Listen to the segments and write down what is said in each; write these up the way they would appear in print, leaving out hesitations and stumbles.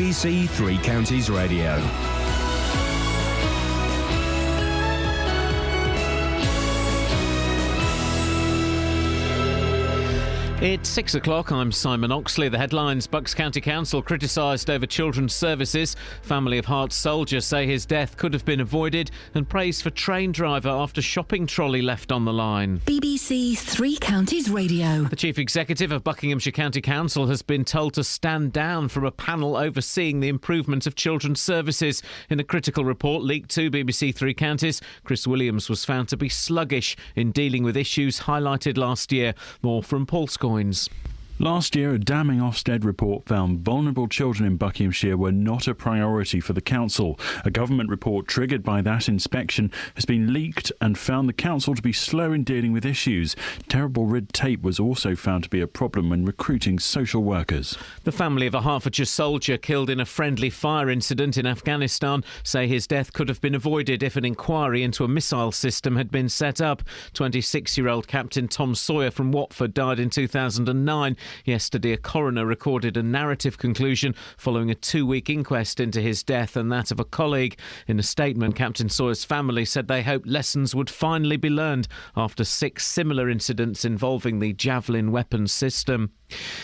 BBC Three Counties Radio. It's 6 o'clock. I'm Simon Oxley. The headlines: Bucks County Council criticised over children's services. Family of Hearts soldier say his death could have been avoided, and praise for train driver after shopping trolley left on the line. BBC Three Counties Radio. The Chief Executive of Buckinghamshire County Council has been told to stand down from a panel overseeing the improvement of children's services. In a critical report leaked to BBC Three Counties, Chris Williams was found to be sluggish in dealing with issues highlighted last year. More from Paul Scoins. Last year, a damning Ofsted report found vulnerable children in Buckinghamshire were not a priority for the council. A government report triggered by that inspection has been leaked and found the council to be slow in dealing with issues. Terrible red tape was also found to be a problem when recruiting social workers. The family of a Hertfordshire soldier killed in a friendly fire incident in Afghanistan say his death could have been avoided if an inquiry into a missile system had been set up. 26-year-old Captain Tom Sawyer from Watford died in 2009. Yesterday, a coroner recorded a narrative conclusion following a 2-week inquest into his death and that of a colleague. In a statement, Captain Sawyer's family said they hoped lessons would finally be learned after 6 similar incidents involving the Javelin weapons system.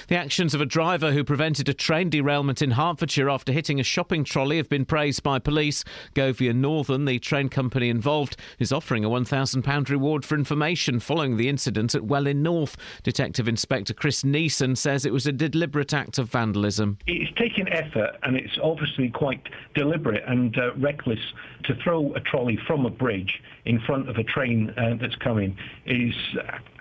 The actions of a driver who prevented a train derailment in Hertfordshire after hitting a shopping trolley have been praised by police. Govia Northern, the train company involved, is offering a £1,000 reward for information following the incident at Welwyn North. Detective Inspector Chris Neeson says it was a deliberate act of vandalism. It's taken effort and it's obviously quite deliberate and reckless to throw a trolley from a bridge in front of a train that's coming is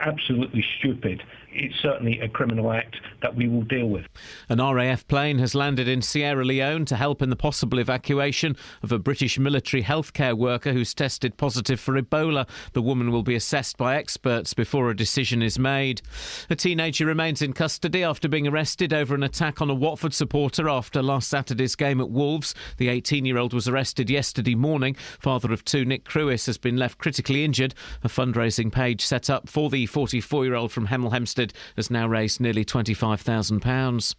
absolutely stupid. It's certainly a criminal act that we will deal with. An RAF plane has landed in Sierra Leone to help in the possible evacuation of a British military healthcare worker who's tested positive for Ebola. The woman will be assessed by experts before a decision is made. A teenager remains in custody after being arrested over an attack on a Watford supporter after last Saturday's game at Wolves. The 18-year-old was arrested yesterday morning. Father of 2, Nick Crewis, has been left critically injured. A fundraising page set up for the 44-year-old from Hemel Hempstead has now raised nearly £25,000.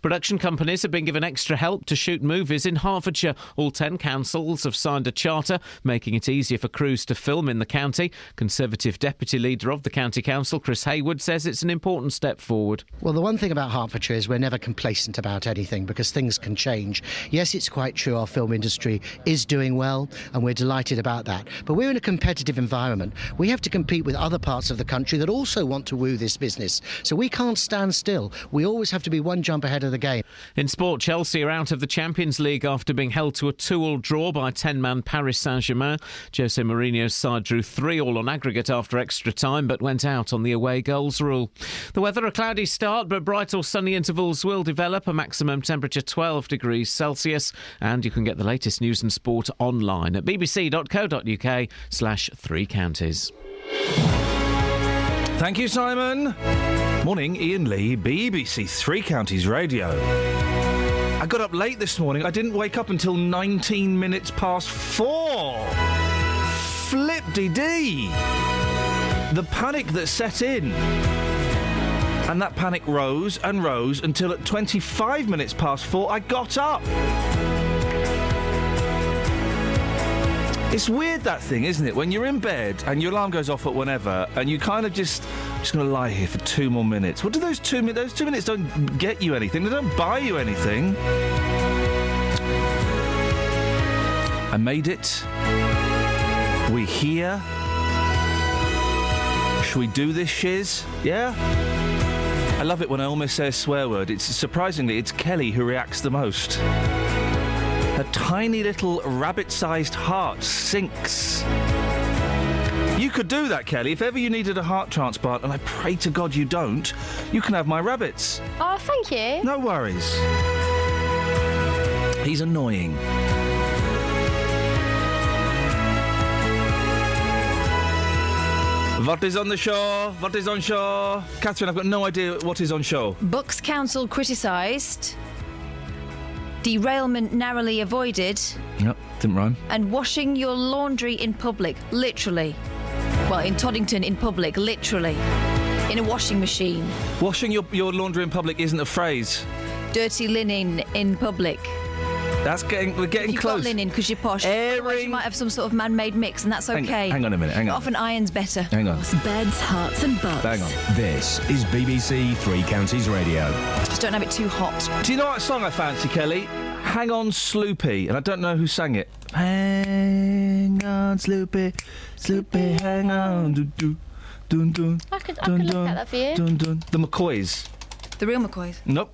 Production companies have been given extra help to shoot movies in Hertfordshire. All 10 councils have signed a charter, making it easier for crews to film in the county. Conservative Deputy Leader of the County Council, Chris Hayward, says it's an important step forward. Well, the one thing about Hertfordshire is we're never complacent about anything because things can change. Yes, it's quite true our film industry is doing well and we're delighted about that. But we're in a competitive environment. We have to compete with other parts of the country that also want to woo this business. So we can't stand still. We always have to be one jump ahead of the game. In sport, Chelsea are out of the Champions League after being held to a 2-2 draw by 10-man Paris Saint-Germain. Jose Mourinho's side drew 3-3 on aggregate after extra time, but went out on the away goals rule. The weather, a cloudy start, but bright or sunny intervals will develop. A maximum temperature 12 degrees Celsius. And you can get the latest news and sport online at bbc.co.uk/3 counties. Thank you, Simon. Morning, Iain Lee, BBC Three Counties Radio. I got up late this morning. I didn't wake up until 19 minutes past 4. Flip-de-dee. The panic that set in. And that panic rose and rose until at 25 minutes past 4 I got up. It's weird, that thing, isn't it? When you're in bed and your alarm goes off at whenever and you kind of I'm just going to lie here for 2 more minutes. What do those 2 minutes... Those 2 minutes don't get you anything. They don't buy you anything. I made it. We here. Should we do this shiz? Yeah? I love it when I almost say a swear word. Surprisingly, it's Kelly who reacts the most. Her tiny little rabbit-sized heart sinks. You could do that, Kelly. If ever you needed a heart transplant, and I pray to God you don't, you can have my rabbits. Oh, thank you. No worries. He's annoying. What is on the show? What is on show? Catherine, I've got no idea what is on show. Bucks Council criticised. Derailment narrowly avoided. Yep, didn't rhyme. And washing your laundry in public, literally. Well, in Toddington, in public, literally. In a washing machine. Washing your laundry in public isn't a phrase. Dirty linen in public. We're getting You've close. got linen because you're posh. Airing- Otherwise you might have some sort of man-made mix, and that's okay. Hang on a minute. Hang on. Often iron's better. Hang on. Beds, hearts, and bucks. Hang on. This is BBC Three Counties Radio. Just don't have it too hot. Do you know what song I fancy, Kelly? Hang on, Sloopy, and I don't know who sang it. Hang on, Sloopy, Sloopy, hang on, dun dun dun dun. I could look at that for you. Dun dun. The McCoys. The real McCoys. Nope,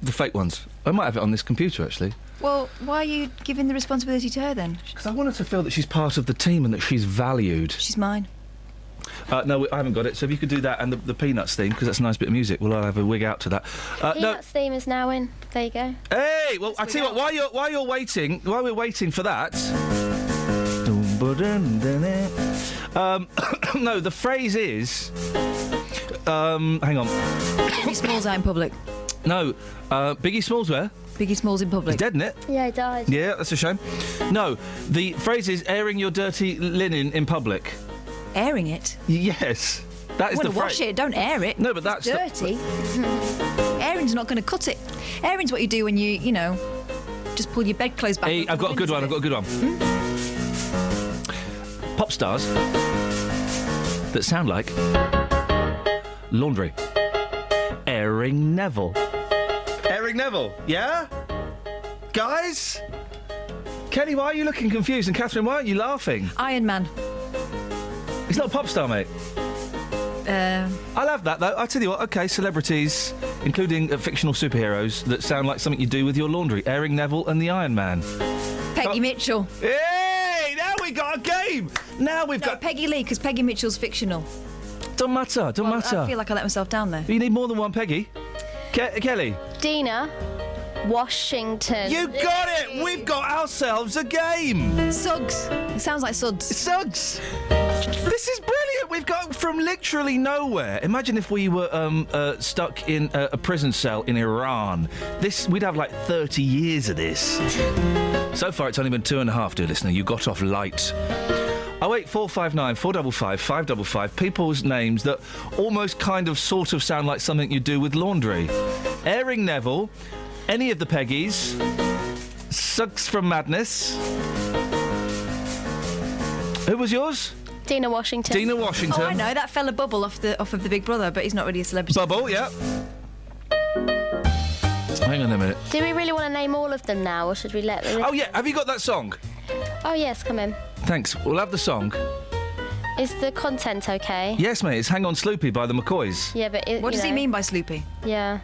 the fake ones. I might have it on this computer actually. Well, why are you giving the responsibility to her then? Because I want her to feel that she's part of the team and that she's valued. She's mine. No, I haven't got it. So if you could do that and the Peanuts theme, because that's a nice bit of music, we'll have a wig out to that. Peanuts theme is now in. There you go. Hey, well, I tell you what. While we're waiting for that. No, the phrase is. Hang on. Biggie Smalls out in public. No, Biggie Smalls where? Biggie Smalls in public. He's dead, isn't it? Yeah, he died. Yeah, that's a shame. No, the phrase is airing your dirty linen in public. Airing it? Yes, that is the phrase. Wash it, don't air it. No, but that's dirty. Airing's not going to cut it. Airing's what you do when you know, just pull your bedclothes back. Hey, I've got a good one. Pop stars that sound like laundry. Airing Neville. Airing Neville, yeah? Guys? Kelly, why are you looking confused? And Catherine, why aren't you laughing? Iron Man. He's not a pop star, mate. I'll have that, though. I'll tell you what, OK, celebrities, including fictional superheroes, that sound like something you do with your laundry. Airing Neville and the Iron Man. Peggy Mitchell. Hey! Now we got a game! Now we've got... Peggy Lee, because Peggy Mitchell's fictional. Don't matter. I feel like I let myself down there. You need more than one Peggy. Kelly. Dina Washington. You got it! We've got ourselves a game! Suggs. It sounds like Suds. Suggs! This is brilliant! We've got from literally nowhere. Imagine if we were stuck in a prison cell in Iran. We'd have like 30 years of this. So far, it's only been 2.5, dear listener. You got off light. 08459 455 555. People's names that almost kind of sort of sound like something you do with laundry. Airing Neville, any of the Peggies, Suggs from Madness. Who was yours? Dina Washington. Dina Washington. Oh, I know, that fella Bubble off of the Big Brother, but he's not really a celebrity. Bubble, yeah. Hang on a minute. Do we really want to name all of them now, or should we let them... Oh, yeah, have you got that song? Oh, yes, come in. Thanks, we'll have the song. Is the content okay? Yes, mate, it's Hang On Sloopy by the McCoys. Yeah, but... What does he mean by Sloopy? Yeah.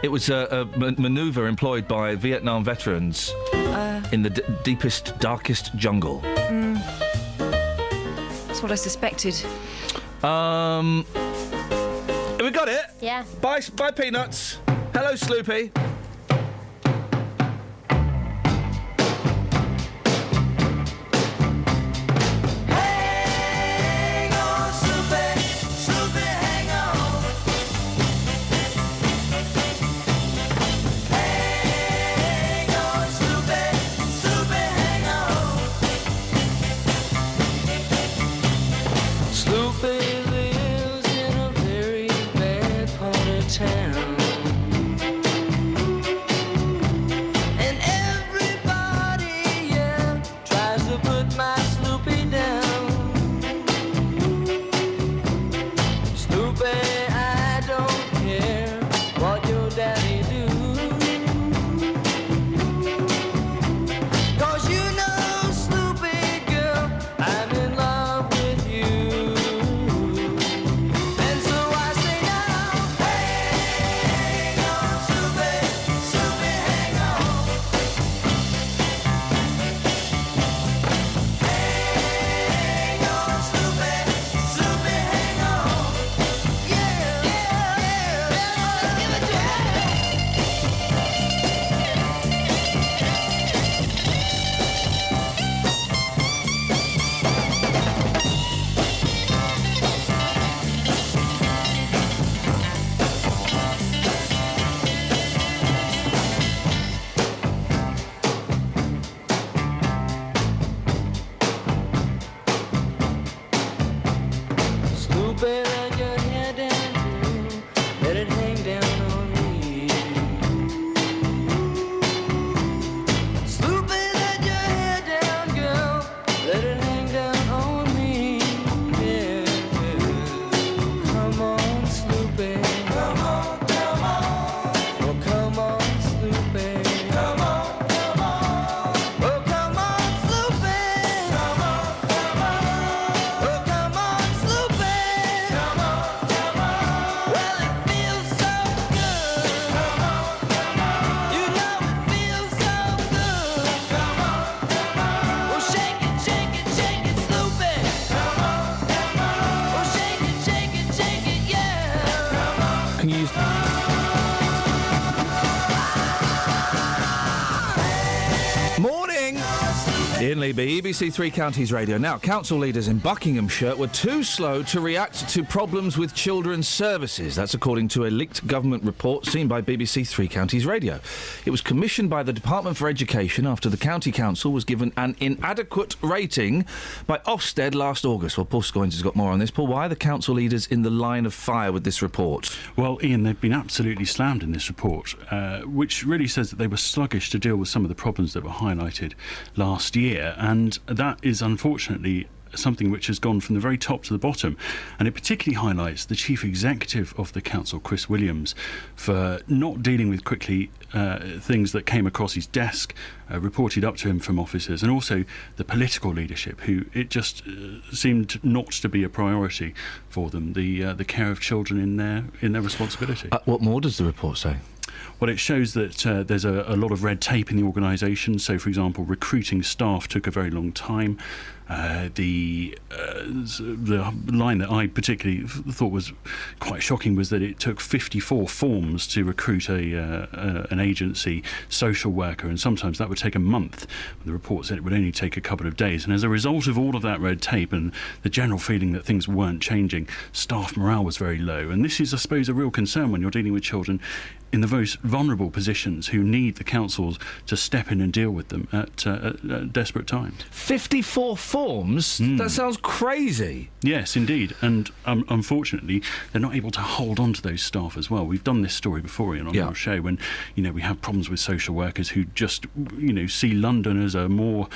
It was a manoeuvre employed by Vietnam veterans in the deepest, darkest jungle. That's what I suspected. Have we got it? Yeah. Bye, Peanuts. Hello, Sloopy. Iain Lee, BBC Three Counties Radio. Now, council leaders in Buckinghamshire were too slow to react to problems with children's services. That's according to a leaked government report seen by BBC Three Counties Radio. It was commissioned by the Department for Education after the county council was given an inadequate rating by Ofsted last August. Well, Paul Scoins has got more on this. Paul, why are the council leaders in the line of fire with this report? Well, Iain, they've been absolutely slammed in this report, which really says that they were sluggish to deal with some of the problems that were highlighted last year, and that is unfortunately something which has gone from the very top to the bottom, and it particularly highlights the chief executive of the council, Chris Williams, for not dealing with quickly things that came across his desk, reported up to him from officers, and also the political leadership, who it just seemed not to be a priority for them, the care of children in their responsibility. What more does the report say? Well, it shows that there's a lot of red tape in the organisation. So, for example, recruiting staff took a very long time. The line that I particularly thought was quite shocking was that it took 54 forms to recruit an agency social worker, and sometimes that would take a month. The report said it would only take a couple of days. And as a result of all of that red tape and the general feeling that things weren't changing, staff morale was very low. And this is, I suppose, a real concern when you're dealing with children in the most vulnerable positions who need the councils to step in and deal with them at desperate times. 54 forms? That sounds crazy. Yes, indeed. And unfortunately, they're not able to hold on to those staff as well. We've done this story before, Ian, on our show, when, we have problems with social workers who just, see London as a more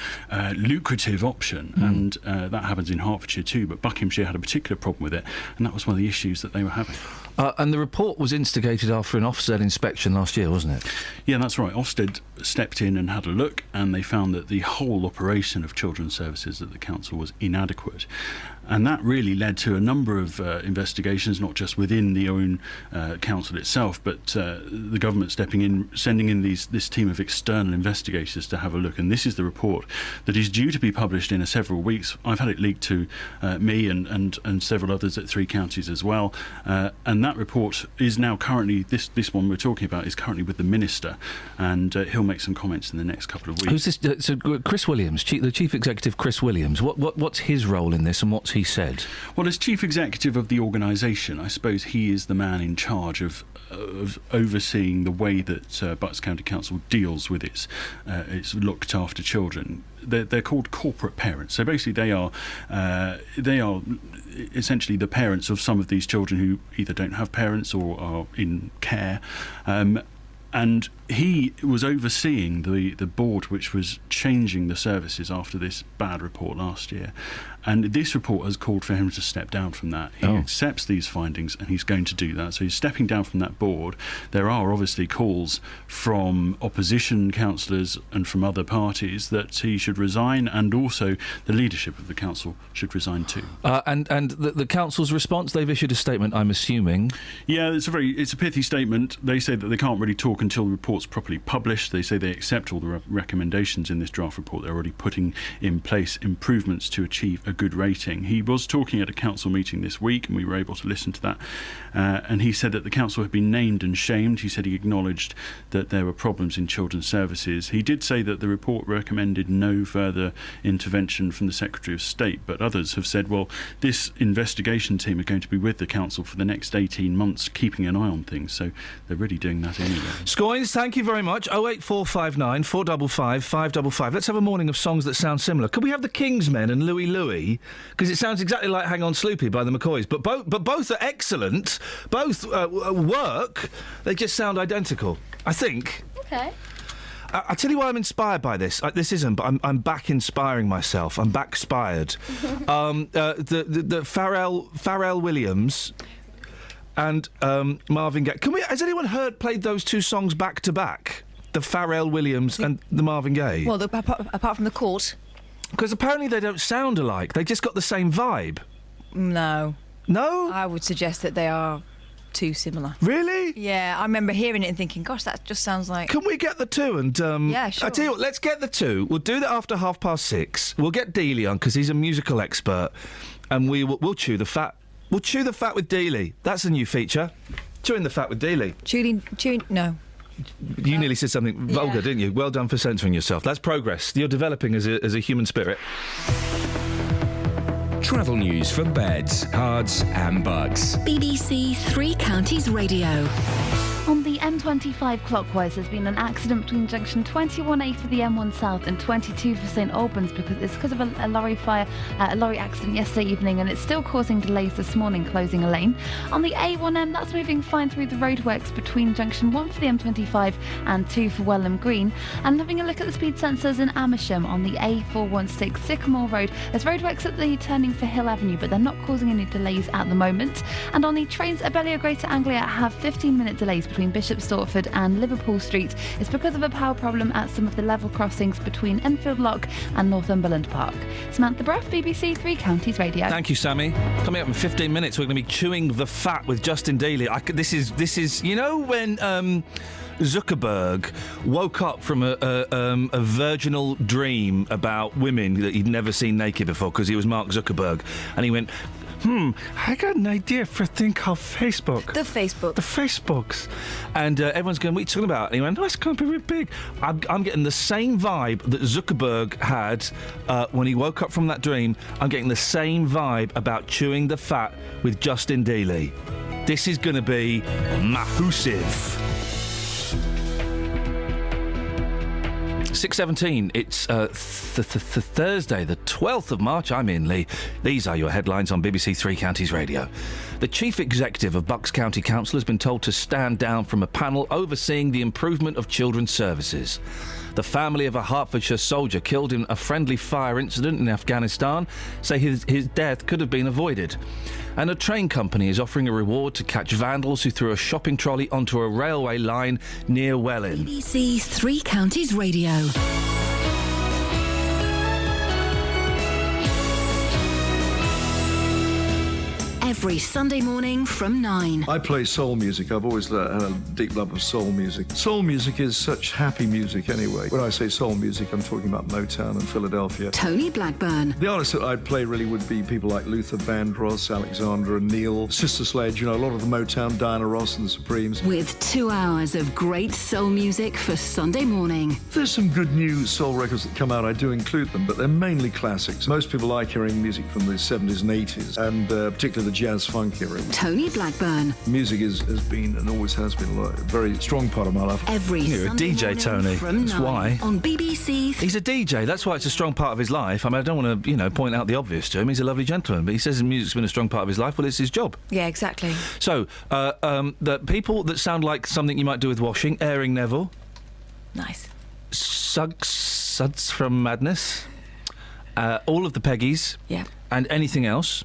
lucrative option. And that happens in Hertfordshire too. But Buckinghamshire had a particular problem with it. And that was one of the issues that they were having. And the report was instigated after an Ofsted inspection last year, wasn't it? Yeah, that's right. Ofsted stepped in and had a look, and they found that the whole operation of children's services at the council was inadequate. And that really led to a number of investigations, not just within the own council itself, but the government stepping in, sending in this team of external investigators to have a look. And this is the report that is due to be published in several weeks. I've had it leaked to me and several others at Three Counties as well. And that report is now currently, this one we're talking about, is currently with the Minister, and he'll make some comments in the next couple of weeks. Who's this? So Chris Williams, the Chief Executive Chris Williams, what's his role in this, and what's he said? Well, as Chief Executive of the organisation, I suppose he is the man in charge of overseeing the way that Bucks County Council deals with its looked after children. They're called corporate parents. So basically they are essentially the parents of some of these children who either don't have parents or are in care. And he was overseeing the board which was changing the services after this bad report last year. And this report has called for him to step down from that. He accepts these findings, and he's going to do that. So he's stepping down from that board. There are obviously calls from opposition councillors and from other parties that he should resign, and also the leadership of the council should resign too. And the council's response, they've issued a statement, I'm assuming. Yeah, it's a pithy statement. They say that they can't really talk until the report's properly published. They say they accept all the recommendations in this draft report. They're already putting in place improvements to achieve a good rating. He was talking at a council meeting this week, and we were able to listen to that, and he said that the council had been named and shamed. He said he acknowledged that there were problems in children's services. He did say that the report recommended no further intervention from the Secretary of State, but others have said, well, this investigation team are going to be with the council for the next 18 months, keeping an eye on things, so they're really doing that anyway. Scoins, thank you very much. 08459 455 555. Let's have a morning of songs that sound similar. Could we have the Kingsmen and Louie Louie? Because it sounds exactly like Hang On Sloopy by the McCoys, but both are excellent. Both work. They just sound identical, I think. Okay. I tell you why I'm inspired by this. This isn't, but I'm back inspiring myself. I'm back-spired. The Pharrell Williams and Marvin Gaye. Has anyone played those two songs back to back? The Pharrell Williams and the Marvin Gaye. Well, apart from the Court. Because apparently they don't sound alike. They just got the same vibe. No. No? I would suggest that they are too similar. Really? Yeah, I remember hearing it and thinking, gosh, that just sounds like... Can we get the two? And yeah, sure. I tell you what, let's get the two. We'll do that after 6:30. We'll get Dealey on, because he's a musical expert. And we'll chew the fat. We'll chew the fat with Dealey. That's a new feature. Chewing the fat with Dealey. Chewing... No. You nearly said something vulgar, didn't you? Well done for censoring yourself. That's progress. You're developing as a human spirit. Travel news for beds, cards and bugs. BBC Three Counties Radio. On the M25 clockwise, there's been an accident between junction 21A for the M1 South and 22 for St Albans because of a lorry accident yesterday evening, and it's still causing delays this morning, closing a lane. On the A1M, that's moving fine through the roadworks between junction 1 for the M25 and 2 for Welham Green. And having a look at the speed sensors in Amersham on the A416 Sycamore Road, there's roadworks at the turning for Hill Avenue, but they're not causing any delays at the moment. And on the trains, Abellio Greater Anglia have 15-minute delays between Bishop Stortford and Liverpool Street. It's because of a power problem at some of the level crossings between Enfield Lock and Northumberland Park. Samantha Bruff, BBC Three Counties Radio. Thank you, Sammy. Coming up in 15 minutes, we're going to be chewing the fat with Justin Dealey. This is you know when Zuckerberg woke up from a virginal dream about women that he'd never seen naked before because he was Mark Zuckerberg, and he went, I got an idea for a thing called Facebook. The Facebooks. And everyone's going, what are you talking about? And he went, it's going to be really big. I'm getting the same vibe that Zuckerberg had when he woke up from that dream. I'm getting the same vibe about chewing the fat with Justin Dealey. This is going to be massive. 6:17. It's Thursday, the 12th of March. I'm Iain Lee. These are your headlines on BBC Three Counties Radio. The Chief Executive of Bucks County Council has been told to stand down from a panel overseeing the improvement of children's services. The family of a Hertfordshire soldier killed in a friendly fire incident in Afghanistan say his death could have been avoided. And a train company is offering a reward to catch vandals who threw a shopping trolley onto a railway line near Welling. BBC Three Counties Radio. Every Sunday morning from 9. I play soul music. I've always had a deep love of soul music. Soul music is such happy music anyway. When I say soul music, I'm talking about Motown and Philadelphia. Tony Blackburn. The artists that I'd play really would be people like Luther Vandross, Alexandra and Neil, Sister Sledge, a lot of the Motown, Diana Ross and the Supremes. With 2 hours of great soul music for Sunday morning. There's some good new soul records that come out. I do include them, but they're mainly classics. Most people like hearing music from the 70s and 80s, and particularly the jazz funk era. Tony Blackburn. Music has been and always has been a very strong part of my life. Every You're Sunday a DJ, Tony. That's why. On BBC. He's a DJ. That's why it's a strong part of his life. I mean, I don't want to, point out the obvious to him. He's a lovely gentleman, but he says his music's been a strong part of his life. Well, it's his job. Yeah, exactly. So, the people that sound like something you might do with washing, Airing Neville. Nice. Suds from Madness. All of the Peggies. Yeah. And anything else.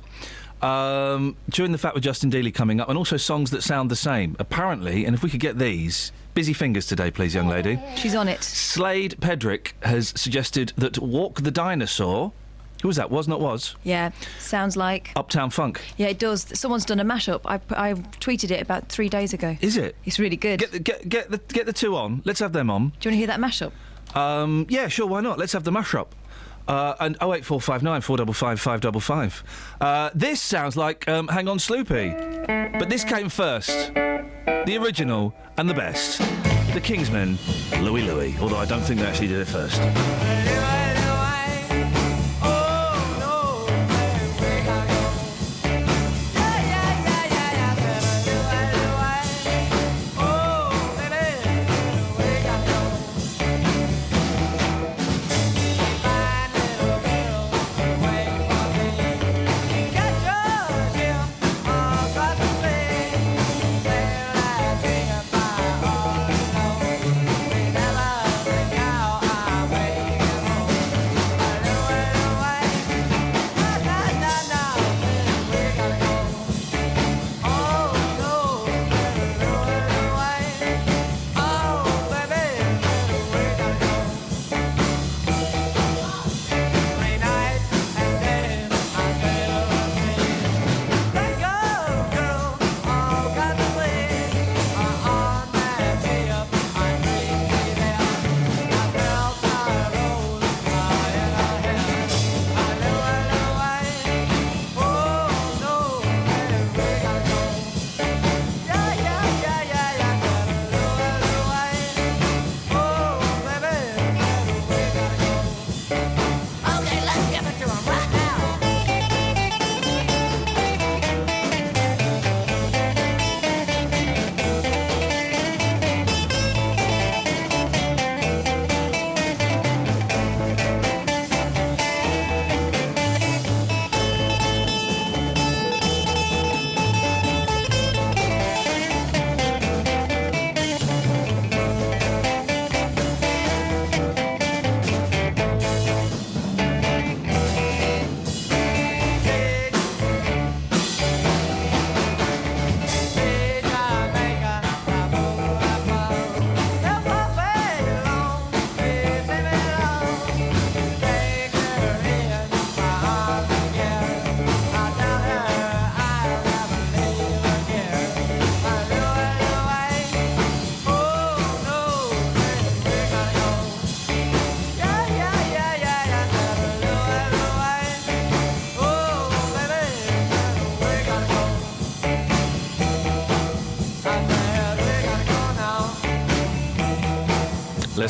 Chewing the fat with Justin Dealey coming up, and also songs that sound the same. Apparently, and if we could get these... Busy fingers today, please, young lady. She's on it. Slade Pedrick has suggested that Walk the Dinosaur... Who was that? Was Not Was? Yeah, sounds like... Uptown Funk. Yeah, it does. Someone's done a mashup. I tweeted it about 3 days ago. Is it? It's really good. Get the two on. Let's have them on. Do you want to hear that mashup? Yeah, sure, why not? Let's have the mashup. And 08459 455 555. This sounds like Hang On Sloopy. But this came first. The original and the best. The Kingsmen, Louie Louie. Although I don't think they actually did it first.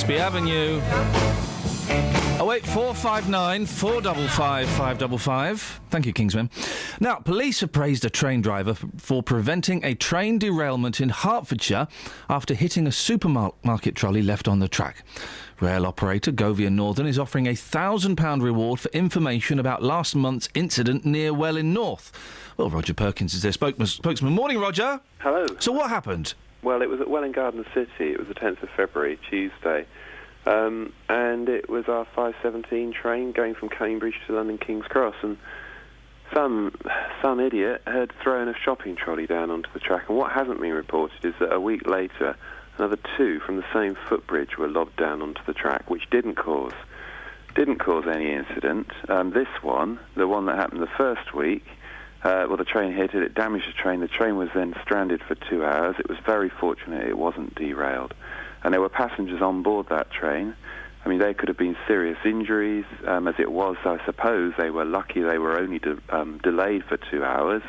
Gillespie Avenue. 08459 455 555. Thank you, Kingsman. Now, police have praised a train driver for preventing a train derailment in Hertfordshire after hitting a supermarket trolley left on the track. Rail operator Govia Northern is offering a £1,000 reward for information about last month's incident near Welwyn North. Well, Roger Perkins is their spokesman. Morning, Roger. Hello. So what happened? Well, it was at Welwyn Garden City. It was the 10th of February, Tuesday. And it was our 5:17 train going from Cambridge to London King's Cross, and some idiot had thrown a shopping trolley down onto the track. And what hasn't been reported is that a week later, another two from the same footbridge were lobbed down onto the track, which didn't cause any incident. This one, the one that happened the first week, the train hit it, it damaged the train. The train was then stranded for 2 hours. It was very fortunate it wasn't derailed. And there were passengers on board that train. I mean, there could have been serious injuries. As it was, I suppose they were lucky they were only delayed for 2 hours.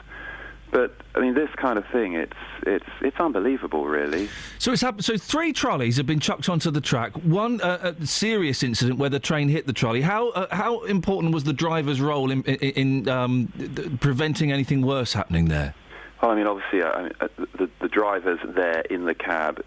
But I mean, this kind of thing, it's unbelievable, really. So it's happened. So 3 trolleys have been chucked onto the track. One a serious incident where the train hit the trolley. How important was the driver's role in preventing anything worse happening there? Well, I mean, obviously, the driver's there in the cab.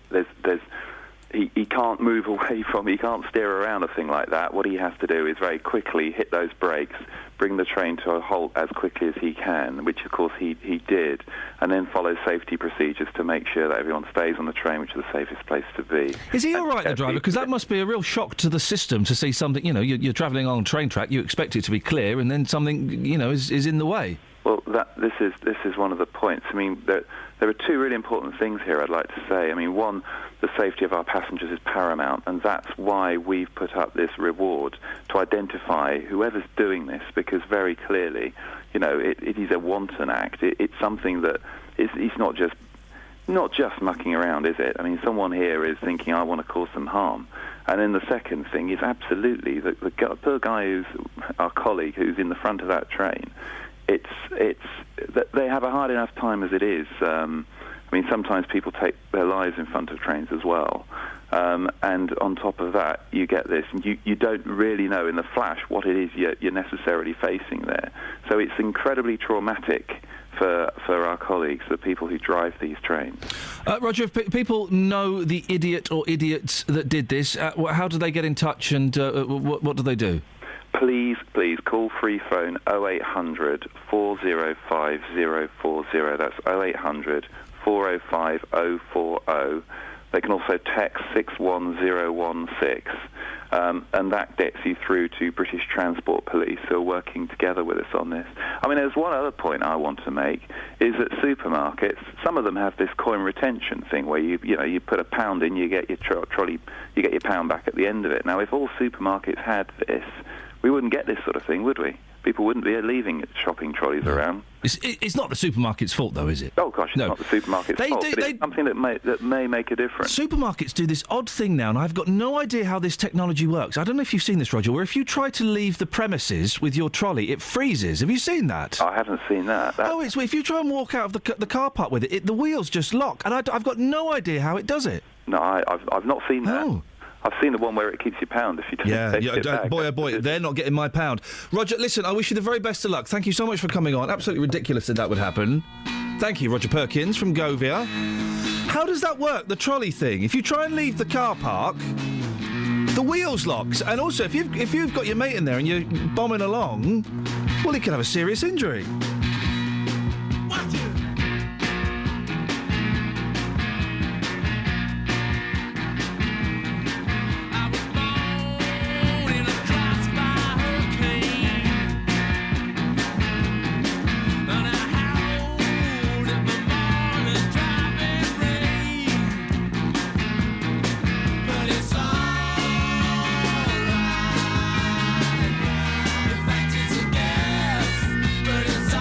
He can't move away from, he can't steer around a thing like that. What he has to do is very quickly hit those brakes, bring the train to a halt as quickly as he can, which of course he did, and then follow safety procedures to make sure that everyone stays on the train, which is the safest place to be. Is he all right, the driver? Because that must be a real shock to the system to see something, you're travelling on a train track, you expect it to be clear, and then something, is in the way. Well, this is one of the points. I mean, there are 2 really important things here I'd like to say. I mean, one, the safety of our passengers is paramount, and that's why we've put up this reward to identify whoever's doing this, because very clearly, it is a wanton act. It's something that it's not just mucking around, is it? I mean, someone here is thinking, I want to cause some harm. And then the second thing is absolutely the guy who's our colleague who's in the front of that train. They have a hard enough time as it is. I mean, sometimes people take their lives in front of trains as well. And on top of that, you get this, and you don't really know in the flash what it is you're necessarily facing there. So it's incredibly traumatic for our colleagues, the people who drive these trains. Roger, if people know the idiot or idiots that did this, how do they get in touch, and what do they do? Please call free phone 0800 405 040. That's 0800 405 040. They can also text 61016, and that gets you through to British Transport Police, who are working together with us on this. I mean, there's one other point I want to make, is that supermarkets, some of them have this coin retention thing where you put £1 in, you get your trolley, you get your £1 back at the end of it. Now, if all supermarkets had this, we wouldn't get this sort of thing, would we? People wouldn't be leaving shopping trolleys around. It's not the supermarket's fault, though, is it? Oh, gosh, it's not the supermarket's fault, but it's something that may make a difference. Supermarkets do this odd thing now, and I've got no idea how this technology works. I don't know if you've seen this, Roger, where if you try to leave the premises with your trolley, it freezes. Have you seen that? I haven't seen that. It's if you try and walk out of the car park with it, the wheels just lock, and I've got no idea how it does it. No, I've not seen that. Oh. I've seen the one where it keeps your £1 if you don't take it back. Boy, oh boy, they're not getting my £1. Roger, listen, I wish you the very best of luck. Thank you so much for coming on. Absolutely ridiculous that would happen. Thank you, Roger Perkins from Govia. How does that work, the trolley thing? If you try and leave the car park, the wheels locks. And also, if you've got your mate in there and you're bombing along, well, he can have a serious injury. But it's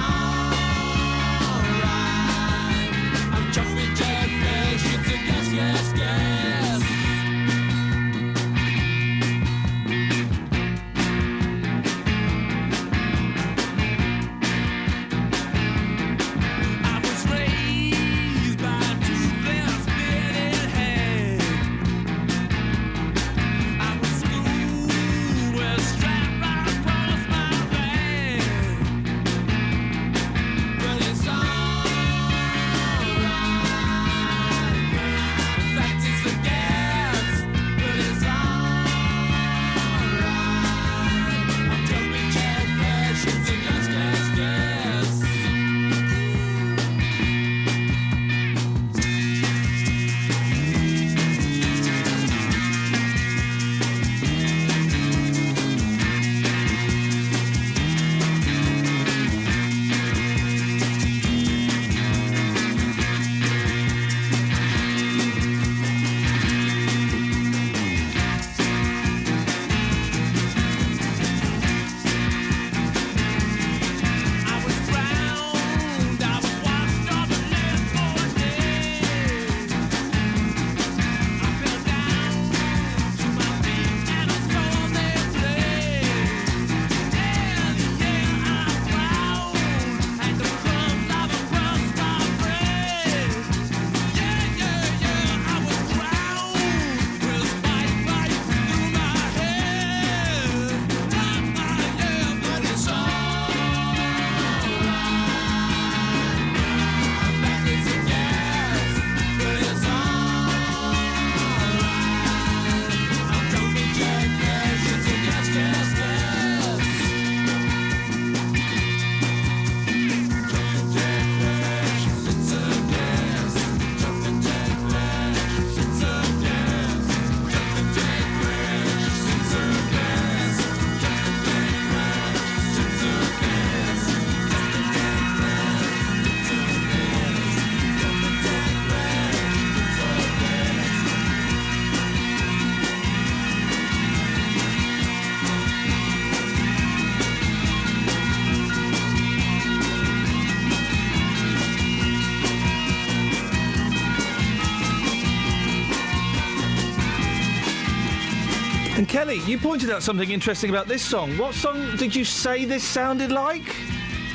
And Kelly, you pointed out something interesting about this song. What song did you say this sounded like?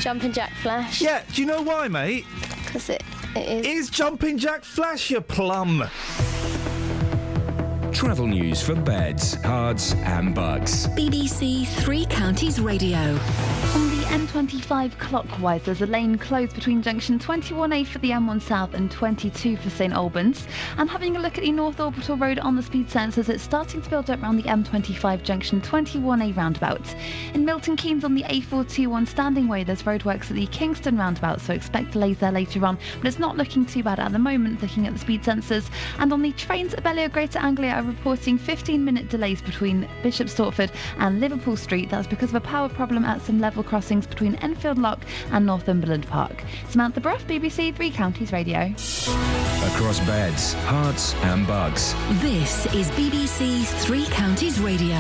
Jumpin' Jack Flash. Yeah, do you know why, mate? Because it is. Is Jumpin' Jack Flash, you plum? Travel news for beds, cards and bugs. BBC Three Counties Radio. On the M25 clockwise, there's a lane closed between junction 21A for the M1 South and 22 for St Albans. And having a look at the North Orbital Road on the speed sensors, it's starting to build up around the M25 junction 21A roundabout. In Milton Keynes on the A421 Standing Way, there's roadworks at the Kingston roundabout, so expect delays there later on. But it's not looking too bad at the moment, looking at the speed sensors. And on the trains, Abellio Greater Anglia are reporting 15-minute delays between Bishop Stortford and Liverpool Street. That's because of a power problem at some level crossings between Enfield Lock and Northumberland Park. Samantha Bruff, BBC Three Counties Radio. Across beds, hearts and bugs. This is BBC Three Counties Radio.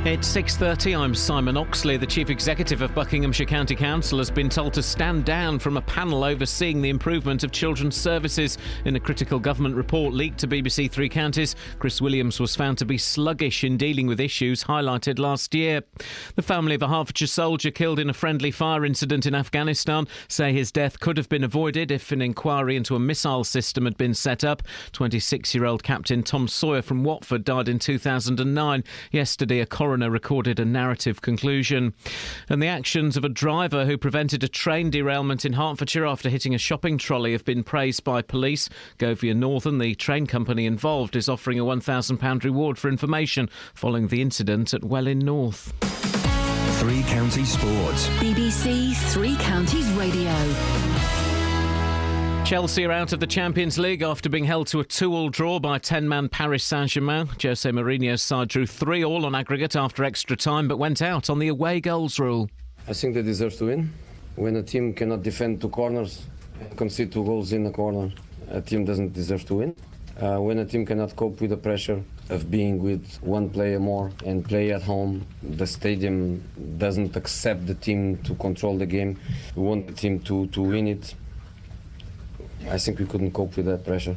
It's 6:30. I'm Simon Oxley. The Chief Executive of Buckinghamshire County Council has been told to stand down from a panel overseeing the improvement of children's services. In a critical government report leaked to BBC Three Counties, Chris Williams was found to be sluggish in dealing with issues highlighted last year. The family of a Hertfordshire soldier killed in a friendly fire incident in Afghanistan say his death could have been avoided if an inquiry into a missile system had been set up. 26-year-old Captain Tom Sawyer from Watford died in 2009. Yesterday, a coroner recorded a narrative conclusion. And the actions of a driver who prevented a train derailment in Hertfordshire after hitting a shopping trolley have been praised by police. Govia Northern, the train company involved, is offering a £1,000 reward for information following the incident at Welwyn North. Three Counties Sports. BBC Three Counties Radio. Chelsea are out of the Champions League after being held to a 2-2 draw by 10-man Paris Saint-Germain. Jose Mourinho's side drew 3-3 on aggregate after extra time, but went out on the away goals rule. I think they deserve to win. When a team cannot defend two corners and concede 2 goals in a corner, a team doesn't deserve to win. When a team cannot cope with the pressure of being with one player more and play at home, the stadium doesn't accept the team to control the game. We want the team to win it. I think we couldn't cope with that pressure.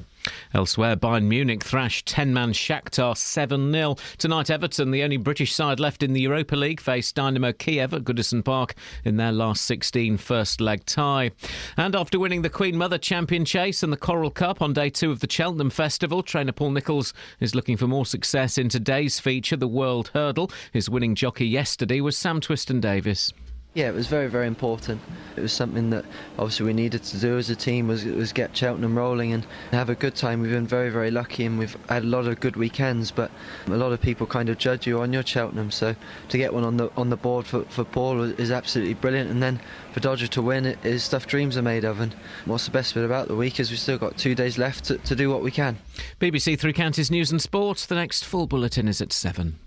Elsewhere, Bayern Munich thrashed 10-man Shakhtar 7-0. Tonight, Everton, the only British side left in the Europa League, faced Dynamo Kiev at Goodison Park in their last 16 first-leg tie. And after winning the Queen Mother Champion Chase and the Coral Cup on day 2 of the Cheltenham Festival, trainer Paul Nicholls is looking for more success in today's feature, the World Hurdle. His winning jockey yesterday was Sam Twiston-Davis. Yeah, it was very, very important. It was something that obviously we needed to do as a team, was get Cheltenham rolling and have a good time. We've been very, very lucky and we've had a lot of good weekends, but a lot of people kind of judge you on your Cheltenham, so to get one on the board for Paul is absolutely brilliant. And then for Dodger to win, it is stuff dreams are made of. And what's the best bit about the week is we've still got 2 days left to do what we can. BBC Three Counties News and Sport. The next full bulletin is at 7.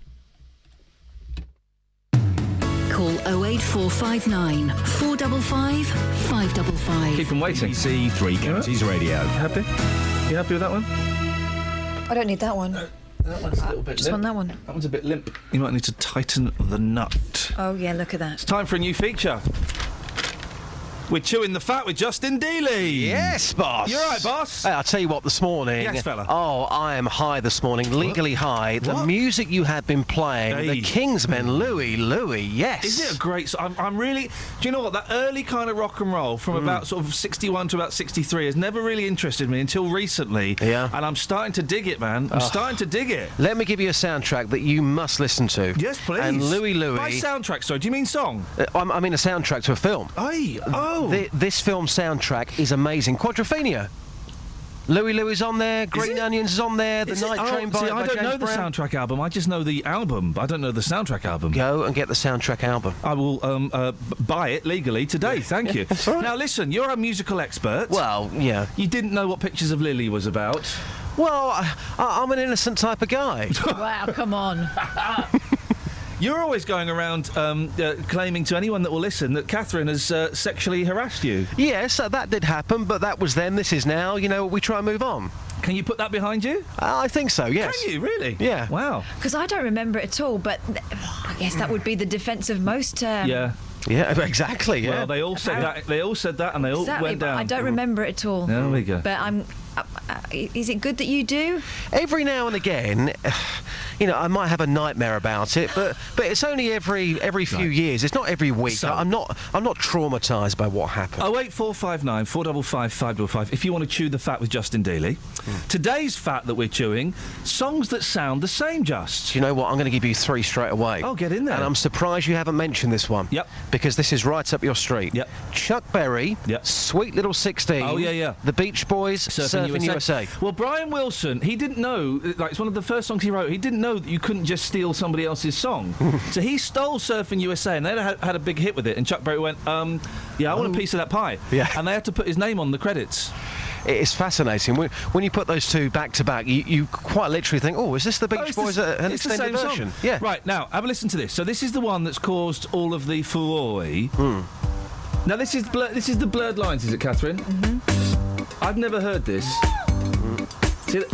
Call 08459 455 555. Keep them waiting. BBC Three Counties Radio. Happy? You happy with that one? I don't need that one. That one's a little bit Just limp. want that one. That one's a bit limp. You might need to tighten the nut. Oh, yeah, look at that. It's time for a new feature. We're chewing the fat with Justin Dealey. Yes, boss. You're right, boss. Hey, I'll tell you what, this morning... Yes, fella. Oh, I am high this morning, legally high. The music you have been playing, the Kingsmen, Louie, yes. Is it a great... I'm really... Do you know what? That early kind of rock and roll from about sort of 61 to about 63 has never really interested me until recently. Yeah. And I'm starting to dig it, man. I'm starting to dig it. Let me give you a soundtrack that you must listen to. Yes, please. And Louie... By soundtrack, sorry, do you mean song? I mean a soundtrack to a film. Aye. Oh. This film soundtrack is amazing. Quadrophenia. Louie's on there, Green Onions is on there, The Night Train by I don't James know the Brown. soundtrack album, I just know the album. I don't know the soundtrack album. Go and get the soundtrack album. I will buy it legally today, thank you. That's right. Now listen, you're a musical expert. Well, yeah. You didn't know what Pictures of Lily was about. Well, I'm an innocent type of guy. Wow, come on. You're always going around claiming to anyone that will listen that Catherine has sexually harassed you. Yes, that did happen, but that was then, this is now. You know, we try and move on. Can you put that behind you? I think so, yes. Can you, really? Yeah. Wow. Because I don't remember it at all, but I guess that would be the defence of most... Yeah. Yeah, exactly, yeah. Well, they all said that, and they all went down. I don't remember it at all. There we go. But I'm Is it good that you do? Every now and again, I might have a nightmare about it, but it's only every few years. It's not every week. So- I'm not traumatised by what happened. 08459 455 555 if you want to chew the fat with Justin Dealey. Today's fat that we're chewing, songs that sound the same, Just. Do you know what? I'm going to give you 3 straight away. Oh, get in there. And I'm surprised you haven't mentioned this one. Yep. Because this is right up your street. Yep. Chuck Berry, Yep. Sweet Little 16. Oh, yeah. The Beach Boys, Surfing USA. Well, Brian Wilson, he didn't know, it's one of the first songs he wrote, he didn't know that you couldn't just steal somebody else's song. So he stole Surfing USA, and they had a big hit with it, and Chuck Berry went, I want a piece of that pie. Yeah. And they had to put his name on the credits. It's fascinating. When you put those two back to back, you quite literally think, is this the Beach Boys an it's the extended same version? Song. Yeah. Right, now, have a listen to this. So this is the one that's caused all of the furore. Now, this is the Blurred Lines, is it, Catherine? Mm-hmm. I've never heard this. See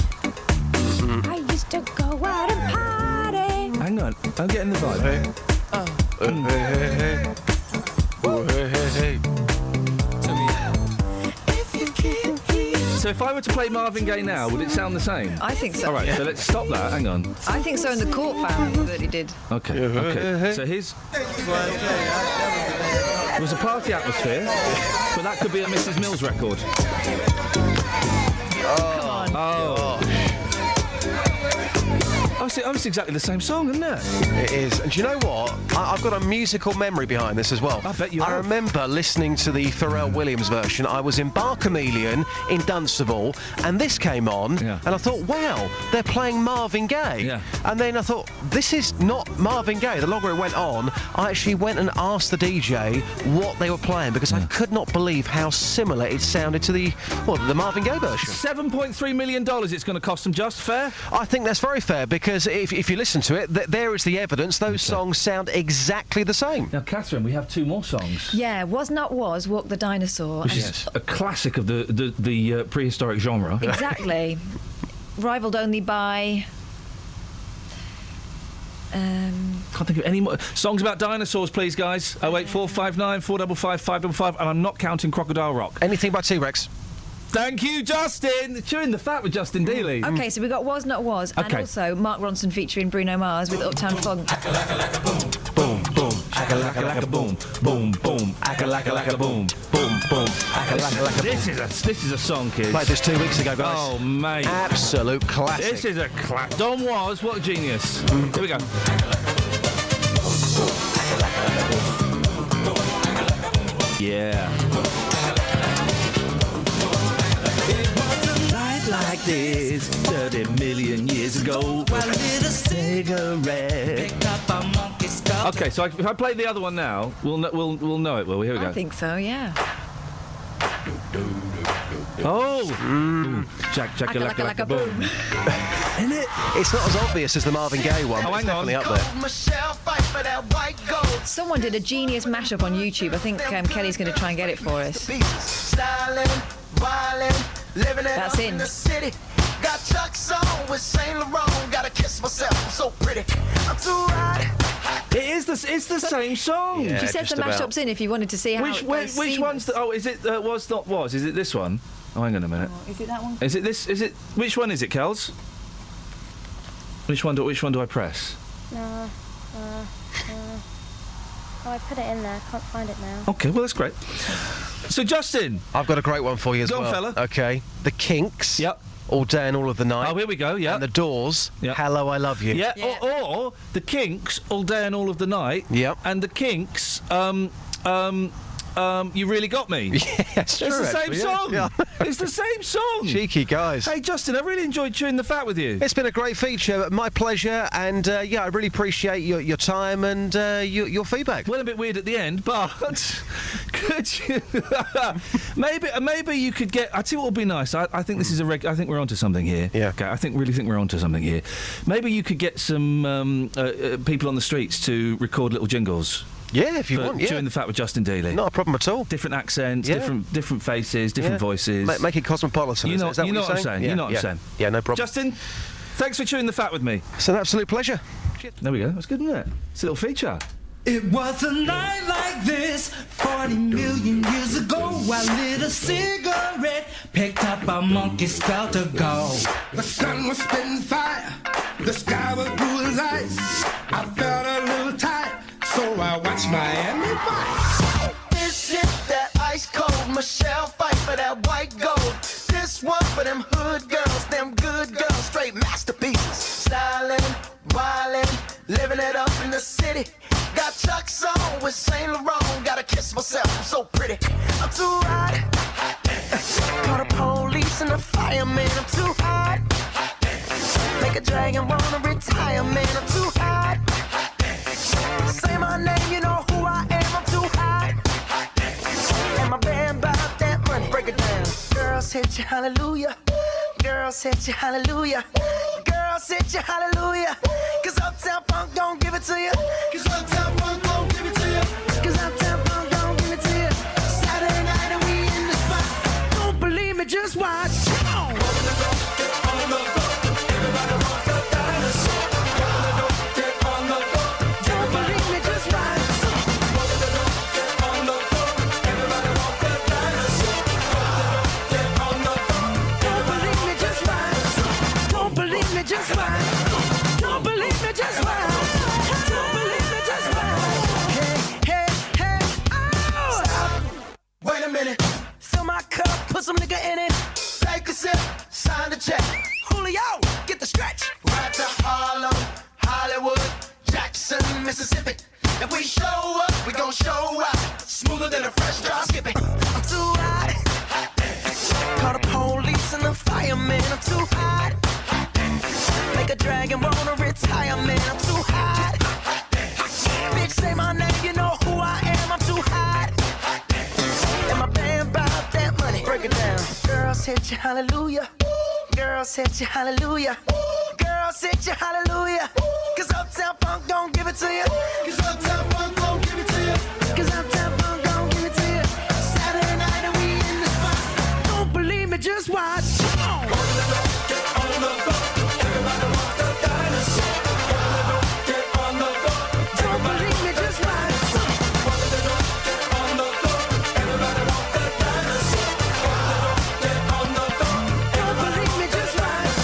I used to go out and party. Hang on, I'm getting the vibe. Hey. So if I were to play Marvin Gaye now, would it sound the same? I think so. All right, so let's stop that. Hang on. I think so, and the Court found that he did. Okay. So here's... It was a party atmosphere, but that could be a Mrs. Mills record. Come on. Oh, it's exactly the same song, isn't it? It is. And do you know what? I've got a musical memory behind this as well. I bet you I have. remember listening to the Pharrell Williams version. I was in Bar Chameleon in Dunstable, and this came on, and I thought, wow, they're playing Marvin Gaye. Yeah. And then I thought, this is not Marvin Gaye. The longer it went on, I actually went and asked the DJ what they were playing, because I could not believe how similar it sounded to the Marvin Gaye version. $7.3 million it's going to cost them. Just fair? I think that's very fair, because if you listen to it, there is the evidence. Those songs sound exactly the same. Now, Catherine, we have 2 more songs. Yeah, Was Not Was, Walk the Dinosaur. Which is a classic of the prehistoric genre. Exactly. Rivaled only by... Can't think of any more songs about dinosaurs, please, guys. 08459 455 555, and I'm not counting Crocodile Rock. Anything by T-Rex. Thank you, Justin. Chewing the fat with Justin Dealey. Okay, so we got Was Not Was, and also Mark Ronson featuring Bruno Mars with Uptown Funk. Boom, boom, aka boom, boom, boom, aka boom, boom, boom, aka. This is a song, kids. Played this 2 weeks ago, guys. Oh, mate. Absolute classic. This is a classic. Don Was, what a genius. Here we go. Yeah. Like this 30 million years ago. Cigarette. Okay, so if I play the other one now, we'll know it, will we? Here we go. I think so, yeah. Oh! Jack-a-lacka-lacka boom. Isn't it? It's not as obvious as the Marvin Gaye one, but it's definitely up there. Someone did a genius mashup on YouTube. I think Kelly's going to try and get it for us. That's in. Got Chuck's on with Saint Laurent. Gotta kiss myself, I'm so pretty. I'm too hot. It's the same song. Yeah, She said the mashup's in if you wanted to see how Which one's the... Oh, is it Was Not Was? Is it this one? Oh, hang on a minute. Is it that one? Is it this? Is it... Which one is it, Kels? Which one do I press? No. Oh, I put it in there. Can't find it now. Okay, well, that's great. So, Justin. I've got a great one for you as well. Go on, fella. Okay. The Kinks. Yep. All Day and All of the Night. Oh, here we go, yeah. And the Doors. Yep. Hello, I Love You. Yeah, or the Kinks, All Day and All of the Night. Yep. And the Kinks, You Really Got Me. Yes, it's the same song. Yeah. It's the same song. Cheeky guys. Hey, Justin, I really enjoyed chewing the fat with you. It's been a great feature. My pleasure. And, I really appreciate your time and your feedback. Well, a bit weird at the end, but could you... maybe you could get... I tell you what would be nice. I think this is I think we're onto something here. Yeah. Okay, I really think we're onto something here. Maybe you could get some people on the streets to record little jingles. Yeah, if you want, yeah. Chewing the fat with Justin Dealey. Not a problem at all. Different accents, Yeah. different faces, different voices. Make it cosmopolitan. You know, is that you know what I'm saying? Yeah, You know what I'm saying? Yeah, no problem. Justin, thanks for chewing the fat with me. It's an absolute pleasure. There we go. That's good, isn't it? It's a little feature. It was a night like this 40 million years ago. I lit a cigarette, picked up a monkey skull to go. The sun was spitting fire, the sky was blue as ice. I felt a little tight, so I watched Miami Vice. This is that ice cold Michelle fight for that white gold. This one for them hood girls, them good girls, straight masterpieces. Styling, wildin', living it up in the city. Got Chuck's on with Saint Laurent. Gotta kiss myself, I'm so pretty. I'm too hot. Call the police and the fireman. I'm too hot. Make a dragon wanna retire, man. I'm too hot. Say my name, you know who I am. I'm too hot. And my band bought that money. Break it down. Girls hit you, hallelujah. Girls hit you, hallelujah. Girls hit you, hallelujah. Cause Uptown Funk don't give it to you. Cause Uptown Funk don't give it to you. Cause Uptown Funk don't give it to you. Saturday night and we in the spot. Don't believe me, just watch. Come on. Open the door, get on the floor. Everybody rock the dinosaur. Open the door, get on the floor. Don't believe me, just watch. Open the door, get on the floor. Everybody rock the dinosaur. Open the door, get on the floor. Don't believe me, just watch. Don't believe me, just watch. Don't believe me, just watch. Don't believe me, just watch. Hey, hey, hey, oh! Stop. Wait a minute. Fill my cup, put some nigga in it. Take a sip, sign the check. Julio, get the stretch. Right to Harlem, Hollywood, Jackson, Mississippi. If we show up, we gon' show out. Smoother than a fresh drop skipping. I'm too hot. Call the police and the fireman. I'm too hot. Make a dragon wanna retire, man. I'm too hot. Bitch, say my name, you know who I am. I'm too hot. And my band bought that money. Break it down. Girls hit you, hallelujah. Girls hit you, hallelujah. Girls hit you, hallelujah. Cause Uptown Funk don't give it to you. Cause Uptown Funk don't give it to you. Cause Uptown Funk don't give it to you. Saturday night and we in the spot. Don't believe me, just watch. Come on. Open the door, get on the floor. Everybody rock the dinosaur. Open the door, get on the floor. Don't believe me, just watch. Open the door, get on the floor. Everybody rock the dinosaur. Open the door, get on the floor. Don't believe me, just watch.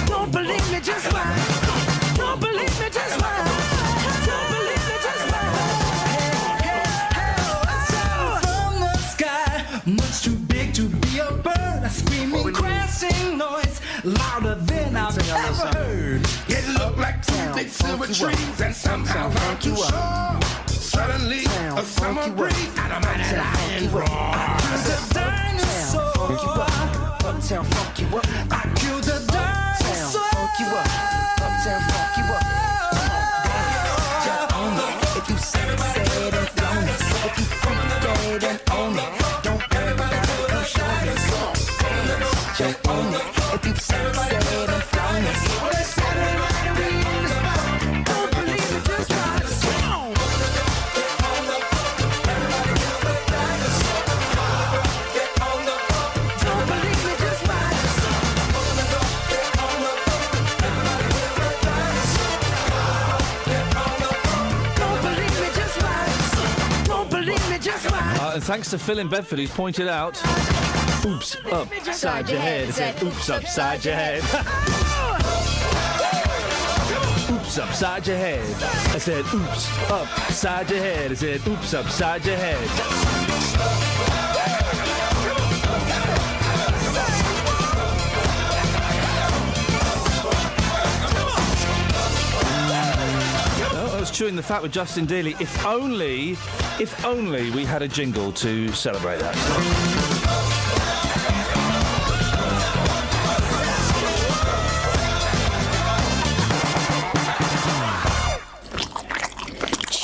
Don't believe me, just watch. Don't believe me, just watch. Don't believe me, just watch. Hey, hey, hey, from the sky, much too big to be a bird. A screaming, crashing noise, louder than I've ever heard. It looked like two big silver trees and somehow found too short. Suddenly, a summer breeze and a mighty lion roar. I killed the dinosaur. Uptown funk you up. I killed the dinosaur. Uptown funk you up. Uptown funk you up. Just own it. If you said it and flown it. If you freak dead and own it. Don't worry about it, you show it. Just own it. If you said it and flown it. Saturday night and we in the spot. Don't believe it, just watch. Come on. Don't believe me, just watch. Don't believe me, just watch. Don't believe me, just watch. And thanks to Phil in Bedford, who's pointed out. Oops, upside your head. It said, oops, upside your head. Oops, upside your head. I said, oops, upside your head. I said, oops, upside your head. Oh, I was chewing the fat with Justin Dealey. If only we had a jingle to celebrate that.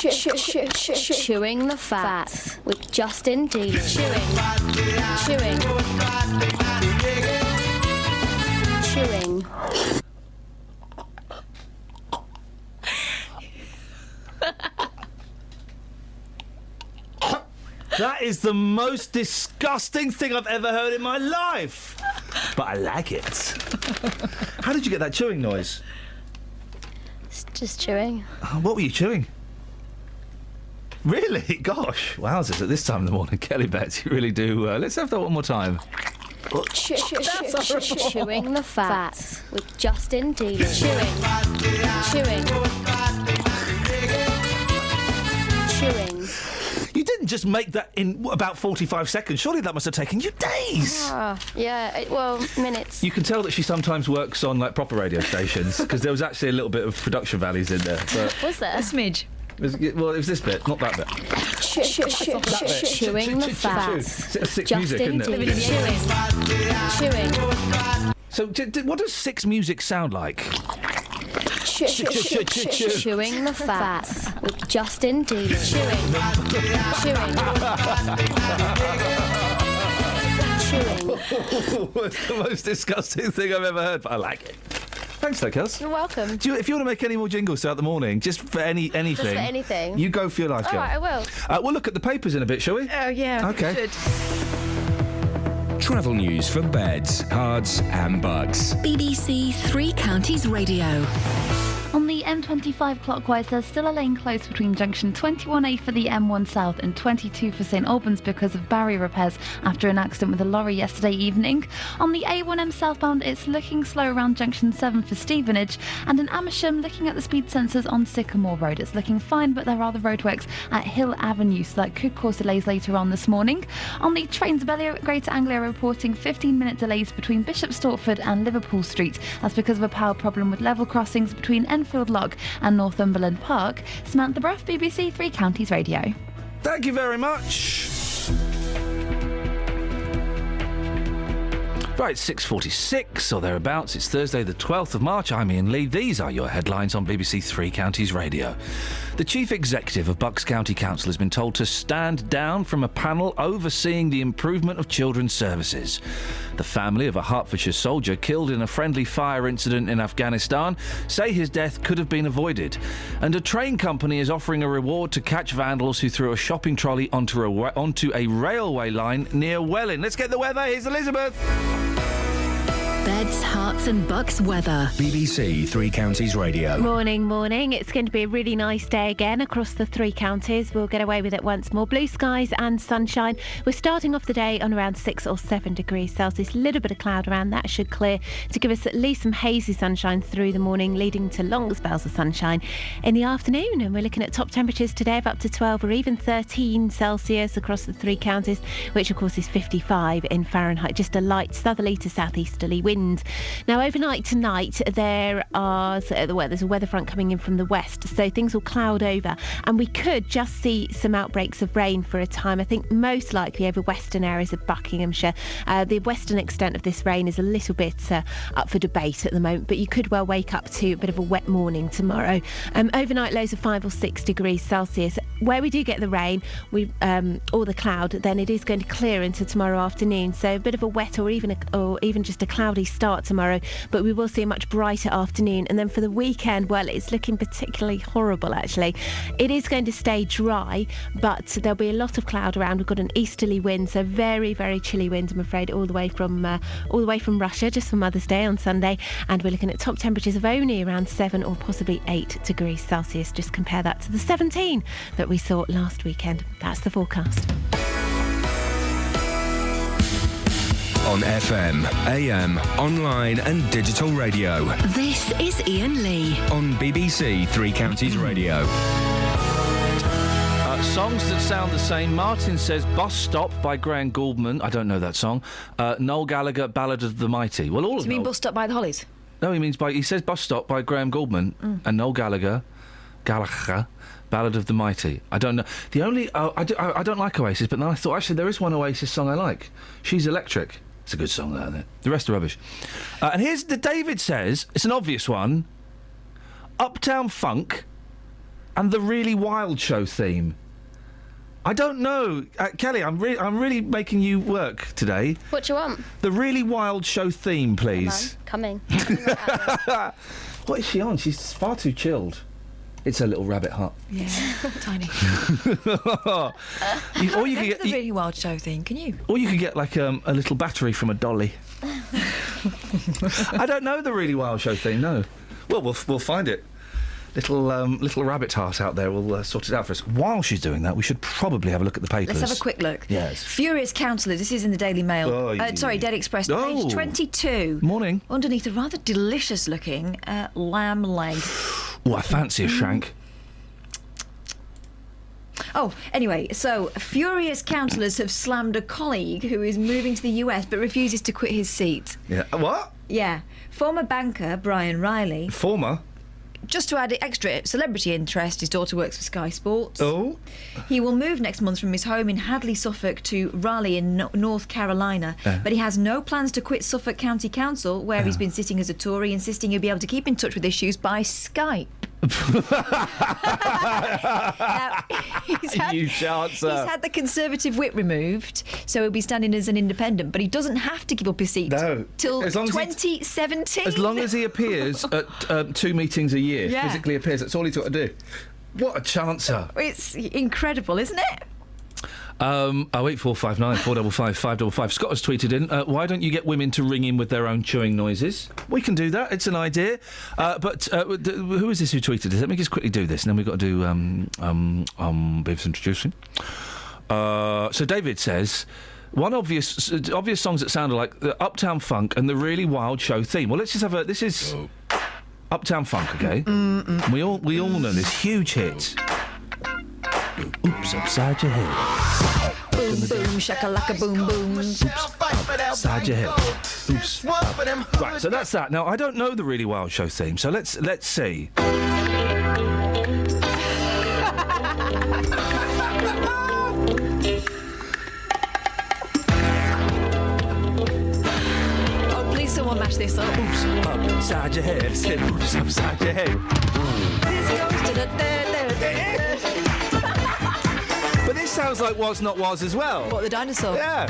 Chewing the fat with Justin D. Chewing. That is the most disgusting thing I've ever heard in my life. But I like it. How did you get that chewing noise? Just chewing. What were you chewing? Really? Gosh, wowzers, at this time of the morning, Kelly Betts, you really do. Let's have that one more time. Chewing the fat with Justin Dealey. Chewing. You didn't just make that in about 45 seconds. Surely that must have taken you days. Minutes. You can tell that she sometimes works on like proper radio stations because there was actually a little bit of production values in there. But Was there? A smidge. it was this bit, not that bit. Chewing the fat. Six music, isn't it? Chewing. So, what does Six music sound like? Chewing the fat with Justin Dealey. Chewing. It's the most disgusting thing I've ever heard, but I like it. Thanks, though, Kels. You're welcome. If you want to make any more jingles throughout the morning, just for anything. Just for anything. You go for your life, All girl. right, I will. We'll look at the papers in a bit, shall we? Oh, yeah. Okay. Travel news for beds, cards and bugs. BBC Three Counties Radio. On the M25 clockwise, there's still a lane closed between junction 21A for the M1 South and 22 for St Albans because of barrier repairs after an accident with a lorry yesterday evening. On the A1M southbound, it's looking slow around junction 7 for Stevenage, and in Amersham, looking at the speed sensors on Sycamore Road, it's looking fine, but there are the roadworks at Hill Avenue, so that could cause delays later on this morning. On the trains, Greater Anglia reporting 15-minute delays between Bishop Stortford and Liverpool Street. That's because of a power problem with level crossings between Enfield Lock and Northumberland Park. Samantha Bruff, BBC Three Counties Radio. Thank you very much. Right, 6:46 or thereabouts. It's Thursday the 12th of March. I'm Iain Lee. These are your headlines on BBC Three Counties Radio. The Chief Executive of Bucks County Council has been told to stand down from a panel overseeing the improvement of children's services. The family of a Hertfordshire soldier killed in a friendly fire incident in Afghanistan say his death could have been avoided. And a train company is offering a reward to catch vandals who threw a shopping trolley onto a railway line near Welling. Let's get the weather. Here's Elizabeth. Beds, Herts and Bucks weather. BBC Three Counties Radio. Morning. It's going to be a really nice day again across the three counties. We'll get away with it once more. Blue skies and sunshine. We're starting off the day on around 6 or 7 degrees Celsius. A little bit of cloud around. That should clear to give us at least some hazy sunshine through the morning, leading to long spells of sunshine in the afternoon. And we're looking at top temperatures today of up to 12 or even 13 Celsius across the three counties, which of course is 55 in Fahrenheit. Just a light southerly to southeasterly wind. Now, overnight tonight, there's a weather front coming in from the west, so things will cloud over, and we could just see some outbreaks of rain for a time. I think most likely over western areas of Buckinghamshire. The western extent of this rain is a little bit up for debate at the moment, but you could well wake up to a bit of a wet morning tomorrow. Overnight lows of 5 or 6 degrees Celsius. Where we do get the rain, or the cloud, then it is going to clear into tomorrow afternoon. So a bit of a wet or even just a cloudy start tomorrow, but we will see a much brighter afternoon. And then for the weekend, well, it's looking particularly horrible actually. It is going to stay dry, but there'll be a lot of cloud around. We've got an easterly wind, so very, very chilly winds, I'm afraid, all the way from Russia, just for Mother's Day on Sunday. And we're looking at top temperatures of only around 7 or possibly 8 degrees Celsius. Just compare that to the 17 that we saw last weekend. That's the forecast. On FM, AM, online and digital radio. This is Iain Lee. On BBC Three Counties Radio. Songs that sound the same. Martin says Bus Stop by Graham Gouldman. I don't know that song. Noel Gallagher, Ballad of the Mighty. Well, all of them. Do you mean Bus Stop by the Hollies? No, he says Bus Stop by Graham Gouldman and Noel Gallagher, Ballad of the Mighty. I don't know. The only... I don't like Oasis, but then I thought, actually, there is one Oasis song I like. She's Electric. It's a good song, that, isn't it? The rest are rubbish. And here's the David says, it's an obvious one, Uptown Funk and the Really Wild Show theme. I don't know. Kelly, I'm really making you work today. What do you want? The Really Wild Show theme, please. Coming. What is she on? She's far too chilled. It's a little rabbit hut. Yeah, tiny. Or you could get the Really Wild Show thing, can you? Or you could get like a little battery from a dolly. I don't know the Really Wild Show theme. No. Well, we'll find it. little rabbit heart out there will sort it out for us. While she's doing that, we should probably have a look at the papers. Let's have a quick look. Yes. Furious councillors. This is in the Daily Mail. Sorry, Daily Express. Page 22. Morning. Underneath a rather delicious-looking lamb leg. Oh, I fancy a shank. Oh, anyway, so furious councillors have slammed a colleague who is moving to the US but refuses to quit his seat. Yeah. What? Yeah. Former banker Brian Riley. Former? Just to add extra celebrity interest, his daughter works for Sky Sports. Oh. He will move next month from his home in Hadley, Suffolk to Raleigh in North Carolina. But he has no plans to quit Suffolk County Council, where he's been sitting as a Tory, insisting he'll be able to keep in touch with issues by Skype. Now, he's had the Conservative whip removed, so he'll be standing as an independent, but he doesn't have to give up his seat till 2017. As long as he appears at 2 meetings a year, physically appears, that's all he's got to do. What a chancer. It's incredible, isn't it? 08459 455 555. Scott has tweeted in, why don't you get women to ring in with their own chewing noises? We can do that, it's an idea. But who is this who tweeted this? Let me just quickly do this, and then we've got to do Beavis introducing. So David says, one obvious songs that sounded like the Uptown Funk and the Really Wild Show theme. Well, let's just have this is Uptown Funk, okay? We all know this huge hit. Oops, upside your head. Boom, boom, shakalaka, boom, boom. Oops, upside your head. Oops. Right, so that's that. Now, I don't know the Really Wild Show theme, so let's see. Oh, please someone match this up. Oops, upside your head. Said oops, upside your head. This goes to the... But this sounds like Was Not Was as well. What, the dinosaur? Yeah.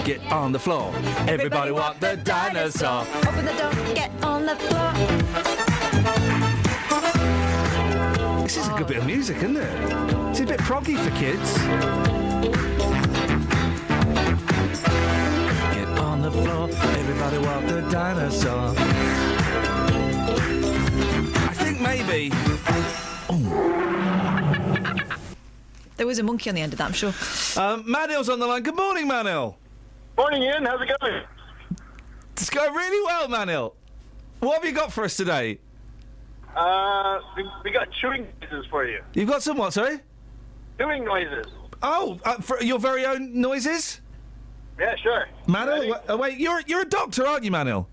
Get on the floor. Everybody want the dinosaur. Open the door, get on the floor. This is a good bit of music, isn't it? It's a bit proggy for kids. Get on the floor. Everybody want the dinosaur. I think maybe... There was a monkey on the end of that, I'm sure. Manil's on the line. Good morning, Manil. Morning, Ian. How's it going? It's going really well, Manil. What have you got for us today? We got chewing noises for you. You've got some what, sorry? Chewing noises. Oh, for your very own noises? Yeah, sure. Manil, wait, you're a doctor, aren't you, Manil?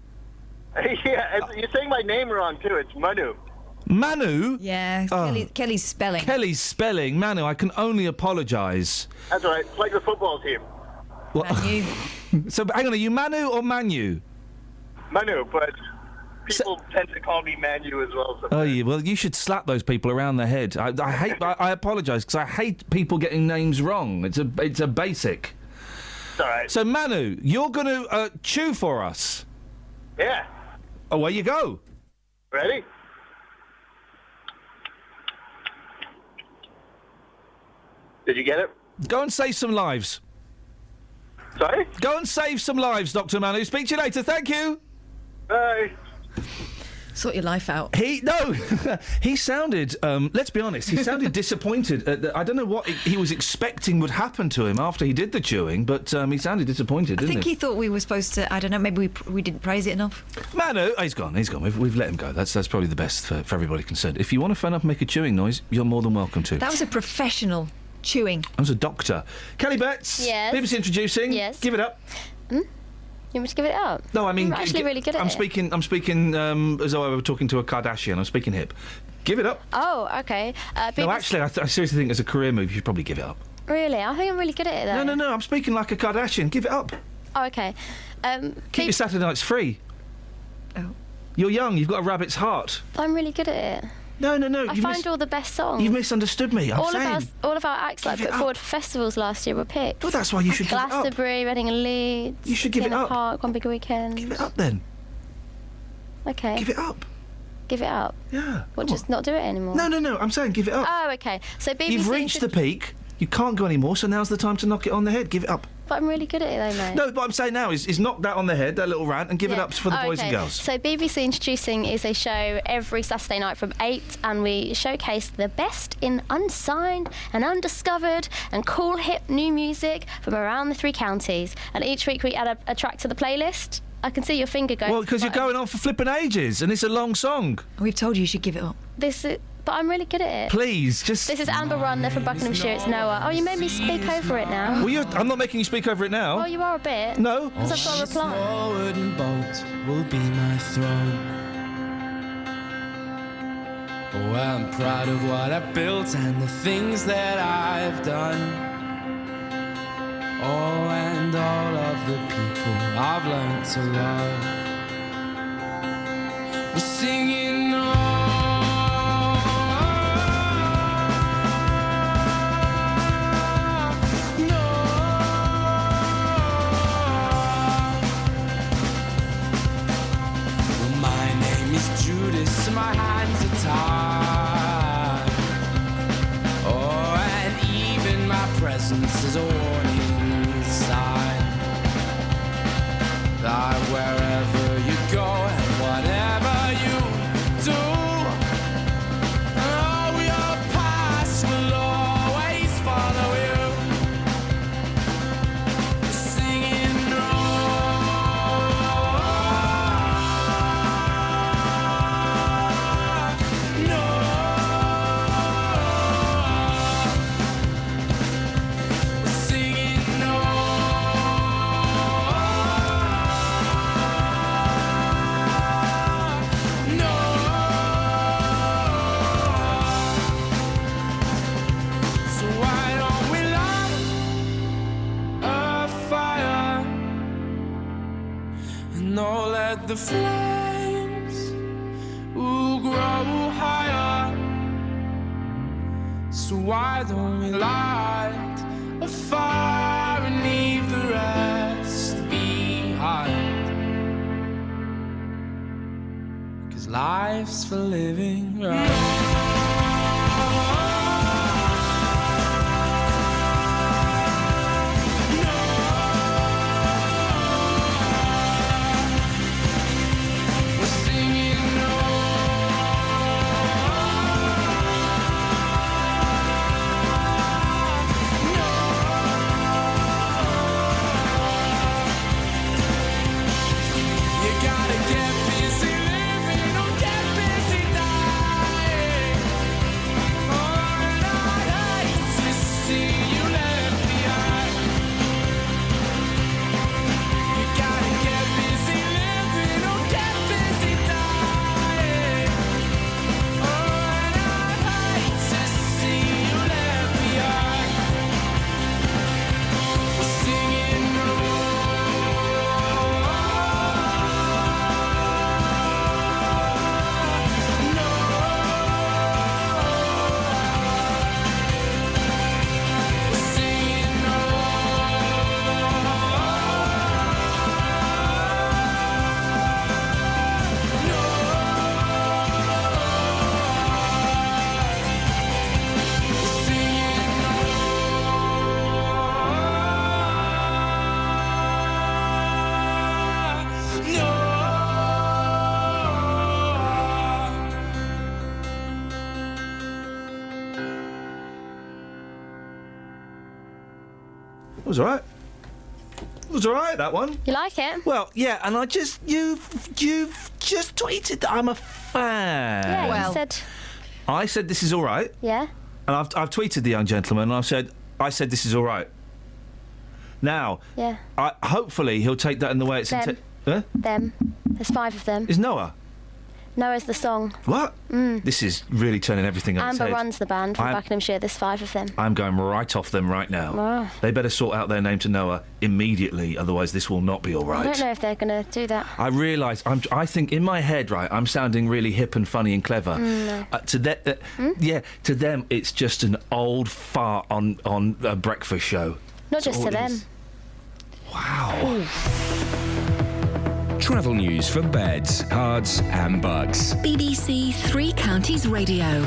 Yeah, you're saying my name wrong, too. It's Manu. Manu? Yeah, Kelly's spelling. Kelly's spelling. Manu, I can only apologise. That's all right. It's like the football team. What? Manu. So, hang on, are you Manu or Manu? Manu, but people tend to call me Manu as well. Oh, yeah, well, you should slap those people around the head. I apologise, because I hate people getting names wrong. It's a basic. It's all right. So, Manu, you're going to chew for us. Yeah. Away you go. Ready? Did you get it? Go and save some lives. Sorry? Go and save some lives, Dr. Manu. Speak to you later. Thank you. Bye. Sort your life out. He sounded, let's be honest, he sounded disappointed. I don't know what he was expecting would happen to him after he did the chewing, but he sounded disappointed, didn't he? I think he thought we were supposed to, I don't know, maybe we didn't praise it enough. Manu, he's gone. We've let him go. That's probably the best for everybody concerned. If you want to phone up and make a chewing noise, you're more than welcome to. That was a professional chewing. I was a doctor. Kelly Betts. Yes. BBC Introducing. Yes. Give it up. You want me to give it up? No, I mean... You're actually really good at it. I'm speaking as though I were talking to a Kardashian. I'm speaking hip. Give it up. Oh, OK. No, actually, I seriously think as a career move, you should probably give it up. Really? I think I'm really good at it, though. No, I'm speaking like a Kardashian. Give it up. Oh, OK. Keep your Saturday nights free. Oh. You're young. You've got a rabbit's heart. I'm really good at it. No. I find all the best songs. You've misunderstood me. All of our acts that I put forward for festivals last year were picked. Well, that's why you should give it up. Glastonbury, Reading and Leeds. You should give it up. Park, One Big Weekend. Give it up, then. OK. Give it up. Give it up? Yeah. What, just not do it anymore? No. I'm saying give it up. Oh, OK. So BBC... You've reached the peak. You can't go anymore, so now's the time to knock it on the head. Give it up. But I'm really good at it, though, mate. No, what I'm saying now is knock that on the head, that little rant, and give it up for the boys and girls. So BBC Introducing is a show every Saturday night from 8, and we showcase the best in unsigned and undiscovered and cool, hip new music from around the 3 counties. And each week we add a track to the playlist. I can see your finger going. Well, because you're going on for flipping ages, and it's a long song. We've told you should give it up. But I'm really good at it. Please, just... This is Amber Run, they're from Buckinghamshire, it's Noah. Oh, you made me speak over it now. Well, I'm not making you speak over it now. Well, you are a bit. No. Because I've got a reply. Sword and bolt will be my throne. Oh, I'm proud of what I've built and the things that I've done. Oh, and all of the people I've learned to love. We're singing Judas, my hands are tied. Oh, and even my presence is a warning sign that wherever you go and whatever you do, oh, your past will always follow you. Singing the flames will grow higher. So why don't we light a fire and leave the rest behind? 'Cause life's for living right. It was alright. It was alright, that one. You like it? Well, yeah, and you've just tweeted that I'm a fan. Yeah, you said... I said this is alright. Yeah. And I've tweeted the young gentleman and I said this is alright. Now, yeah. Hopefully he'll take that in the way it's... Them. There's 5 of them. Is Noah? Noah's the song. What? This is really turning everything on its head. Amber runs the band from Buckinghamshire. There's 5 of them. I'm going right off them right now. Oh. They better sort out their name to Noah immediately, otherwise this will not be all right. I don't know if they're going to do that. I realise, I think in my head, right, I'm sounding really hip and funny and clever. No. Yeah, to them it's just an old fart on a breakfast show. Not just to them. Wow. Ooh. Travel news for beds, cards and bugs. BBC Three Counties Radio.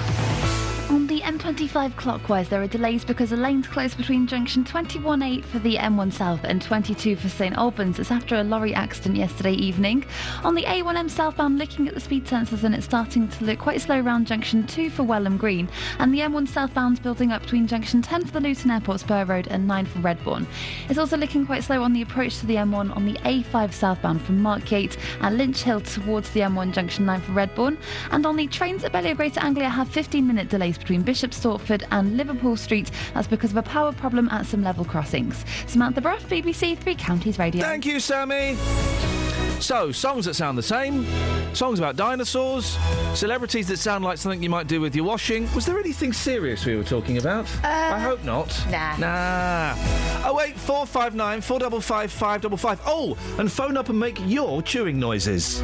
On the M25 clockwise, there are delays because the lane's closed between junction 21A for the M1 South and 22 for St Albans. It's after a lorry accident yesterday evening. On the A1M southbound, looking at the speed sensors, and it's starting to look quite slow around junction 2 for Welham Green. And the M1 southbound's building up between junction 10 for the Luton Airport Spur Road and 9 for Redbourne. It's also looking quite slow on the approach to the M1 on the A5 southbound from Markgate and Lynch Hill towards the M1 junction 9 for Redbourne. And on the trains at Belleau Greater Anglia have 15-minute delays between Bishop Stortford and Liverpool Street. That's because of a power problem at some level crossings. Samantha Bruff, BBC Three Counties Radio. Thank you, Sammy. So, songs that sound the same, songs about dinosaurs, celebrities that sound like something you might do with your washing. Was there anything serious we were talking about? I hope not. Nah. 08459 455 555. Oh, and phone up and make your chewing noises.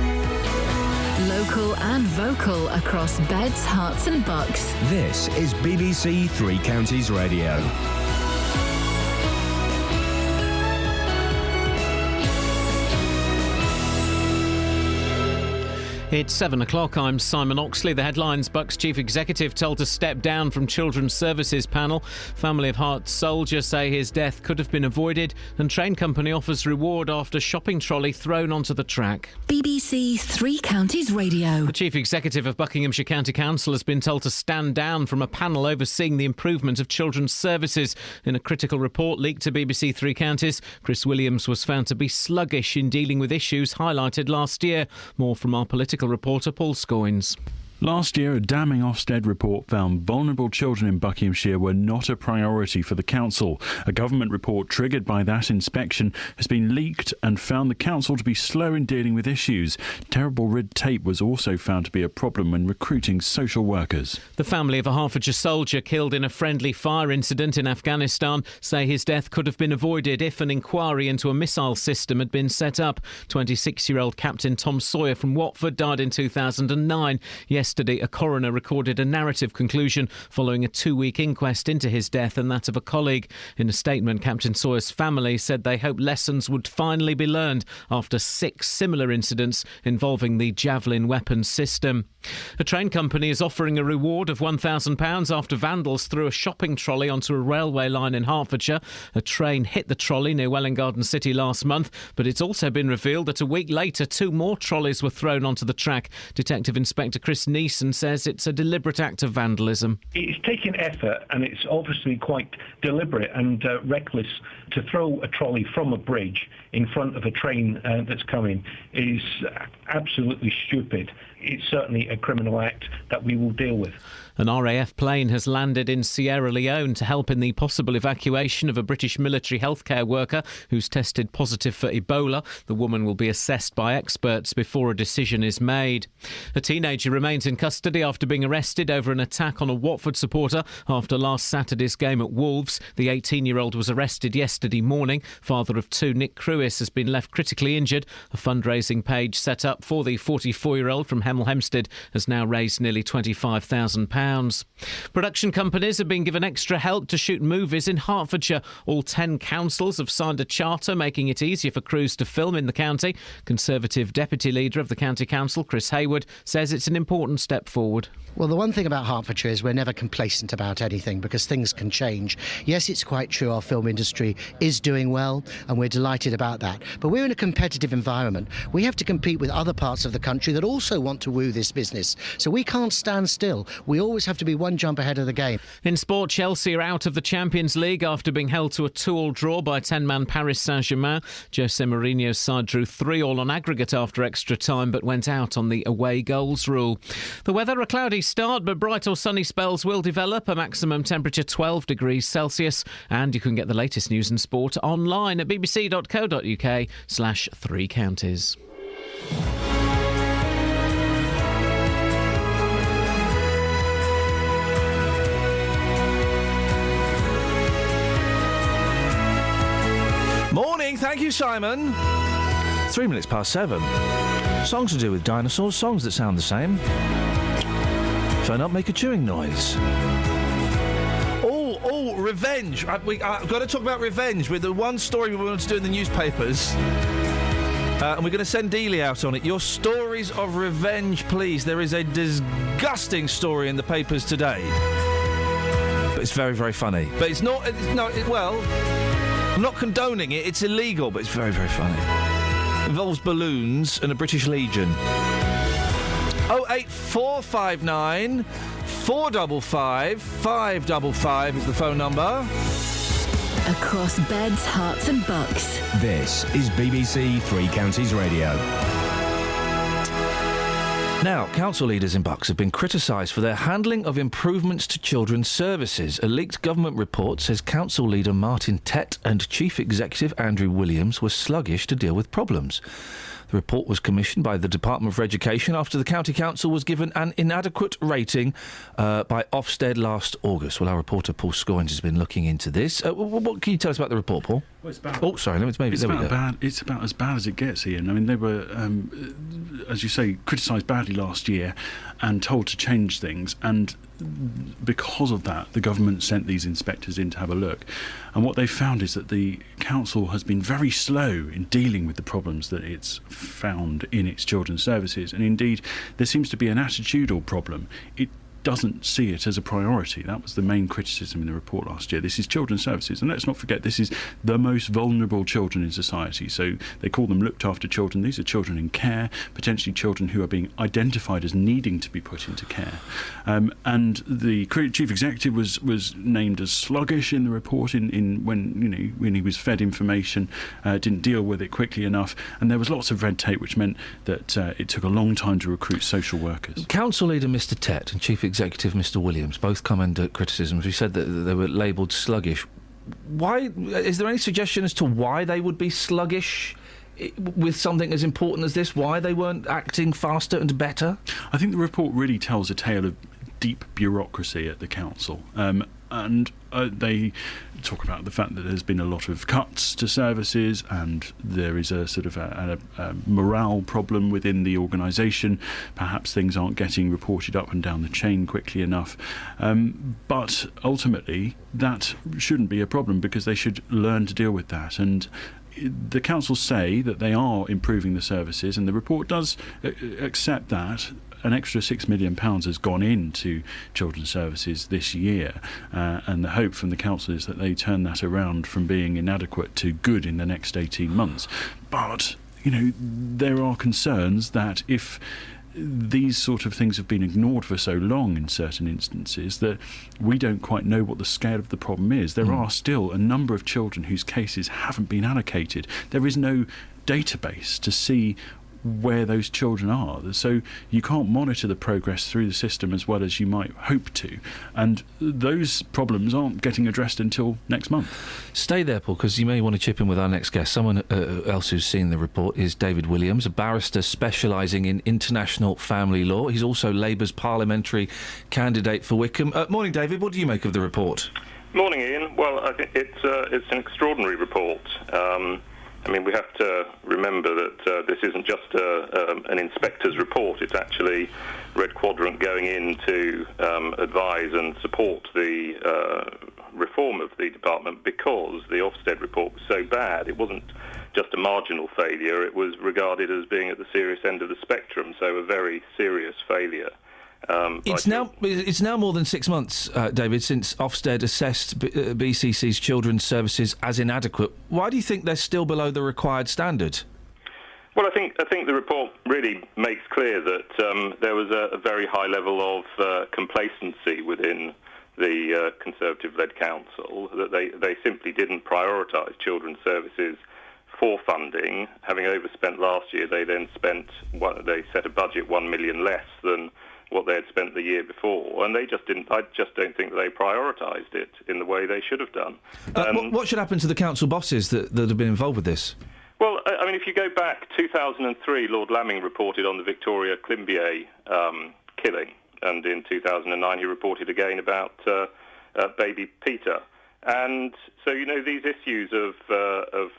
Local and vocal across beds, hearts and bucks. This is BBC Three Counties Radio. It's 7 o'clock. I'm Simon Oxley. The headlines: Bucks chief executive told to step down from Children's Services panel. Family of Hearts soldier say his death could have been avoided. And train company offers reward after shopping trolley thrown onto the track. BBC Three Counties Radio. The chief executive of Buckinghamshire County Council has been told to stand down from a panel overseeing the improvement of children's services. In a critical report leaked to BBC Three Counties, Chris Williams was found to be sluggish in dealing with issues highlighted last year. More from our political reporter Paul Scoynes. Last year, a damning Ofsted report found vulnerable children in Buckinghamshire were not a priority for the council. A government report triggered by that inspection has been leaked and found the council to be slow in dealing with issues. Terrible red tape was also found to be a problem when recruiting social workers. The family of a Hertfordshire soldier killed in a friendly fire incident in Afghanistan say his death could have been avoided if an inquiry into a missile system had been set up. 26-year-old Captain Tom Sawyer from Watford died in 2009. Yesterday, a coroner recorded a narrative conclusion following a 2-week inquest into his death and that of a colleague. In a statement, Captain Sawyer's family said they hoped lessons would finally be learned after 6 similar incidents involving the Javelin weapons system. A train company is offering a reward of £1,000 after vandals threw a shopping trolley onto a railway line in Hertfordshire. A train hit the trolley near Welwyn Garden City last month, but it's also been revealed that a week later 2 more trolleys were thrown onto the track. Detective Inspector Chris Neeson says it's a deliberate act of vandalism. It's taking effort and it's obviously quite deliberate and reckless to throw a trolley from a bridge in front of a train that's coming is absolutely stupid. It's certainly a criminal act that we will deal with. An RAF plane has landed in Sierra Leone to help in the possible evacuation of a British military healthcare worker who's tested positive for Ebola. The woman will be assessed by experts before a decision is made. A teenager remains in custody after being arrested over an attack on a Watford supporter after last Saturday's game at Wolves. The 18-year-old was arrested yesterday morning. Father of 2, Nick Crewis, has been left critically injured. A fundraising page set up for the 44-year-old from Hemel Hempstead has now raised nearly £25,000. Production companies have been given extra help to shoot movies in Hertfordshire. All 10 councils have signed a charter making it easier for crews to film in the county. Conservative Deputy Leader of the County Council, Chris Hayward, says it's an important step forward. Well, the one thing about Hertfordshire is we're never complacent about anything because things can change. Yes, it's quite true our film industry is doing well and we're delighted about that. But we're in a competitive environment. We have to compete with other parts of the country that also want to woo this business. So we can't stand still. We always have to be one jump ahead of the game. In sport, Chelsea are out of the Champions League after being held to a 2-2 draw by 10-man Paris Saint-Germain. Jose Mourinho's side drew 3-3 on aggregate after extra time but went out on the away goals rule. The weather, a cloudy start but bright or sunny spells will develop, a maximum temperature 12 degrees Celsius, and you can get the latest news and sport online at bbc.co.uk/3 counties. Morning, thank you, Simon. 3 minutes past 7. Songs to do with dinosaurs, songs that sound the same. Phone up, make a chewing noise. Oh, revenge. I've got to talk about revenge with the one story we wanted to do in the newspapers. And we're going to send Dealey out on it. Your stories of revenge, please. There is a disgusting story in the papers today It's very, very funny. But it's not... I'm not condoning it. It's illegal, but it's very, very funny. It involves balloons and a British Legion. 08459 455 555 is the phone number. Across beds, hearts and bucks. This is BBC Three Counties Radio. Now, council leaders in Bucks have been criticised for their handling of improvements to children's services. A leaked government report says council leader Martin Tett and chief executive Andrew Williams were sluggish to deal with problems. The report was commissioned by the Department for Education after the County Council was given an inadequate rating by Ofsted last August. Well, our reporter Paul Scoynes has been looking into this. What can you tell us about the report, Paul? Well, it's about, it's about as bad as it gets, Ian. I mean, they were, as you say, criticised badly last year and told to change things, and because of that, the government sent these inspectors in to have a look. And what they found is that the council has been very slow in dealing with the problems that it's found in its children's services. And indeed, there seems to be an attitudinal problem. It doesn't see it as a priority. That was the main criticism in the report last year. This is children's services, and let's not forget this is the most vulnerable children in society. So they call them looked after children. These are children in care, potentially children who are being identified as needing to be put into care. And the chief executive was named as sluggish in the report when he was fed information, didn't deal with it quickly enough, and there was lots of red tape, which meant that it took a long time to recruit social workers. Council leader Mr Tett and chief executive Mr Williams both come under criticisms. We said that they were labelled sluggish. Why? Is there any suggestion as to why they would be sluggish with something as important as this? Why they weren't acting faster and better? I think the report really tells a tale of deep bureaucracy at the council. And they talk about the fact that there's been a lot of cuts to services, and there is a sort of a morale problem within the organisation. Perhaps things aren't getting reported up and down the chain quickly enough. But ultimately, that shouldn't be a problem, because they should learn to deal with that. And the council say that they are improving the services, and the report does accept that. An extra £6 million has gone into children's services this year, and the hope from the council is that they turn that around from being inadequate to good in the next 18 months. But, there are concerns that if these sort of things have been ignored for so long in certain instances, that we don't quite know what the scale of the problem is. There are still a number of children whose cases haven't been allocated. There is no database to see where those children are, so you can't monitor the progress through the system as well as you might hope to, and those problems aren't getting addressed until next month. Stay there, Paul, because you may want to chip in with our next guest. Someone else who's seen the report is David Williams, a barrister specialising in international family law. He's also Labour's parliamentary candidate for Wickham. Morning, David. What do you make of the report? Morning, Ian. Well, I think it's an extraordinary report. We have to remember that this isn't just an inspector's report. It's actually Red Quadrant going in to advise and support the reform of the department, because the Ofsted report was so bad. It wasn't just a marginal failure. It was regarded as being at the serious end of the spectrum, so a very serious failure. It's now more than 6 months, David, since Ofsted assessed BCC's children's services as inadequate. Why do you think they're still below the required standard? Well, I think the report really makes clear that there was a very high level of complacency within the Conservative-led council, that they simply didn't prioritise children's services for funding. Having overspent last year, they then they set a budget 1 million less than what they had spent the year before, and I just don't think that they prioritised it in the way they should have done. What should happen to the council bosses that have been involved with this? Well, if you go back, 2003, Lord Lamming reported on the Victoria Climbié killing, and in 2009 he reported again about baby Peter. And so, these issues of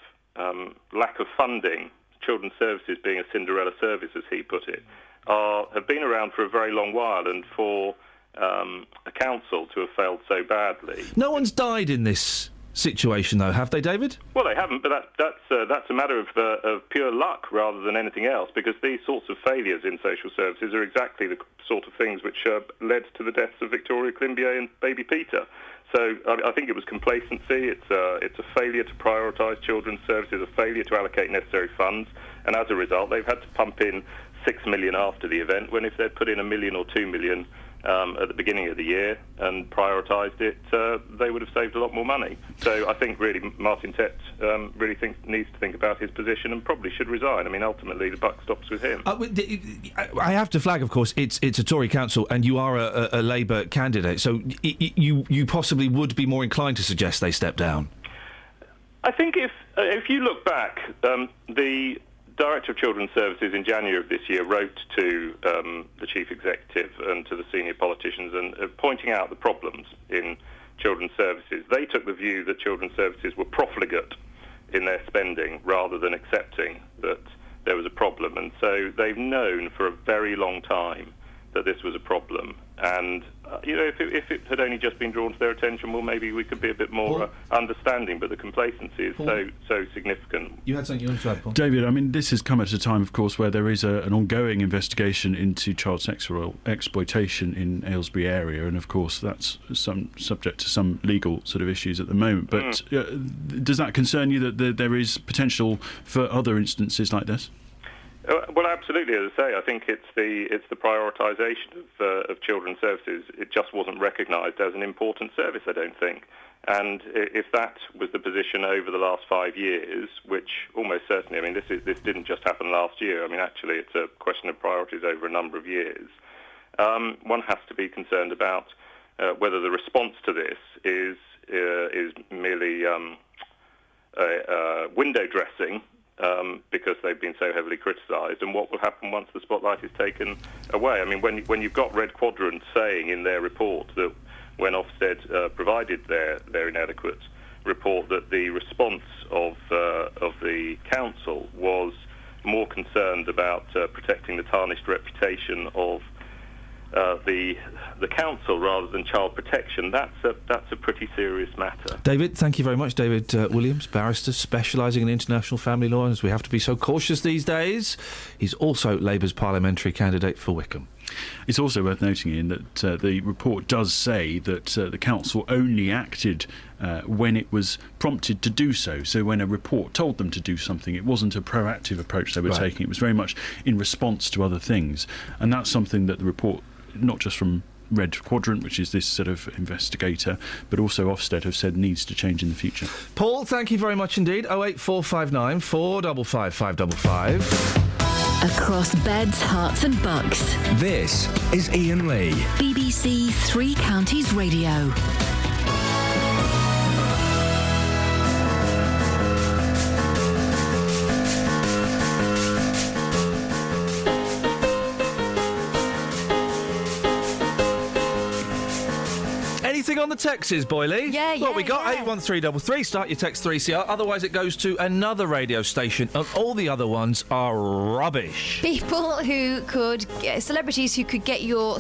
lack of funding, children's services being a Cinderella service, as he put it, have been around for a very long while, and for a council to have failed so badly. No one's died in this situation, though, have they, David? Well, they haven't, but that's a matter of pure luck rather than anything else, because these sorts of failures in social services are exactly the sort of things which led to the deaths of Victoria Climbié and baby Peter. So I think it was complacency. It's a failure to prioritise children's services, a failure to allocate necessary funds, and as a result, they've had to pump in $6 million after the event, when if they'd put in $1 million or $2 million at the beginning of the year and prioritised it, they would have saved a lot more money. So I think really Martin Tett really needs to think about his position and probably should resign. I mean, ultimately the buck stops with him. I have to flag, of course, it's a Tory council and you are a Labour candidate, so you possibly would be more inclined to suggest they step down. I think if you look back, the Director of Children's Services in January of this year wrote to the Chief Executive and to the senior politicians and pointing out the problems in children's services. They took the view that children's services were profligate in their spending rather than accepting that there was a problem. And so they've known for a very long time that this was a problem. And, if it had only just been drawn to their attention, well, maybe we could be a bit more understanding, but the complacency is so significant. You had something you wanted to add, Paul? David, I mean, this has come at a time, of course, where there is an ongoing investigation into child sexual exploitation in Aylesbury area, and, of course, that's subject to some legal sort of issues at the moment. But does that concern you that there is potential for other instances like this? Well, absolutely. As I say, I think it's the prioritisation of children's services. It just wasn't recognised as an important service, I don't think. And if that was the position over the last 5 years, which almost certainly, I mean, this didn't just happen last year. I mean, actually, it's a question of priorities over a number of years. One has to be concerned about whether the response to this is merely window dressing. Because they've been so heavily criticised, and what will happen once the spotlight is taken away. I mean, when you've got Red Quadrant saying in their report that when Ofsted provided their inadequate report, that the response of the council was more concerned about protecting the tarnished reputation of the council rather than child protection, that's a pretty serious matter. David, thank you very much. David Williams, barrister specialising in international family law, as we have to be so cautious these days. He's also Labour's parliamentary candidate for Wickham. It's also worth noting, Ian, that the report does say that the council only acted when it was prompted to do so. So when a report told them to do something, it wasn't a proactive approach they were taking. It was very much in response to other things. And that's something that the report, not just from Red Quadrant, which is this sort of investigator, but also Ofsted have said needs to change in the future. Paul, thank you very much indeed. 08459 455 555. Across beds, hearts and bucks. This is Iain Lee. BBC Three Counties Radio. Anything on the texts, Boyley? Yeah. What we got? 81333. Start your text 3CR. Otherwise, it goes to another radio station, and all the other ones are rubbish. People who could celebrities who could get your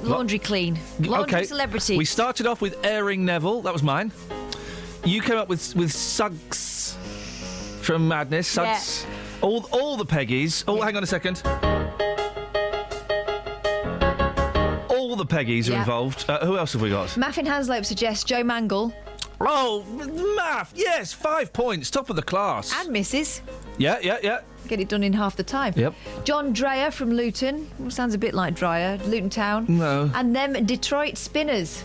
laundry clean. Laundry celebrity. We started off with airing Neville. That was mine. You came up with Suggs from Madness. Suggs. Yeah. All the Peggies. Oh, hang on a second. All the Peggies are involved. Who else have we got? Maffin Hanslope suggests Joe Mangle. Oh, Maff, yes, 5 points, top of the class. And Mrs. Yeah. Get it done in half the time. Yep. John Dreyer from Luton. Well, sounds a bit like Dreyer. Luton Town. No. And them Detroit Spinners.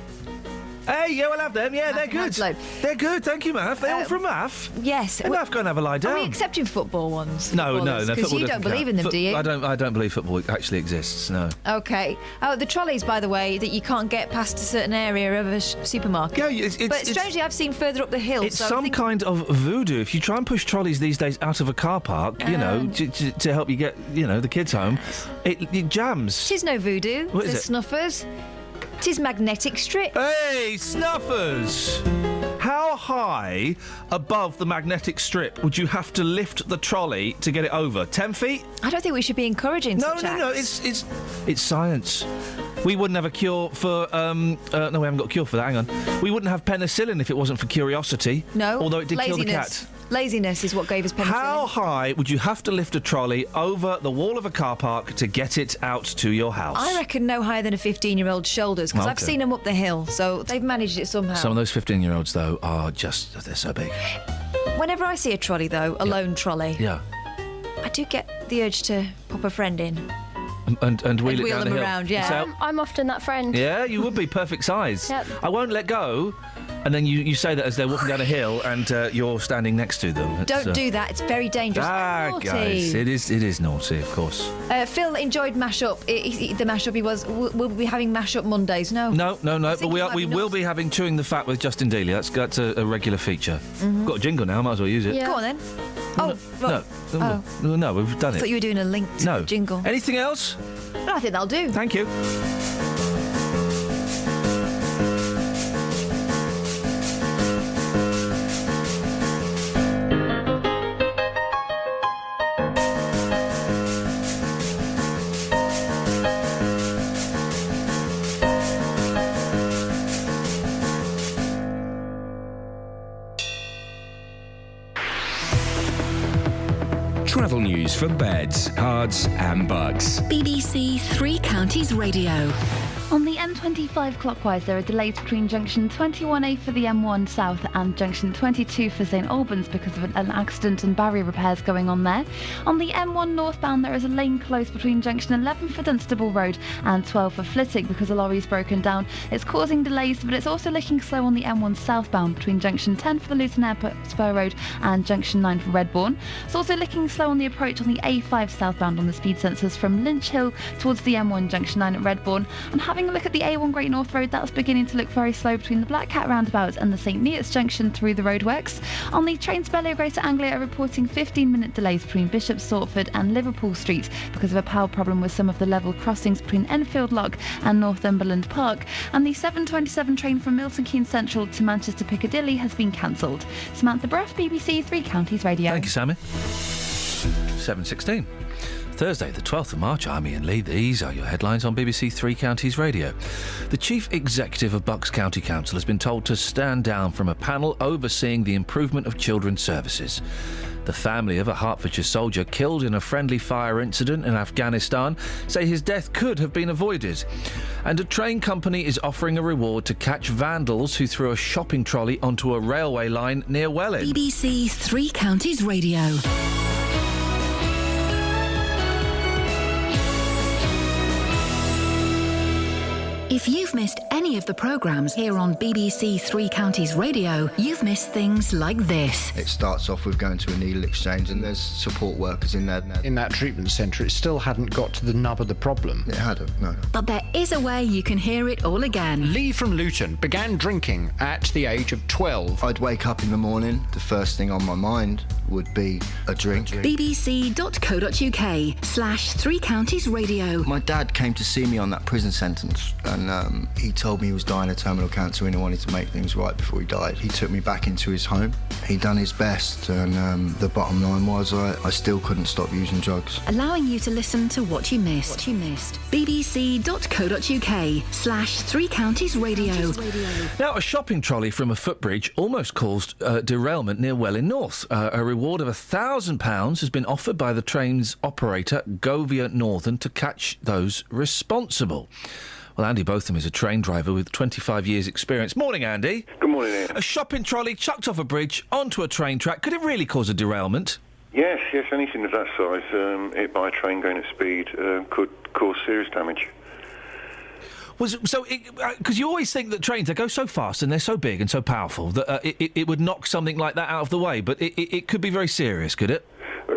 Hey, yeah, we'll have them. Yeah, they're good. Hanslope. They're good, thank you, Maff. They're all from Maff. Yes. Hey, Maff, go and have a lie down. Are we accepting football ones? No. Because you don't believe in them, do you? I don't believe football actually exists, no. OK. Oh, the trolleys, by the way, that you can't get past a certain area of a supermarket. Yeah, but strangely, I've seen further up the hill. It's some kind of voodoo. If you try and push trolleys these days out of a car park, to help you get, the kids home, it jams. Tis no voodoo. What is it? Snuffers. Tis magnetic strip. Hey, Snuffers! How high above the magnetic strip would you have to lift the trolley to get it over? 10 feet? I don't think we should be encouraging such acts. No, it's science. We wouldn't have a cure for... no, we haven't got a cure for that, hang on. We wouldn't have penicillin if it wasn't for curiosity. No. Although it did kill the cat. Laziness is what gave us penicillin. How high would you have to lift a trolley over the wall of a car park to get it out to your house? I reckon no higher than a 15-year-old's shoulders, because I've Okay. seen them up the hill, so they've managed it somehow. Some of those 15-year-olds, though, are just... they're so big. Whenever I see a trolley, though, a lone trolley, Yeah. I do get the urge to pop a friend in. And wheel it wheel down them the hill. around, yeah. So- I'm often that friend. yeah, you would be perfect size. Yep. I won't let go. And then you say that as they're walking down a hill and you're standing next to them. It's, Don't do that. It's very dangerous. Naughty. guys, it is naughty, of course. Phil enjoyed Mashup. The Mashup he was. We'll be having Mashup Mondays. No. No, but think we it might we be will be having Chewing the Fat with Justin Dealey. That's a regular feature. Mhm. Got a jingle now, might as well use it. Go on then. Oh, right. No, we've done I it. thought you were doing a link to No. the jingle. Anything else? No, I think that'll do. Thank you. Travel news for beds, cards and bugs. BBC Three Counties Radio. On the M25 clockwise, there are delays between junction 21A for the M1 South and junction 22 for St Albans because of an accident and barrier repairs going on there. On the M1 northbound, there is a lane closed between junction 11 for Dunstable Road and 12 for Flitwick because a lorry is broken down. It's causing delays, but it's also looking slow on the M1 southbound between junction 10 for the Luton Airport Spur Road and junction 9 for Redbourne. It's also looking slow on the approach on the A5 southbound on the speed sensors from Lynch Hill towards the M1 junction 9 at Redbourne. And having a look at the A1 Great North Road, that's beginning to look very slow between the Black Cat roundabout and the St Neots junction through the roadworks. On the trains, Bellevue Greater Anglia are reporting 15-minute delays between Bishop Stortford and Liverpool Street because of a power problem with some of the level crossings between Enfield Lock and Northumberland Park. And the 7:27 train from Milton Keynes Central to Manchester Piccadilly has been cancelled. Samantha Bruff, BBC Three Counties Radio. Thank you, Sammy. 7:16. Thursday, the 12th of March, I'm Iain Lee. These are your headlines on BBC Three Counties Radio. The Chief Executive of Bucks County Council has been told to stand down from a panel overseeing the improvement of children's services. The family of a Hertfordshire soldier killed in a friendly fire incident in Afghanistan say his death could have been avoided. And a train company is offering a reward to catch vandals who threw a shopping trolley onto a railway line near Welling. BBC Three Counties Radio. If you've missed any of the programmes here on BBC Three Counties Radio, you've missed things like this. It starts off with going to a needle exchange and there's support workers in there. In that treatment centre, it still hadn't got to the nub of the problem. It hadn't, no. But there is a way you can hear it all again. Lee from Luton began drinking at the age of 12. I'd wake up in the morning, the first thing on my mind would be a drink. bbc.co.uk/Three Counties Radio. My dad came to see me on that prison sentence and he told me he was dying of terminal cancer and he wanted to make things right before he died. He took me back into his home. He done his best and the bottom line was I still couldn't stop using drugs. Allowing you to listen to what you missed. bbc.co.uk/Three Counties Radio. Now, a shopping trolley from a footbridge almost caused derailment near Welling North. A reward of £1,000 has been offered by the train's operator, Govia Northern, to catch those responsible. Well, Andy Botham is a train driver with 25 years' experience. Morning, Andy. Good morning, Ian. A shopping trolley chucked off a bridge onto a train track. Could it really cause a derailment? Yes, anything of that size, hit by a train going at speed, could cause serious damage. Because you always think that trains, they go so fast and they're so big and so powerful that it would knock something like that out of the way, but it could be very serious, could it?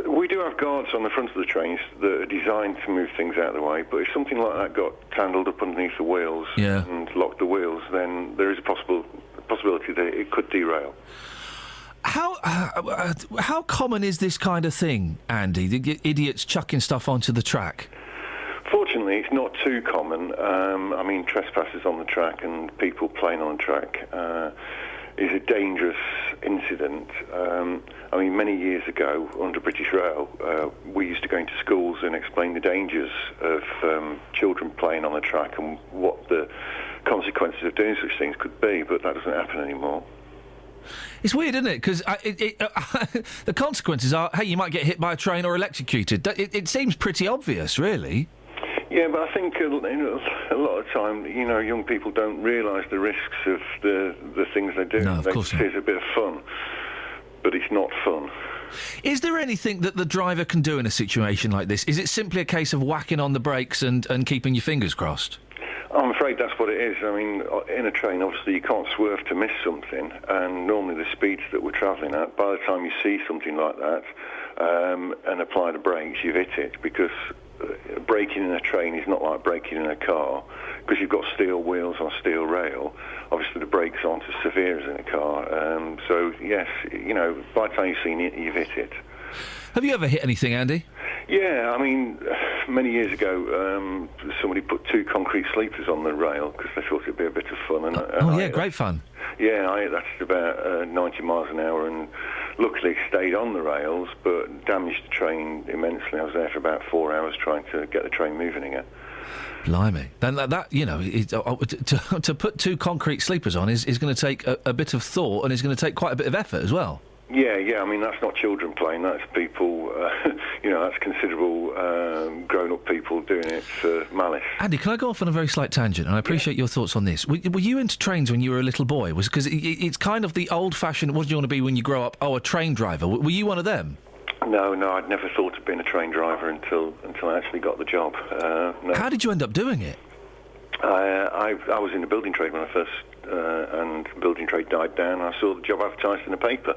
We do have guards on the front of the trains that are designed to move things out of the way, but if something like that got tangled up underneath the wheels and locked the wheels, then there is a possibility that it could derail. How common is this kind of thing, Andy? The idiots chucking stuff onto the track? Fortunately, it's not too common. Trespassers on the track and people playing on the track is a dangerous incident. Many years ago, under British Rail, we used to go into schools and explain the dangers of children playing on the track and what the consequences of doing such things could be, but that doesn't happen anymore. It's weird, isn't it? Because the consequences are, hey, you might get hit by a train or electrocuted. It seems pretty obvious, really. Yeah, but I think a lot of time, young people don't realise the risks of the things they do. No, of course not. It's a bit of fun, but it's not fun. Is there anything that the driver can do in a situation like this? Is it simply a case of whacking on the brakes and keeping your fingers crossed? I'm afraid that's what it is. I mean, in a train, obviously, you can't swerve to miss something, and normally the speeds that we're travelling at, by the time you see something like that and apply the brakes, you've hit it, because braking in a train is not like braking in a car, because you've got steel wheels on steel rail. Obviously, the brakes aren't as severe as in a car. So, yes, by the time you've seen it, you've hit it. Have you ever hit anything, Andy? Yeah, I mean, many years ago, somebody put 2 concrete sleepers on the rail because they thought it'd be a bit of fun. And great fun. Yeah, I hit that at about 90 miles an hour, and luckily stayed on the rails, but damaged the train immensely. I was there for about 4 hours trying to get the train moving again. Blimey. Then to put 2 concrete sleepers on is going to take a bit of thought, and is going to take quite a bit of effort as well. Yeah, I mean, that's not children playing, that's people, that's considerable grown-up people doing it for malice. Andy, can I go off on a very slight tangent? And I appreciate your thoughts on this. Were you into trains when you were a little boy? Because it's kind of the old-fashioned, what do you want to be when you grow up? Oh, a train driver. Were you one of them? No, I'd never thought of being a train driver until I actually got the job. No. How did you end up doing it? I was in the building trade when I first, and building trade died down. I saw the job advertised in the paper,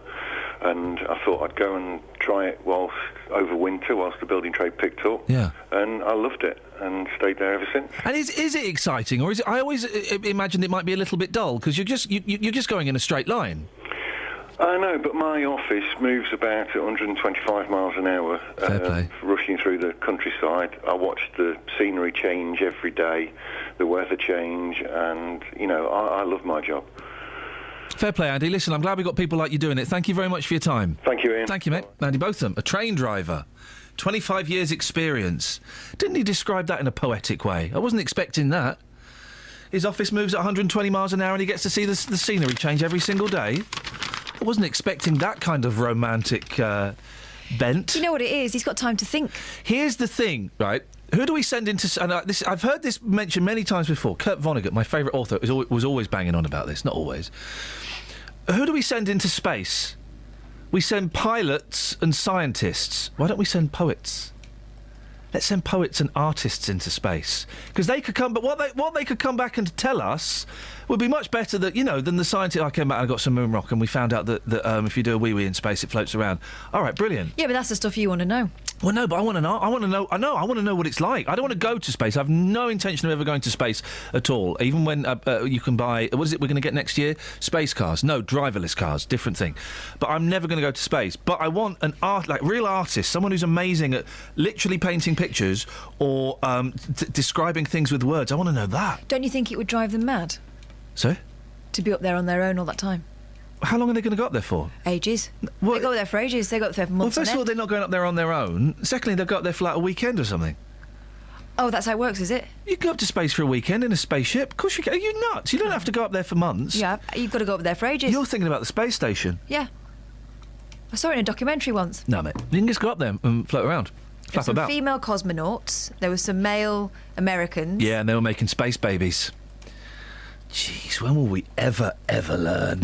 and I thought I'd go and try it over winter whilst the building trade picked up. Yeah. And I loved it and stayed there ever since. And is it exciting, or is it? I always imagined it might be a little bit dull because you're just going in a straight line. I know, but my office moves about at 125 miles an hour, rushing through the countryside. I watch the scenery change every day, the weather change, and, I love my job. Fair play, Andy. Listen, I'm glad we got people like you doing it. Thank you very much for your time. Thank you, Ian. Thank you, mate. Andy Botham, a train driver. 25 years experience. Didn't he describe that in a poetic way? I wasn't expecting that. His office moves at 120 miles an hour and he gets to see the scenery change every single day. I wasn't expecting that kind of romantic bent. You know what it is? He's got time to think. Here's the thing, right? Who do we send into... And I've heard this mentioned many times before. Kurt Vonnegut, my favourite author, was always banging on about this. Not always. Who do we send into space? We send pilots and scientists. Why don't we send poets? Let's send poets and artists into space, because they could come. But what they could come back and tell us would be much better than the scientist. I came back and I got some moon rock, and we found out that if you do a wee-wee in space, it floats around. All right, brilliant. Yeah, but that's the stuff you want to know. Well, no, but I want to know. I want to know what it's like. I don't want to go to space. I have no intention of ever going to space at all. Even when you can buy, what is it we're going to get next year? Space cars. No, driverless cars. Different thing. But I'm never going to go to space. But I want an real artist, someone who's amazing at literally painting pictures or describing things with words. I want to know that. Don't you think it would drive them mad? So? To be up there on their own all that time. How long are they going to go up there for? Ages. They go up there for ages. They go up there for months. Well, first of all, they're not going up there on their own. Secondly, they'll go up there for like a weekend or something. Oh, that's how it works, is it? You can go up to space for a weekend in a spaceship. Of course you can. Are you nuts? You don't have to go up there for months. Yeah, you've got to go up there for ages. You're thinking about the space station. Yeah. I saw it in a documentary once. No, mate. You can just go up there and float around. Flap some about. Female cosmonauts. There were some male Americans. Yeah, and they were making space babies. Jeez, when will we ever learn?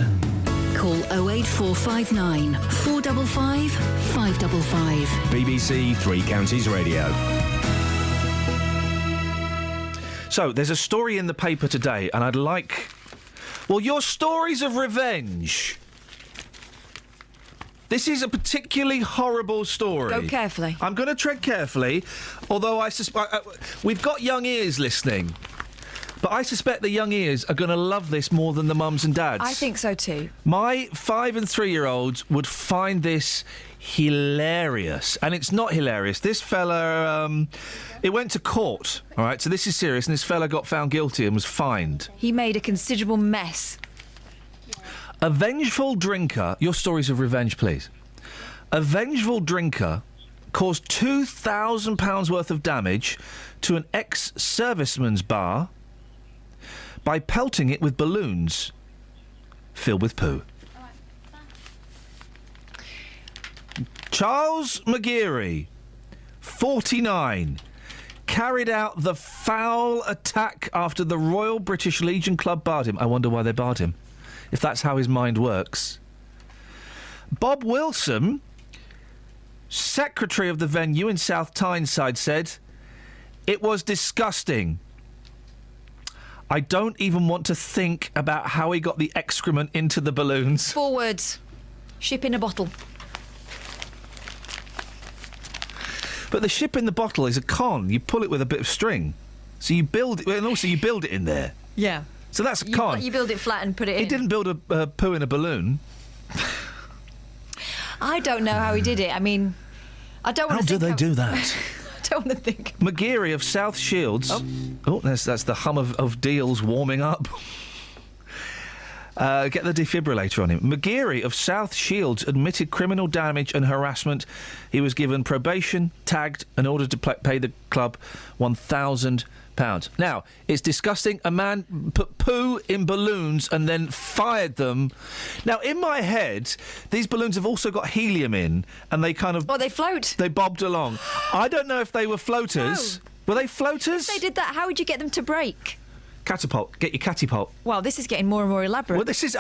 Call 08459 455 555. BBC Three Counties Radio. So, there's a story in the paper today, and I'd like... Well, your stories of revenge. This is a particularly horrible story. Go carefully. I'm going to tread carefully, although I suspect... we've got young ears listening. But I suspect the young ears are going to love this more than the mums and dads. I think so too. My 5 and 3-year-olds would find this hilarious. And it's not hilarious. This fella, it went to court, all right? So this is serious, and this fella got found guilty and was fined. He made a considerable mess. A vengeful drinker... Your stories of revenge, please. A vengeful drinker caused £2,000 worth of damage to an ex-serviceman's bar by pelting it with balloons filled with poo. Charles McGeary, 49, carried out the foul attack after the Royal British Legion Club barred him. I wonder why they barred him, if that's how his mind works. Bob Wilson, secretary of the venue in South Tyneside, said, "It was disgusting. I don't even want to think about how he got the excrement into the balloons." 4 words. Ship in a bottle. But the ship in the bottle is a con. You pull it with a bit of string. So you build it, and also you build it in there. Yeah. So that's a con. You build it flat and put it in. He didn't build a poo in a balloon. I don't know how he did it. I mean, I don't want to think... How do they do that? I don't want to think. McGeary of South Shields... Oh, that's the hum of deals warming up. Get the defibrillator on him. McGeary of South Shields admitted criminal damage and harassment. He was given probation, tagged, and ordered to pay the club £1,000. Now, it's disgusting. A man put poo in balloons and then fired them. Now, in my head, these balloons have also got helium in, and they kind of... Oh, they float. They bobbed along. I don't know if they were floaters. No. Were they floaters? If they did that, how would you get them to break? Catapult. Get your catapult. Well, this is getting more and more elaborate. Well, this is...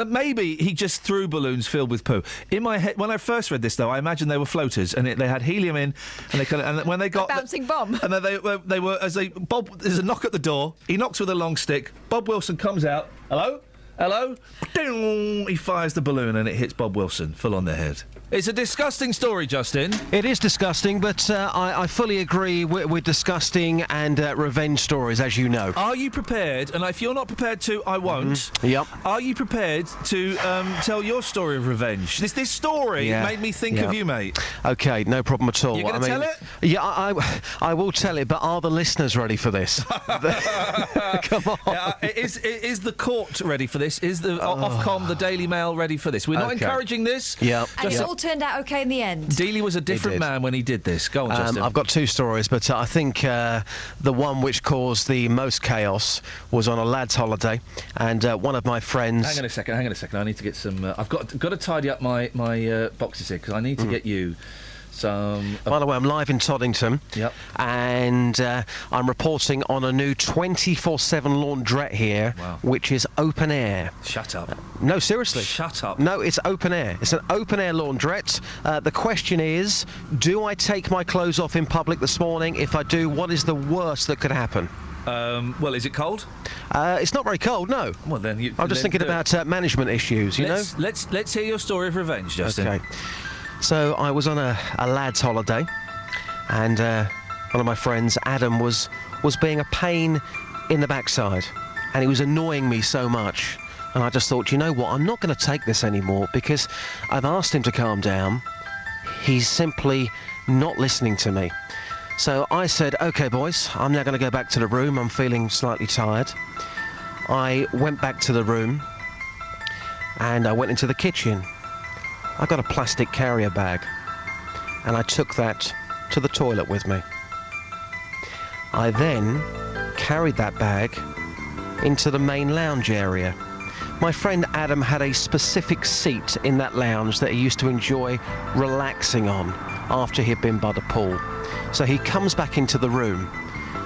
maybe he just threw balloons filled with poo. In my head, when I first read this, though, I imagined they were floaters, and they had helium in, and they and when they got... A bouncing bomb. And then they were... There's a knock at the door. He knocks with a long stick. Bob Wilson comes out. Hello? Hello? Ding! He fires the balloon, and it hits Bob Wilson full on the head. It's a disgusting story, Justin. It is disgusting, but I fully agree with disgusting and revenge stories, as you know. Are you prepared? And if you're not prepared to, I won't. Yep. Are you prepared to tell your story of revenge? This story made me think of you, mate. OK, no problem at all. You're going to tell it? Yeah, I will tell it, but are the listeners ready for this? Come on. Is the court ready for this? Is the Ofcom, the Daily Mail, ready for this? We're not encouraging this. Yeah. And it all turned out OK in the end. Dealey was a different man when he did this. Go on, Justin. I've got 2 stories, but I think the one which caused the most chaos was on a lad's holiday, and one of my friends... Hang on a second. I need to get some... I've got to tidy up my boxes here, because I need to get you some... By the way, I'm live in Toddington. Yep. And I'm reporting on a new 24/7 laundrette here, which is open air. Shut up. No, seriously. Shut up. No, it's open air. It's an open air laundrette. The question is, do I take my clothes off in public this morning? If I do, what is the worst that could happen? Well, is it cold? It's not very cold, no. Well, then I'm just thinking about management issues, you know? Let's hear your story of revenge, Justin. Okay. So I was on a lad's holiday, and one of my friends, Adam, was being a pain in the backside, and he was annoying me so much. And I just thought, you know what, I'm not going to take this anymore, because I've asked him to calm down. He's simply not listening to me. So I said, OK, boys, I'm now going to go back to the room. I'm feeling slightly tired. I went back to the room, and I went into the kitchen. I got a plastic carrier bag, and I took that to the toilet with me. I then carried that bag into the main lounge area. My friend Adam had a specific seat in that lounge that he used to enjoy relaxing on after he'd been by the pool. So he comes back into the room,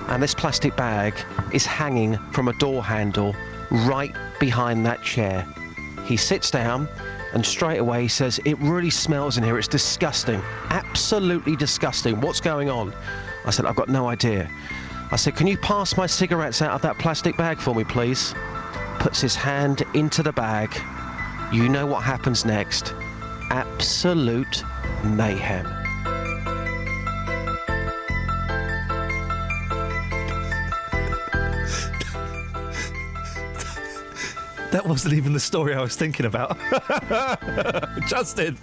and this plastic bag is hanging from a door handle right behind that chair. He sits down, and straight away he says, "It really smells in here, it's disgusting, absolutely disgusting, what's going on?" I said, "I've got no idea." I said, "Can you pass my cigarettes out of that plastic bag for me, please?" Puts his hand into the bag. You know what happens next. Absolute mayhem. That wasn't even the story I was thinking about. Justin,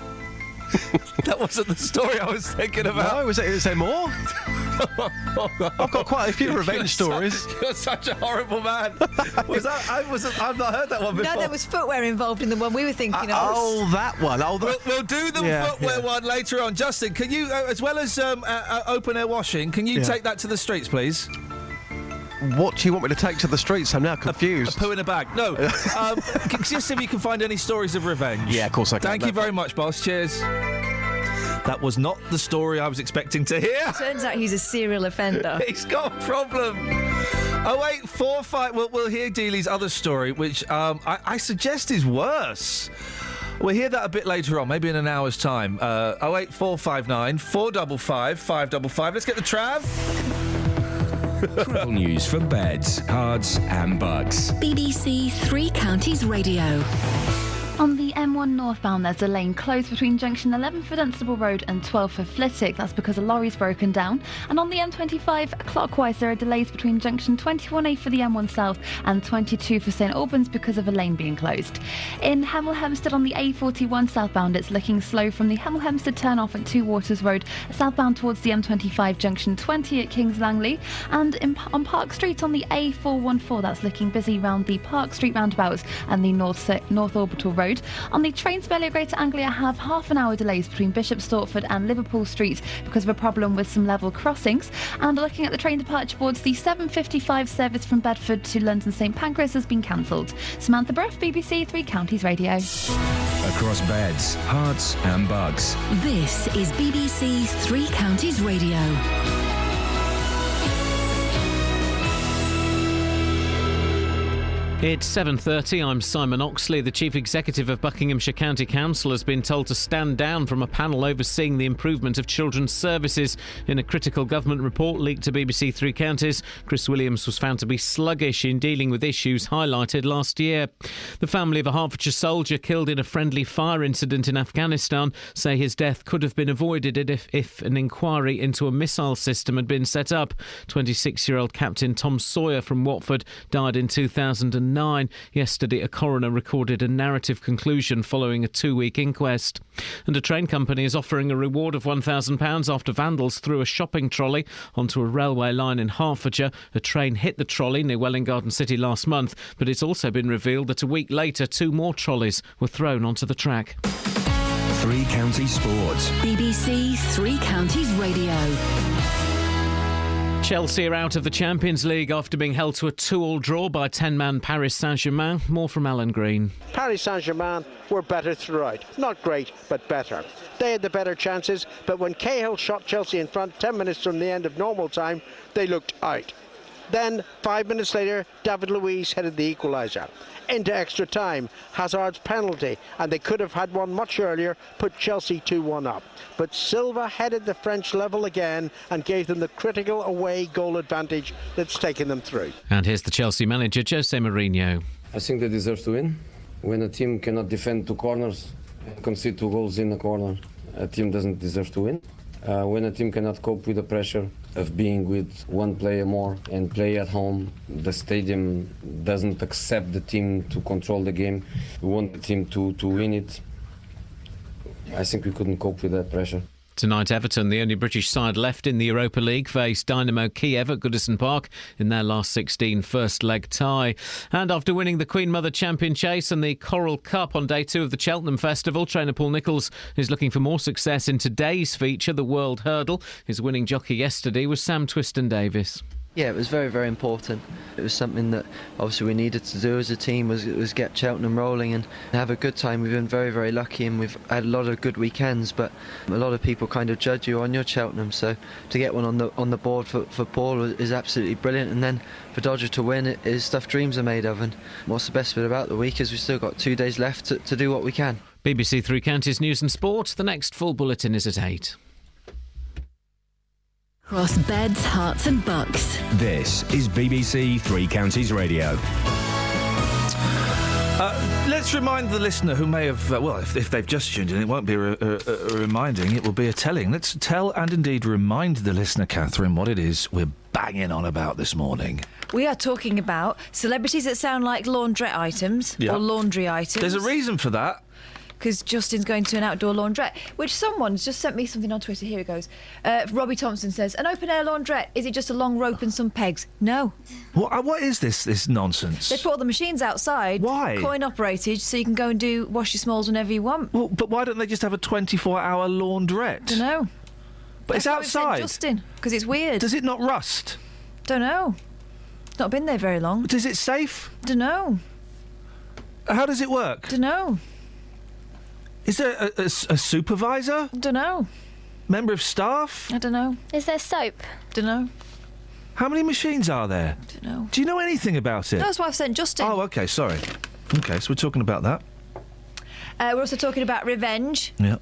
that wasn't the story I was thinking about. No, is there more? I've got quite a few revenge stories. You're such a horrible man. I've not heard that one before. No, there was footwear involved in the one we were thinking of. Oh, that one. We'll do the footwear one later on. Justin, can you, as well as open air washing, can you take that to the streets, please? What do you want me to take to the streets? I'm now confused. A poo in a bag. No. Just see if you can find any stories of revenge. Yeah, of course I can. Thank you very much, boss. Cheers. That was not the story I was expecting to hear. Turns out he's a serial offender. He's got a problem. 0845. We'll hear Dealey's other story, which I suggest is worse. We'll hear that a bit later on, maybe in an hour's time. 08459 455 555. Let's get the Trav. Travel news for beds, cards and bugs. BBC Three Counties Radio. On the M1 northbound, there's a lane closed between junction 11 for Dunstable Road and 12 for Flitwick. That's because a lorry's broken down. And on the M25 clockwise, there are delays between junction 21A for the M1 South and 22 for St Albans because of a lane being closed. In Hemel Hempstead on the A41 southbound, it's looking slow from the Hemel Hempstead turn-off at Two Waters Road, southbound towards the M25 junction 20 at Kings Langley. And on Park Street on the A414, that's looking busy round the Park Street roundabouts and the North Orbital Road. On the train to Bellevue Greater Anglia have half an hour delays between Bishop Stortford and Liverpool Street because of a problem with some level crossings. And looking at the train departure boards, the 7:55 service from Bedford to London St Pancras has been cancelled. Samantha Bruff, BBC Three Counties Radio. Across beds, hearts and bugs. This is BBC Three Counties Radio. It's 7:30. I'm Simon Oxley. The Chief Executive of Buckinghamshire County Council has been told to stand down from a panel overseeing the improvement of children's services. In a critical government report leaked to BBC Three Counties, Chris Williams was found to be sluggish in dealing with issues highlighted last year. The family of a Hertfordshire soldier killed in a friendly fire incident in Afghanistan say his death could have been avoided if an inquiry into a missile system had been set up. 26-year-old Captain Tom Sawyer from Watford died in 2009. Yesterday, a coroner recorded a narrative conclusion following a 2-week inquest. And a train company is offering a reward of £1,000 after vandals threw a shopping trolley onto a railway line in Hertfordshire. A train hit the trolley near Welwyn Garden City last month, but it's also been revealed that a week later 2 more trolleys were thrown onto the track. Three Counties Sports. BBC Three Counties Radio. Chelsea are out of the Champions League after being held to a 2-2 draw by 10-man Paris Saint-Germain. More from Alan Green. Paris Saint-Germain were better throughout. Not great, but better. They had the better chances, but when Cahill shot Chelsea in front 10 minutes from the end of normal time, they looked out. Then, 5 minutes later, David Luiz headed the equaliser. Into extra time, Hazard's penalty, and they could have had one much earlier, put Chelsea 2-1 up. But Silva headed the French level again and gave them the critical away goal advantage that's taken them through. And here's the Chelsea manager, Jose Mourinho. I think they deserve to win. When a team cannot defend 2 corners and concede 2 goals in a corner, a team doesn't deserve to win. When a team cannot cope with the pressure of being with 1 player more and play at home, the stadium doesn't accept the team to control the game. We want the team to win it. I think we couldn't cope with that pressure. Tonight, Everton, the only British side left in the Europa League, face Dynamo Kiev at Goodison Park in their last 16 first-leg tie. And after winning the Queen Mother Champion Chase and the Coral Cup on day 2 of the Cheltenham Festival, trainer Paul Nicholls is looking for more success in today's feature, the World Hurdle. His winning jockey yesterday was Sam Twiston-Davis. Yeah, it was very, very important. It was something that obviously we needed to do as a team, was get Cheltenham rolling and have a good time. We've been very, very lucky and we've had a lot of good weekends, but a lot of people kind of judge you on your Cheltenham, so to get one on the board for Paul is absolutely brilliant. And then for Dodger to win, it is stuff dreams are made of. And what's the best bit about the week is we've still got 2 days left to do what we can. BBC Three Counties News and Sport. The next full bulletin is at 8. Cross beds, hearts and bucks. This is BBC Three Counties Radio. Let's remind the listener who may have, if they've just tuned in, it won't be a reminding, it will be a telling. Let's tell and indeed remind the listener, Catherine, what it is we're banging on about this morning. We are talking about celebrities that sound like laundrette items or laundry items. There's a reason for that. Because Justin's going to an outdoor laundrette, which someone's just sent me something on Twitter. Here it goes. Robbie Thompson says, an open-air laundrette, is it just a long rope and some pegs? No. What is this nonsense? They put all the machines outside. Why? Coin-operated, so you can go and wash your smalls whenever you want. Well, but why don't they just have a 24-hour laundrette? Don't know. But it's outside. Justin, because it's weird. Does it not rust? Don't know. It's not been there very long. But is it safe? Don't know. How does it work? Don't know. Is there a supervisor? Don't know. member of staff? I don't know. Is there soap? Don't know. How many machines are there? Don't know. Do you know anything about it? No, that's why I've sent Justin. Oh, OK, sorry. OK, so we're talking about that. We're also talking about revenge. Yeah.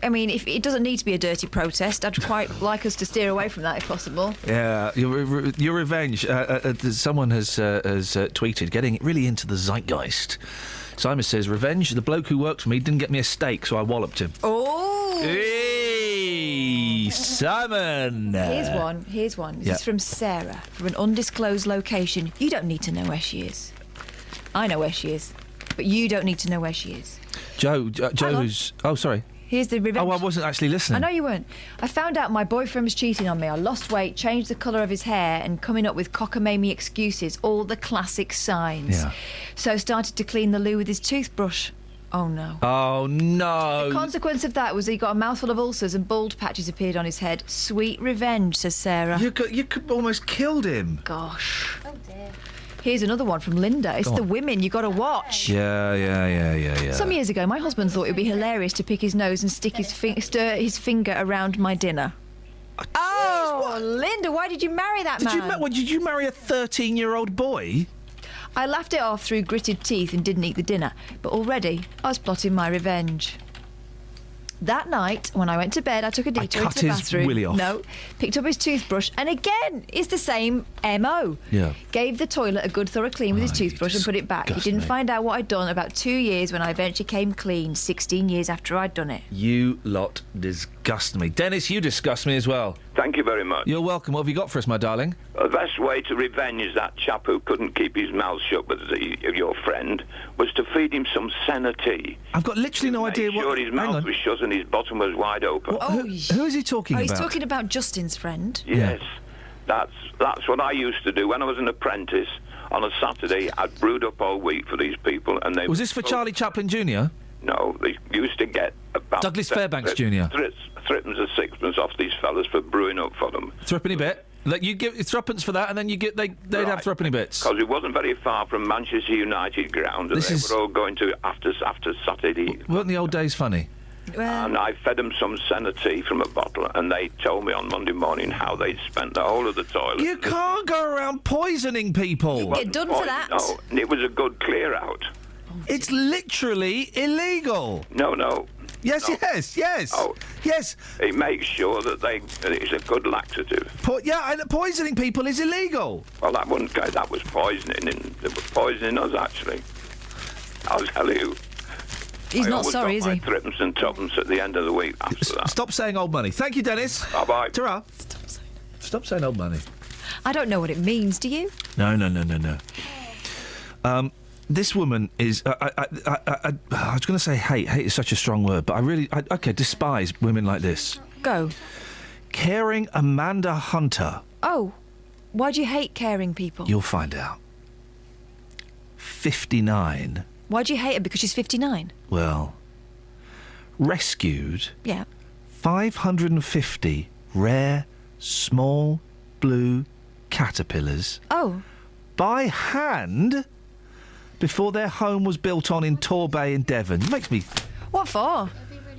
I mean, if it doesn't need to be a dirty protest, I'd quite like us to steer away from that if possible. Yeah, your revenge. Someone has tweeted, getting really into the zeitgeist. Simon says, revenge, the bloke who worked for me didn't get me a steak, so I walloped him. Oh! Hey, Simon! Here's one. This is from Sarah, from an undisclosed location. You don't need to know where she is. I know where she is, but you don't need to know where she is. Joe who's... Oh, sorry. Here's the revenge. Oh, I wasn't actually listening. I know you weren't. I found out my boyfriend was cheating on me. I lost weight, changed the colour of his hair, and coming up with cockamamie excuses, all the classic signs. Yeah. So started to clean the loo with his toothbrush. Oh, no. Oh, no. The consequence of that was he got a mouthful of ulcers and bald patches appeared on his head. Sweet revenge, says Sarah. You could almost killed him. Gosh. Oh, dear. Here's another one from Linda. It's the women you got to watch. Yeah. Some years ago, my husband thought it would be hilarious to pick his nose and stick stir his finger around my dinner. Oh, Linda, why did you marry that man? Did you marry a 13-year-old boy? I laughed it off through gritted teeth and didn't eat the dinner, but already I was plotting my revenge. That night, when I went to bed, I took a detour into the bathroom. Willy off. No, picked up his toothbrush, and again, it's the same MO. Yeah. Gave the toilet a good thorough clean with his toothbrush and put it back. He didn't find out what I'd done about 2 years when I eventually came clean, 16 years after I'd done it. You lot disgust me. Dennis, you disgust me as well. Thank you very much. You're welcome. What have you got for us, my darling? The best way to revenge that chap who couldn't keep his mouth shut with your friend was to feed him some senna tea. I've got literally no idea what... Sure his mouth was shut and his bottom was wide open. Who is he talking about? He's talking about Justin's friend. Yes. That's what I used to do when I was an apprentice. On a Saturday, I'd brewed up all week for these people, and they... Was this for Charlie Chaplin Jr.? No, they used to get about... Douglas Fairbanks Jr.? Threepence or sixpence off these fellas for brewing up for them. Threepenny bit? Like you give threepence for that, and then they'd have threepenny bits. Because it wasn't very far from Manchester United ground, and they were all going to after Saturday. Weren't the old days funny? And I fed them some senna tea from a bottle, and they told me on Monday morning how they'd spent the whole of the toilet. You can't go around poisoning people. You get done for that. No, it was a good clear out. It's literally illegal. No. Yes. Oh, yes. It makes sure that it's a good laxative. Poisoning people is illegal. Well, that was poisoning, and they were poisoning us actually. I'll tell you. He's not sorry, is he? Threepence and tuppence at the end of the week after that. Stop saying old money. Thank you, Dennis. Bye-bye. Ta-ra. Stop saying old money. I don't know what it means, do you? No. This woman is... I was going to say hate. Hate is such a strong word, but I despise women like this. Go. Caring Amanda Hunter. Oh, why do you hate caring people? You'll find out. 59. Why do you hate her? Because she's 59? Well, rescued... Yeah. 550 rare, small, blue caterpillars... Oh. ...by hand... before their home was built on in Torbay in Devon. It makes me... What for?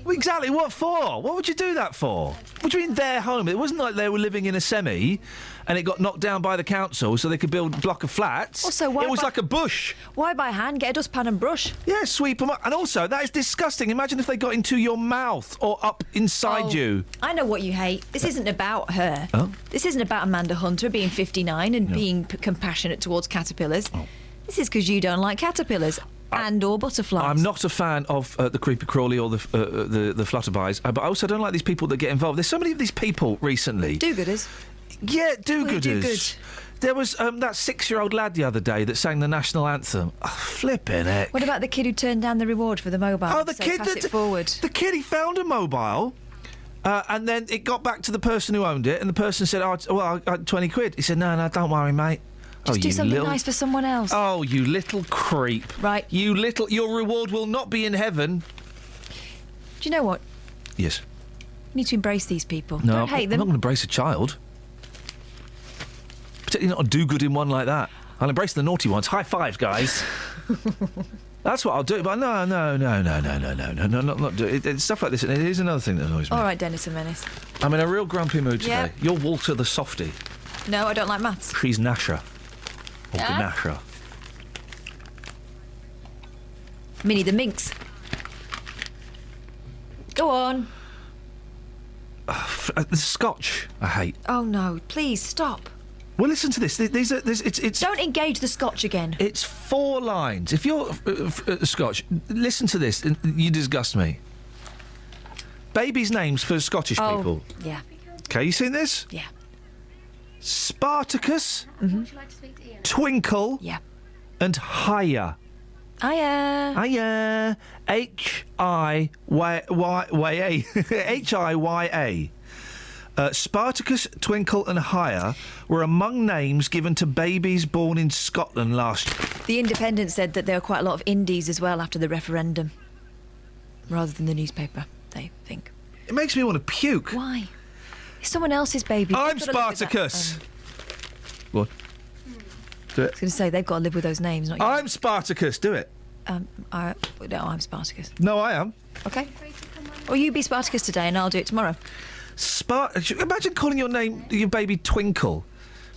Well, exactly, what for? What would you do that for? What do you mean their home? It wasn't like they were living in a semi and it got knocked down by the council so they could build a block of flats. Also, why it was like a bush. Why by hand? Get a dustpan and brush. Yeah, sweep them up. And also, that is disgusting. Imagine if they got into your mouth or up inside you. I know what you hate. This isn't about her. Oh? This isn't about Amanda Hunter being 59 and being compassionate towards caterpillars. Oh. This is because you don't like caterpillars or butterflies. I'm not a fan of the creepy crawly or the flutterbys, but I also don't like these people that get involved. There's so many of these people recently. Do-gooders. Yeah, do-gooders. Do good. There was that 6-year-old lad the other day that sang the national anthem. Oh, flipping heck. What about the kid who turned down the reward for the mobile? Oh, the kid pass it forward. The kid, he found a mobile. And then it got back to the person who owned it, and the person said, I had 20 quid. He said, no, don't worry, mate. Just do something nice for someone else. Oh, you little creep. Right. Your reward will not be in heaven. Do you know what? Yes. You need to embrace these people. No, Don't hate I'm them. not going to embrace a child. Particularly not a do-good in one like that. I'll embrace the naughty ones. High five, guys. That's what I'll do. But no, not do it. It's stuff like this. And it is another thing that annoys me. All right, Dennis and Menace. I'm in a real grumpy mood today. Yeah. You're Walter the Softie. No, I don't like maths. She's Nasher. Or Gnasher. Minnie the Minx. Go on. The Scotch, I hate. Oh no! Please stop. Well, listen to this. It's. Don't engage the Scotch again. It's 4 lines. If you're Scotch, listen to this. You disgust me. Babies' names for Scottish people. Yeah. Okay, you seen this? Yeah. Spartacus, Mm-hmm. Twinkle, yeah, and Hiya. Hiya. H-I-Y-A. H-I-Y-A. Spartacus, Twinkle and Hiya were among names given to babies born in Scotland last year. The Independent said that there were quite a lot of indies as well after the referendum, rather than the newspaper, they think. It makes me want to puke. Why? It's someone else's baby. I'm They've got to live with that. Spartacus. What? Do it. I was going to say, they've got to live with those names, not you. I'm Spartacus. Do it. No, I'm Spartacus. No, I am. Okay. Or you be Spartacus today and I'll do it tomorrow. Imagine calling your baby Twinkle.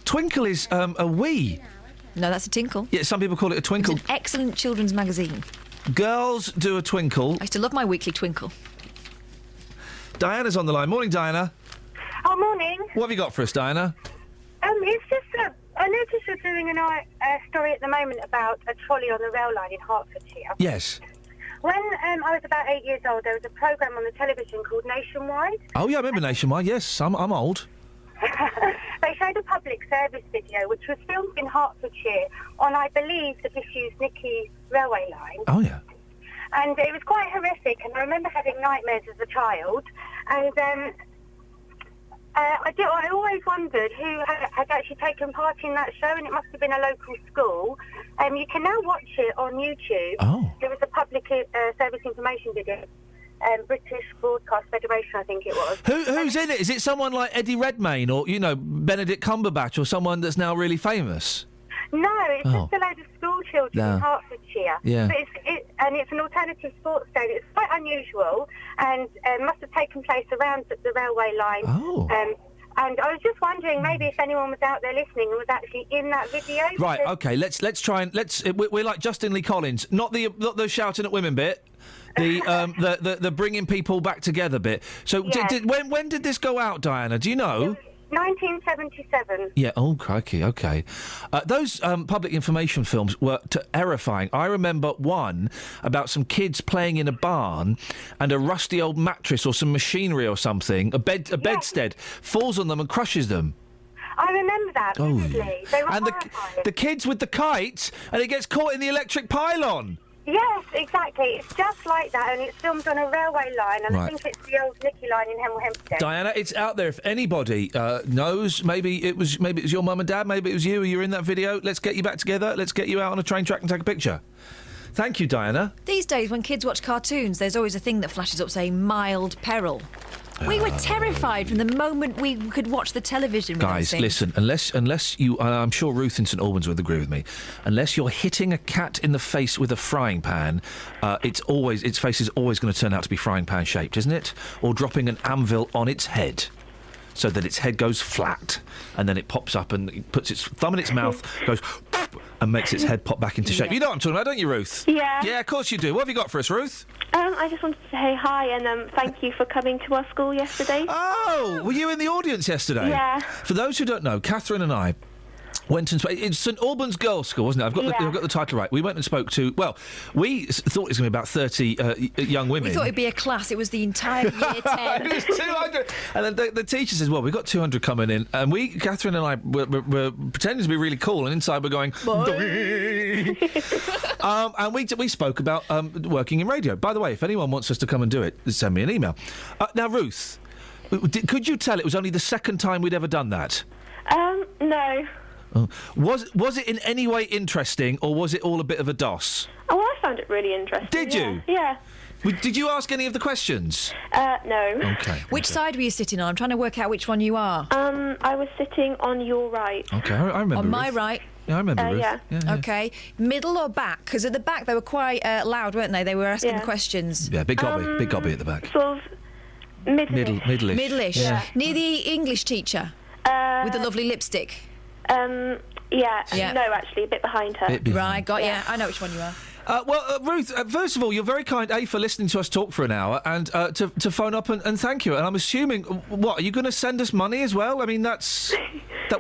Twinkle is a wee. No, that's a tinkle. Yeah, some people call it a twinkle. It's an excellent children's magazine. Girls do a twinkle. I used to love my weekly twinkle. Diana's on the line. Morning, Diana. Oh, morning. What have you got for us, Diana? It's just I noticed you're doing a story at the moment about a trolley on the rail line in Hertfordshire. Yes. When I was about 8 years old, there was a programme on the television called Nationwide. Oh, yeah, I remember Nationwide. Yes, I'm old. They showed a public service video which was filmed in Hertfordshire on, I believe, the disused Nicky railway line. Oh, yeah. And it was quite horrific, and I remember having nightmares as a child. And I always wondered who had actually taken part in that show, and it must have been a local school. You can now watch it on YouTube. Oh. There was a public service information video. British Broadcast Federation, I think it was. Who's in it? Is it someone like Eddie Redmayne or, Benedict Cumberbatch or someone that's now really famous? No, it's just a load of school children in Hertfordshire. Yeah. But it's an alternative sports day. It's quite unusual and must have taken place around the railway line. Oh. And I was just wondering maybe if anyone was out there listening and was actually in that video. Right, okay, let's try and we're like Justin Lee Collins, not the shouting at women bit. The bringing people back together bit. So when did this go out, Diana? Do you know? 1977. Yeah. Oh, crikey. Okay. Those public information films were terrifying. I remember one about some kids playing in a barn, and a rusty old mattress or some machinery or something, a bedstead, falls on them and crushes them. I remember that vividly. They were and horrifying. the kids with the kite, and it gets caught in the electric pylon. Yes, exactly. It's just like that, and it's filmed on a railway line, and Right. I think it's the old Nicky line in Hemel Hempstead. Diana, it's out there. If anybody knows, maybe it was your mum and dad, maybe it was you, or you're in that video. Let's get you back together. Let's get you out on a train track and take a picture. Thank you, Diana. These days, when kids watch cartoons, there's always a thing that flashes up saying mild peril. We were terrified from the moment we could watch the television. Guys, listen, unless you, I'm sure Ruth in St Albans would agree with me, unless you're hitting a cat in the face with a frying pan, its face is always going to turn out to be frying pan shaped, isn't it? Or dropping an anvil on its head, so that its head goes flat, and then it pops up and it puts its thumb in its mouth, goes and makes its head pop back into shape. Yeah. You know what I'm talking about, don't you, Ruth? Yeah. Yeah, of course you do. What have you got for us, Ruth? I just wanted to say hi and thank you for coming to our school yesterday. Oh, were you in the audience yesterday? Yeah. For those who don't know, Catherine and I went and spoke. It's St Albans Girls' School, wasn't it? I've got the title right. We went and spoke to. Well, we thought it was going to be about 30 young women. We thought it'd be a class. It was the entire year 10. It was 200. And then the teacher says, "Well, we've got 200 coming in," and Catherine and I, were pretending to be really cool, and inside we're going. And we spoke about working in radio. By the way, if anyone wants us to come and do it, send me an email. Now, Ruth, could you tell it was only the second time we'd ever done that? No. Oh. Was it in any way interesting, or was it all a bit of a DOS? Oh, I found it really interesting. Did you? Yeah. Did you ask any of the questions? No. Okay. Which side were you sitting on? I'm trying to work out which one you are. I was sitting on your right. Okay, I remember. On my Ruth. right. Yeah, I remember. Ruth. Yeah. Okay. Middle or back? Because at the back they were quite loud, weren't they? They were asking the questions. Yeah, big gobby at the back. Sort of middle-ish. Middle-ish. Middle-ish. Yeah. Near the English teacher with the lovely lipstick. Yeah. No, actually, a bit behind her. Right, got you. I know which one you are. Ruth, first of all, you're very kind, for listening to us talk for an hour, and to phone up and thank you. And I'm assuming, what, are you going to send us money as well? I mean, that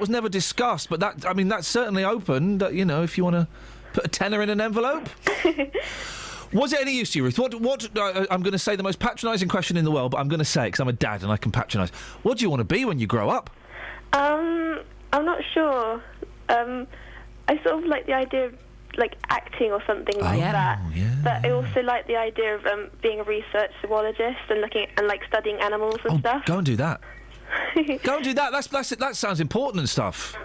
was never discussed, but that's certainly open, that, you know, if you want to put a tenner in an envelope. Was it any use to you, Ruth? What I'm going to say the most patronising question in the world, but I'm going to say it because I'm a dad and I can patronise. What do you want to be when you grow up? I'm not sure. I sort of like the idea of acting or something like that. Yeah. But I also like the idea of being a research zoologist and studying animals and stuff. Go and do that. Go and do that. That sounds important and stuff.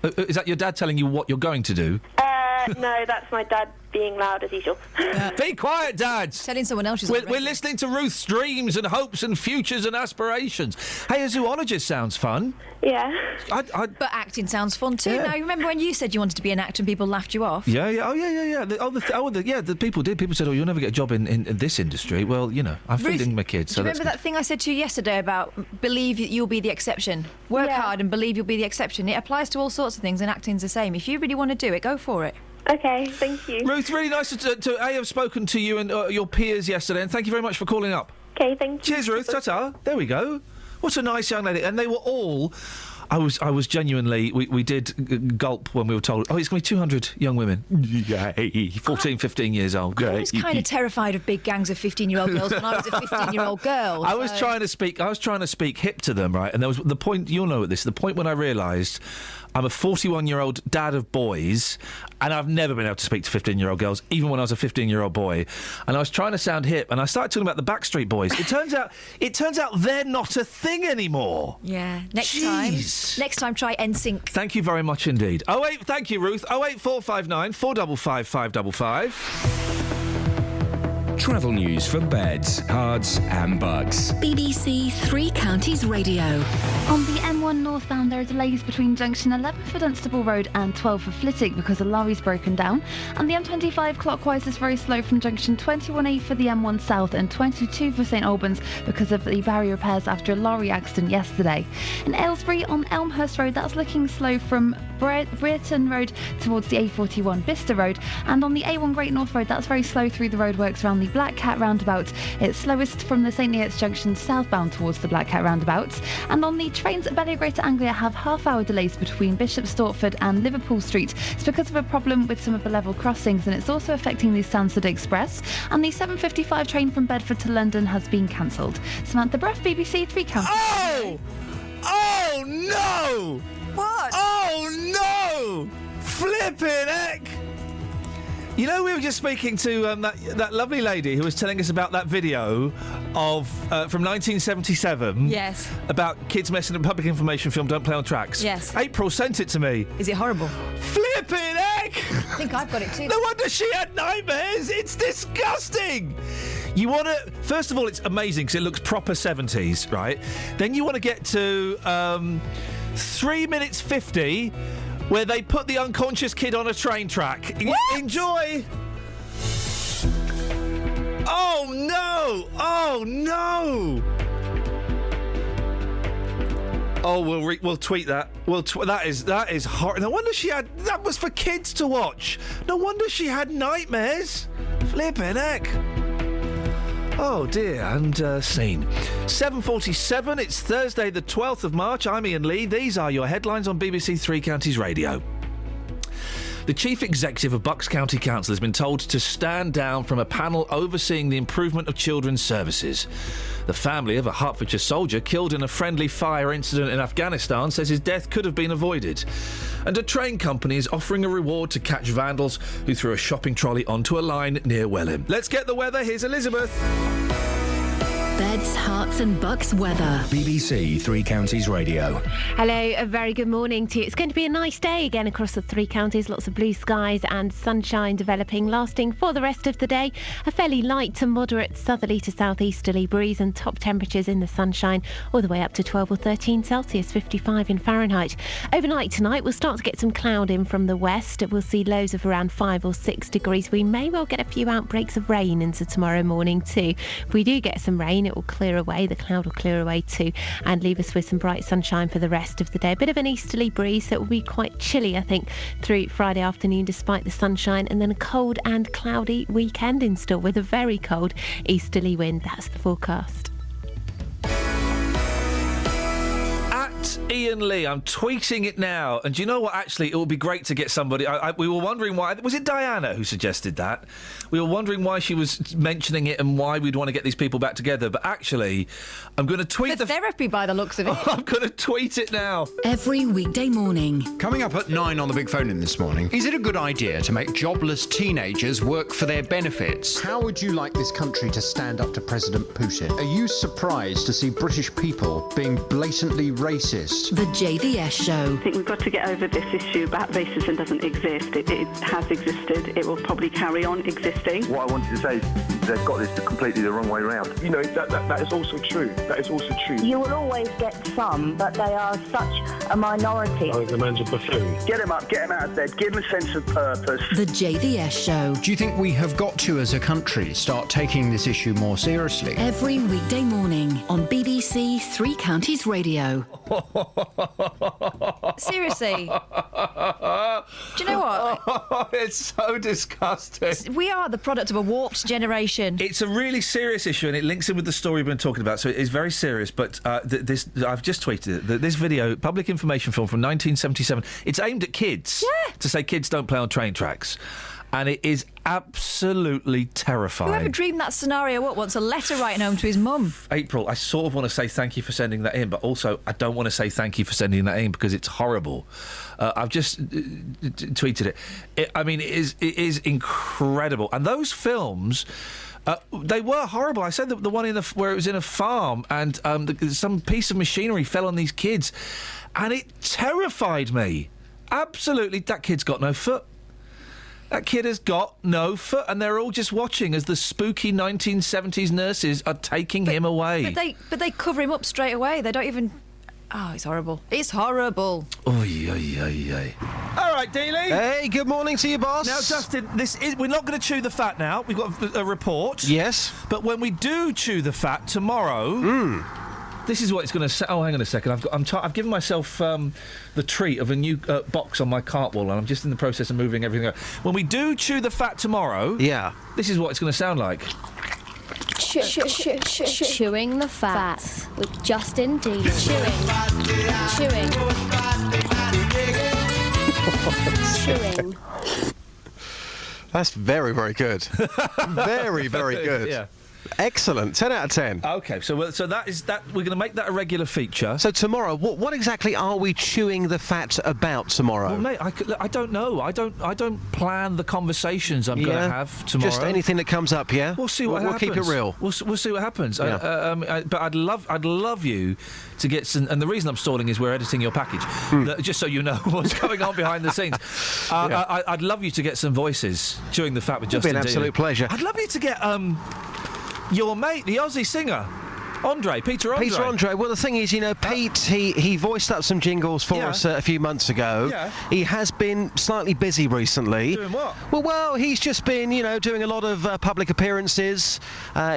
Is that your dad telling you what you're going to do? No, that's my dad being loud as usual. Be quiet, Dad. Telling someone else. We're listening to Ruth's dreams and hopes and futures and aspirations. Hey, a zoologist sounds fun. Yeah. But acting sounds fun too. Yeah. Now, you remember when you said you wanted to be an actor and people laughed you off? Yeah. Oh, yeah. The people did. People said, "Oh, you'll never get a job in this industry." Well, you know, I'm feeding my kids. Do you remember that thing I said to you yesterday about believe you'll be the exception? Work hard and believe you'll be the exception. It applies to all sorts of things, and acting's the same. If you really want to do it, go for it. Okay, thank you. Ruth, really nice to have spoken to you and your peers yesterday, and thank you very much for calling up. Okay, thank you. Cheers, Ruth. Ta-ta. There we go. What a nice young lady. And they were all... I was genuinely... We did gulp when we were told, it's going to be 200 young women. Yay. 14, 15 years old. I was kind of terrified of big gangs of 15-year-old girls when I was a 15-year-old girl. I was trying to speak hip to them, right? And there was the point, you'll know this, the point when I realised... I'm a 41-year-old dad of boys, and I've never been able to speak to 15-year-old girls, even when I was a 15-year-old boy. And I was trying to sound hip, and I started talking about the Backstreet Boys. It turns out they're not a thing anymore. Yeah. Next time, try NSYNC. Thank you very much indeed. Thank you, Ruth. 08459 455 555. Travel news for beds, cards and bugs. BBC Three Counties Radio. On the M1 northbound, there are delays between junction 11 for Dunstable Road and 12 for Flitwick because a lorry's broken down. And the M25 clockwise is very slow from junction 21A for the M1 south and 22 for St Albans because of the barrier repairs after a lorry accident yesterday. In Aylesbury on Elmhurst Road, that's looking slow from Brereton Road towards the A41 Bicester Road. And on the A1 Great North Road, that's very slow through the roadworks around the Black Cat roundabout. It's slowest from the St Neots Junction southbound towards the Black Cat roundabout. And on the trains at Belly Greater Anglia have half-hour delays between Bishop Stortford and Liverpool Street. It's because of a problem with some of the level crossings, and it's also affecting the Stansted Express. And the 7:55 train from Bedford to London has been cancelled. Samantha Bruff, BBC Three Counties. Oh no! What? Oh no! Flippin' heck! You know, we were just speaking to that lovely lady who was telling us about that video of from 1977. Yes. About kids messing up public information film Don't Play on Tracks. Yes. April sent it to me. Is it horrible? Flippin' heck! I think I've got it too. No wonder she had nightmares. It's disgusting. You want to... First of all, it's amazing because it looks proper 70s, right? Then you want to get to 3 minutes 50... where they put the unconscious kid on a train track. Enjoy! Oh, no! Oh, no! Oh, we'll tweet that. That is horrible. No wonder she had... That was for kids to watch. No wonder she had nightmares. Flippin' heck. Oh dear, and scene. 7:47, it's Thursday the 12th of March. I'm Iain Lee. These are your headlines on BBC Three Counties Radio. The Chief Executive of Bucks County Council has been told to stand down from a panel overseeing the improvement of children's services. The family of a Hertfordshire soldier killed in a friendly fire incident in Afghanistan says his death could have been avoided. And a train company is offering a reward to catch vandals who threw a shopping trolley onto a line near Welham. Let's get the weather. Here's Elizabeth. Beds, hearts and bucks weather. BBC Three Counties Radio. Hello, a very good morning to you. It's going to be a nice day again across the three counties. Lots of blue skies and sunshine developing, lasting for the rest of the day. A fairly light to moderate southerly to southeasterly breeze and top temperatures in the sunshine all the way up to 12 or 13 Celsius, 55 in Fahrenheit. Overnight tonight, we'll start to get some cloud in from the west. We'll see lows of around 5 or 6 degrees. We may well get a few outbreaks of rain into tomorrow morning too. If we do get some rain, it will clear away. The cloud will clear away too and leave us with some bright sunshine for the rest of the day. A bit of an easterly breeze, so it will be quite chilly, I think, through Friday afternoon despite the sunshine, and then a cold and cloudy weekend in store with a very cold easterly wind. That's the forecast. Iain Lee, I'm tweeting it now, and do you know what? Actually, it would be great to get somebody. We were wondering why. Was it Diana who suggested that? We were wondering why she was mentioning it and why we'd want to get these people back together. But actually, I'm going to tweet the therapy by the looks of it. I'm going to tweet it now. Every weekday morning. Coming up at 9 on the Big Phone In this morning, is it a good idea to make jobless teenagers work for their benefits? How would you like this country to stand up to President Putin? Are you surprised to see British people being blatantly racist? The JVS Show. I think we've got to get over this issue about racism doesn't exist. It has existed. It will probably carry on existing. What I wanted to say is they've got this completely the wrong way around. You know, that is also true. That is also true. You will always get some, but they are such a minority. I think the man's a buffoon. Get him up, get him out of bed, give him a sense of purpose. The JVS Show. Do you think we have got to, as a country, start taking this issue more seriously? Every weekday morning on BBC Three Counties Radio. Seriously. Do you know what? It's so disgusting. We are the product of a warped generation. It's a really serious issue, and it links in with the story we've been talking about, so it is very serious. But this, I've just tweeted it. This video, public information film from 1977, it's aimed at kids. Yeah. To say kids don't play on train tracks. And it is absolutely terrifying. Whoever dreamed that scenario up wants a letter writing home to his mum. April, I sort of want to say thank you for sending that in, but also I don't want to say thank you for sending that in because it's horrible. I've just tweeted it. It is incredible. And those films... they were horrible. I said the one where it was in a farm and some piece of machinery fell on these kids, and it terrified me. Absolutely, that kid's got no foot. That kid has got no foot, and they're all just watching as the spooky 1970s nurses are taking him away. But they cover him up straight away. They don't even... Oh, it's horrible. It's horrible. Oy, oy, oy, oy. All right, Dealey. Hey, good morning to you, boss. Now, Justin, we're not going to chew the fat now. We've got a report. Yes. But when we do chew the fat tomorrow... This is what it's going to say. Oh, hang on a second. I've given myself the treat of a new box on my cart wall, and I'm just in the process of moving everything out. When we do chew the fat tomorrow... Yeah. This is what it's going to sound like. Chewing the fat with Justin Dealey. Chewing. That's very, very good. Very, very good. Yeah. Excellent. 10 out of 10. OK, so that is that. We're going to make that a regular feature. So tomorrow, what exactly are we chewing the fat about tomorrow? Well, mate, I don't know. I don't plan the conversations I'm going to have tomorrow. Just anything that comes up, yeah? We'll see what happens. We'll keep it real. We'll see what happens. Yeah. But I'd love you to get some... And the reason I'm stalling is we're editing your package. Just so you know what's going on behind the scenes. I'd love you to get some voices chewing the fat with Justin. It'd be an absolute pleasure. I'd love you to get... your mate, the Aussie singer, Peter Andre. Well, the thing is, Pete, he voiced up some jingles for us a few months ago. Yeah. He has been slightly busy recently. Doing what? Well, he's just been, doing a lot of public appearances.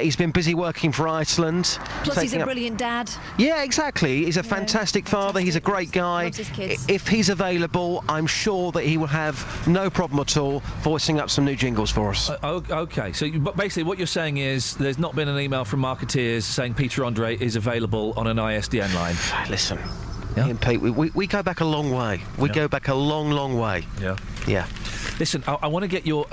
He's been busy working for Iceland. Plus, he's a brilliant dad. Yeah, exactly. He's a fantastic father. He's a great guy. Loves his kids. If he's available, I'm sure that he will have no problem at all voicing up some new jingles for us. OK, so basically what you're saying is there's not been an email from marketeers saying Peter Andre is available on an ISDN line. Listen, Ian, Pete, we go back a long way. We go back a long, long way. Yeah. Yeah. Listen, I want to get your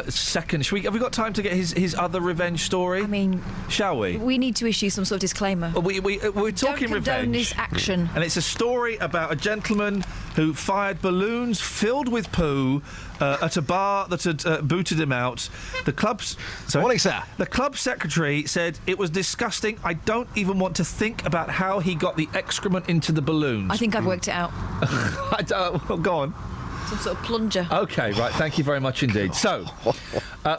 second... Have we got time to get his other revenge story? I mean... Shall we? We need to issue some sort of disclaimer. We're talking Don't condone revenge. this action. And it's a story about a gentleman who fired balloons filled with poo at a bar that had booted him out. The club's... What is that? The club secretary said it was disgusting. I don't even want to think about how he got the excrement into the balloons. I think I've worked it out. Well, go on. Some sort of plunger. OK, right, thank you very much indeed. So,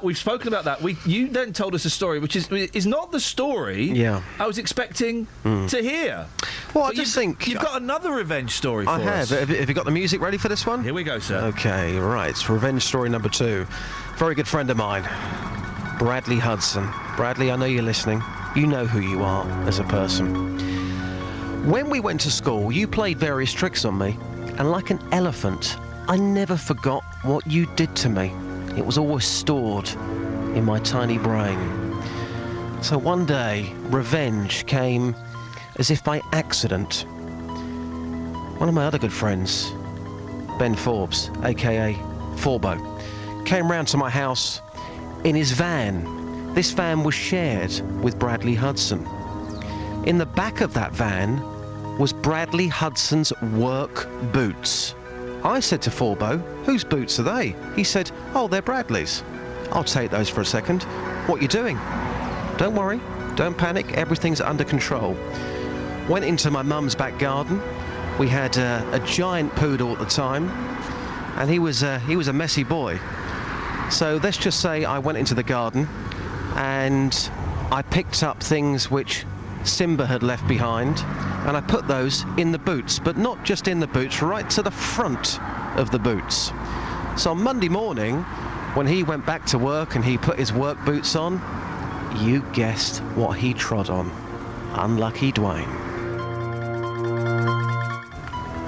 we've spoken about that. You then told us a story which is not the story I was expecting to hear. Well, I just think... You've got another revenge story for us. I have. Have you got the music ready for this one? Here we go, sir. OK, right. It's revenge story number 2. Very good friend of mine, Bradley Hudson. Bradley, I know you're listening. You know who you are as a person. When we went to school, you played various tricks on me, and like an elephant, I never forgot what you did to me. It was always stored in my tiny brain. So one day, revenge came as if by accident. One of my other good friends, Ben Forbes, aka Forbo, came round to my house in his van. This van was shared with Bradley Hudson. In the back of that van was Bradley Hudson's work boots. I said to Forbo, whose boots are they? He said, oh, they're Bradley's. I'll take those for a second. What you doing? Don't worry, don't panic, everything's under control. Went into my mum's back garden. We had a giant poodle at the time, and he was a messy boy. So let's just say I went into the garden and I picked up things which Simba had left behind, and I put those in the boots, but not just in the boots, right to the front of the boots. So on Monday morning, when he went back to work and he put his work boots on, you guessed what he trod on. Unlucky Dwayne.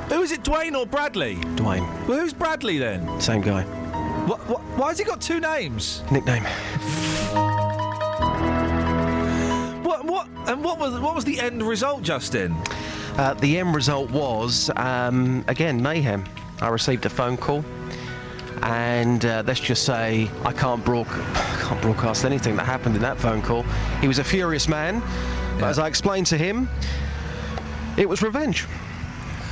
Who is it, Dwayne or Bradley? Dwayne. Well, who's Bradley then? Same guy. Why has he got 2 names? Nickname. What was the end result, Justin? The end result was, again, mayhem. I received a phone call, and let's just say I can't broadcast anything that happened in that phone call. He was a furious man, but as I explained to him, it was revenge.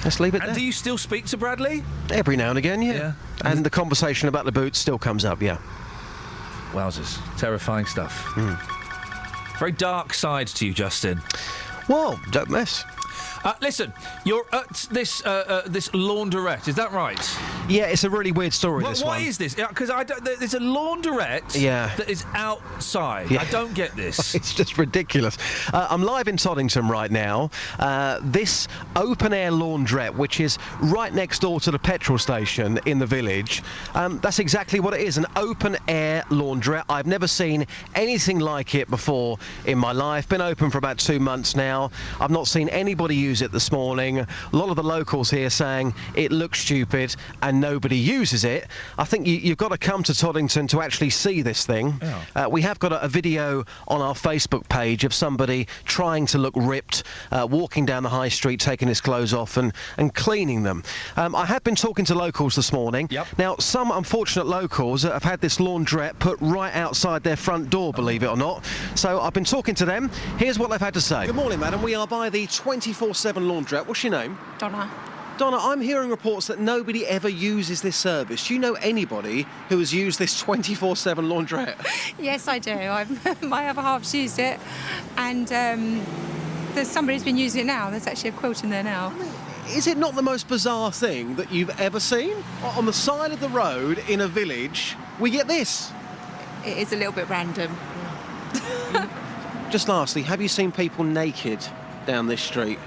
Let's leave it there. And do you still speak to Bradley? Every now and again, yeah. And the conversation about the boots still comes up, yeah. Wowzers. Terrifying stuff. Very dark side to you, Justin. Well, don't mess. Listen, you're at this laundrette, is that right? Yeah, it's a really weird story, this one. What is this? Because there's a laundrette that is outside. Yeah. I don't get this. It's just ridiculous. I'm live in Toddington right now. This open-air laundrette, which is right next door to the petrol station in the village, that's exactly what it is, an open-air laundrette. I've never seen anything like it before in my life. Been open for about 2 months now. I've not seen anybody use it this morning. A lot of the locals here saying it looks stupid and nobody uses it. I think you've got to come to Toddington to actually see this thing. We have got a video on our Facebook page of somebody trying to look ripped, walking down the high street, taking his clothes off and cleaning them. I have been talking to locals this morning. Now, some unfortunate locals have had this laundrette put right outside their front door, believe it or not. So I've been talking to them. Here's what they've had to say. Good morning, madam. We are by the 24/7 laundrette. What's your name? Donna. Donna, I'm hearing reports that nobody ever uses this service. Do you know anybody who has used this 24/7 laundrette? Yes, I do. My other half's used it, and there's somebody who's been using it now. There's actually a quilt in there now. Is it not the most bizarre thing that you've ever seen? On the side of the road in a village, we get this. It is a little bit random. Just lastly, have you seen people naked down this street?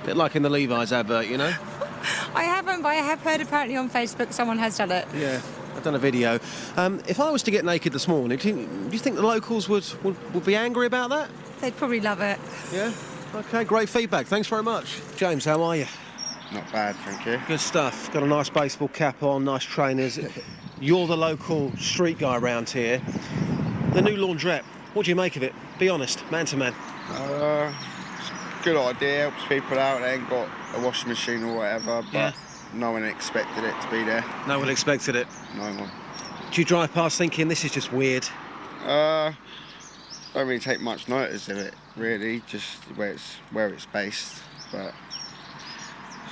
A bit like in the Levi's advert, you know? I haven't, but I have heard apparently on Facebook someone has done it. Yeah, I've done a video. If I was to get naked this morning, do you think the locals would be angry about that? They'd probably love it. Yeah? OK, great feedback. Thanks very much. James, how are you? Not bad, thank you. Good stuff. Got a nice baseball cap on, nice trainers. You're the local street guy around here. The new laundrette, what do you make of it? Be honest, man to man. Good idea, helps people out. They ain't got a washing machine or whatever, but no one expected it to be there. No one expected it? No one. Do you drive past thinking this is just weird? Don't really take much notice of it, really, just where it's based, but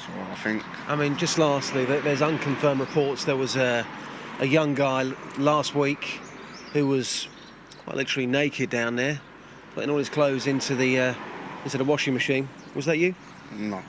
I think. I mean, just lastly, there's unconfirmed reports. There was a young guy last week who was quite literally naked down there, putting all his clothes into the washing machine. Was that you? No.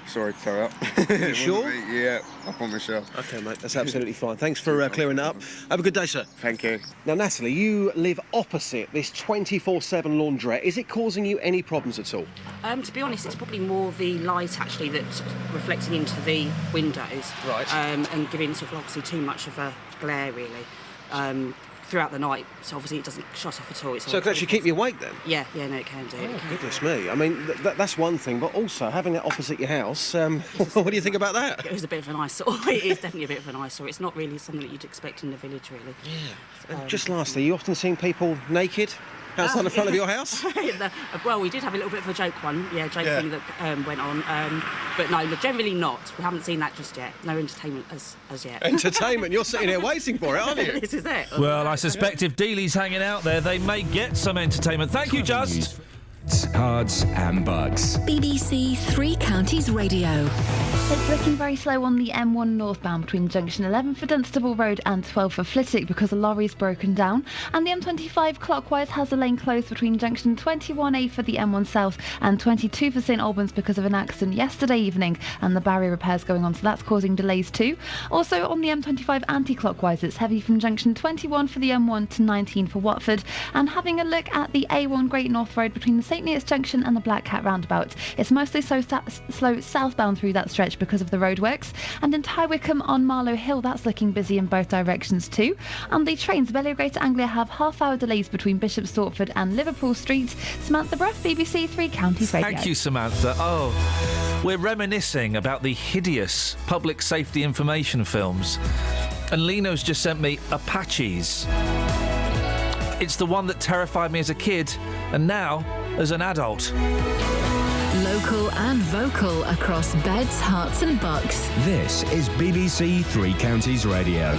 Sorry to tell that. You sure? Yeah, I promise you. OK, mate, that's absolutely fine. Thanks for clearing that up. Have a good day, sir. Thank you. Now, Natalie, you live opposite this 24/7 laundrette. Is it causing you any problems at all? To be honest, it's probably more the light, actually, that's reflecting into the windows. Right. And giving sort of obviously too much of a glare, really. Throughout the night, so obviously it doesn't shut off at all. So it can actually keep you awake then? Yeah, no, it can do. Oh, goodness me. I mean, that's one thing, but also having it opposite your house, what do you think about that? It was a bit of an eyesore. It is definitely a bit of an eyesore. It's not really something that you'd expect in the village, really. Yeah. Just lastly, you often seen people naked outside the front of your house? Well, we did have a little bit of a joke one, thing that went on. But no, generally not. We haven't seen that just yet. No entertainment as yet. Entertainment? You're sitting here waiting for it, aren't you? This is it. Well, I suspect if Dealey's hanging out there, they may get some entertainment. Thank you, Just. Cards and bugs. BBC Three Counties Radio. It's looking very slow on the M1 northbound between junction 11 for Dunstable Road and 12 for Flitwick because a lorry's broken down. And the M25 clockwise has a lane closed between junction 21A for the M1 south and 22 for St Albans because of an accident yesterday evening and the barrier repairs going on, so that's causing delays too. Also on the M25 anti-clockwise, it's heavy from junction 21 for the M1 to 19 for Watford. And having a look at the A1 Great North Road between the St Neots Junction and the Black Cat roundabout, it's mostly slow southbound through that stretch because of the roadworks. And in High Wycombe on Marlow Hill, that's looking busy in both directions too. And the trains Belly Greater Anglia have half-hour delays between Bishop Stortford and Liverpool Street. Samantha Bruff, BBC Three Counties Radio. Thank you, Samantha. Oh, we're reminiscing about the hideous public safety information films. And Lino's just sent me Apaches. It's the one that terrified me as a kid, and now as an adult. Local and vocal across beds, hearts and bucks. This is BBC Three Counties Radio.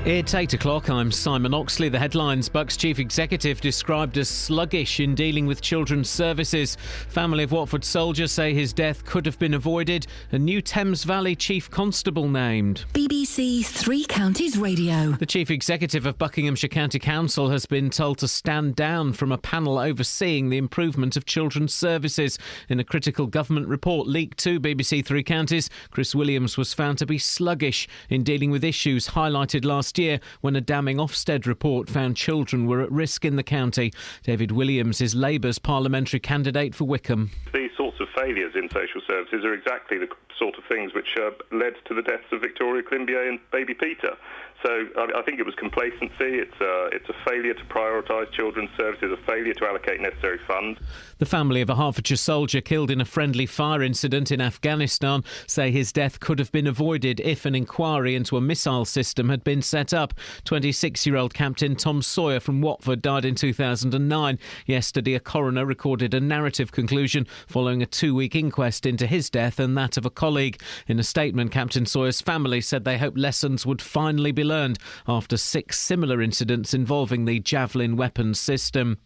It's 8 o'clock. I'm Simon Oxley. The headlines: Bucks Chief Executive described as sluggish in dealing with children's services. Family of Watford soldier say his death could have been avoided. A new Thames Valley Chief Constable named. BBC Three Counties Radio. The Chief Executive of Buckinghamshire County Council has been told to stand down from a panel overseeing the improvement of children's services. In a critical government report leaked to BBC Three Counties, Chris Williams was found to be sluggish in dealing with issues highlighted last year when a damning Ofsted report found children were at risk in the county. David Williams is Labour's parliamentary candidate for Wickham. These sorts of failures in social services are exactly the sort of things which led to the deaths of Victoria Climbier and baby Peter. So I think it was complacency. It's a failure to prioritise children's services, a failure to allocate necessary funds. The family of a Hertfordshire soldier killed in a friendly fire incident in Afghanistan say his death could have been avoided if an inquiry into a missile system had been set up. 26-year-old Captain Tom Sawyer from Watford died in 2009. Yesterday, a coroner recorded a narrative conclusion following a 2-week inquest into his death and that of a colleague. In a statement, Captain Sawyer's family said they hoped lessons would finally be learned after 6 similar incidents involving the Javelin weapons system.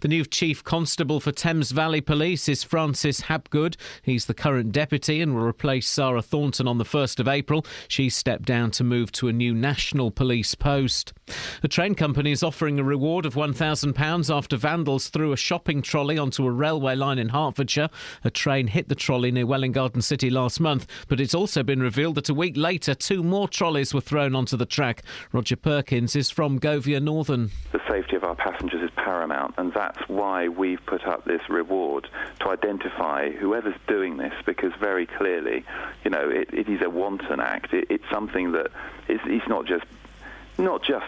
The new Chief Constable for Thames Valley Police is Francis Hapgood. He's the current deputy and will replace Sarah Thornton on the 1st of April. She stepped down to move to a new national police post. A train company is offering a reward of £1,000 after vandals threw a shopping trolley onto a railway line in Hertfordshire. A train hit the trolley near Welwyn Garden City last month, but it's also been revealed that a week later 2 more trolleys were thrown onto the track. Roger Perkins is from Govia Northern. The safety of our passengers is paramount, and that's why we've put up this reward to identify whoever's doing this, because very clearly, it is a wanton act. It's something that it's not just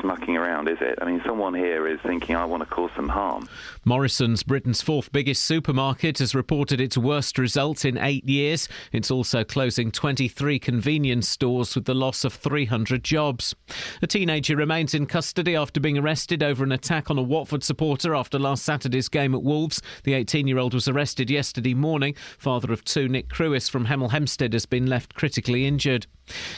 mucking around, is it? I mean, someone here is thinking, I want to cause some harm. Morrison's, Britain's 4th biggest supermarket, has reported its worst result in 8 years. It's also closing 23 convenience stores with the loss of 300 jobs. A teenager remains in custody after being arrested over an attack on a Watford supporter after last Saturday's game at Wolves. The 18-year-old was arrested yesterday morning. Father of 2, Nick Crewis from Hemel Hempstead, has been left critically injured.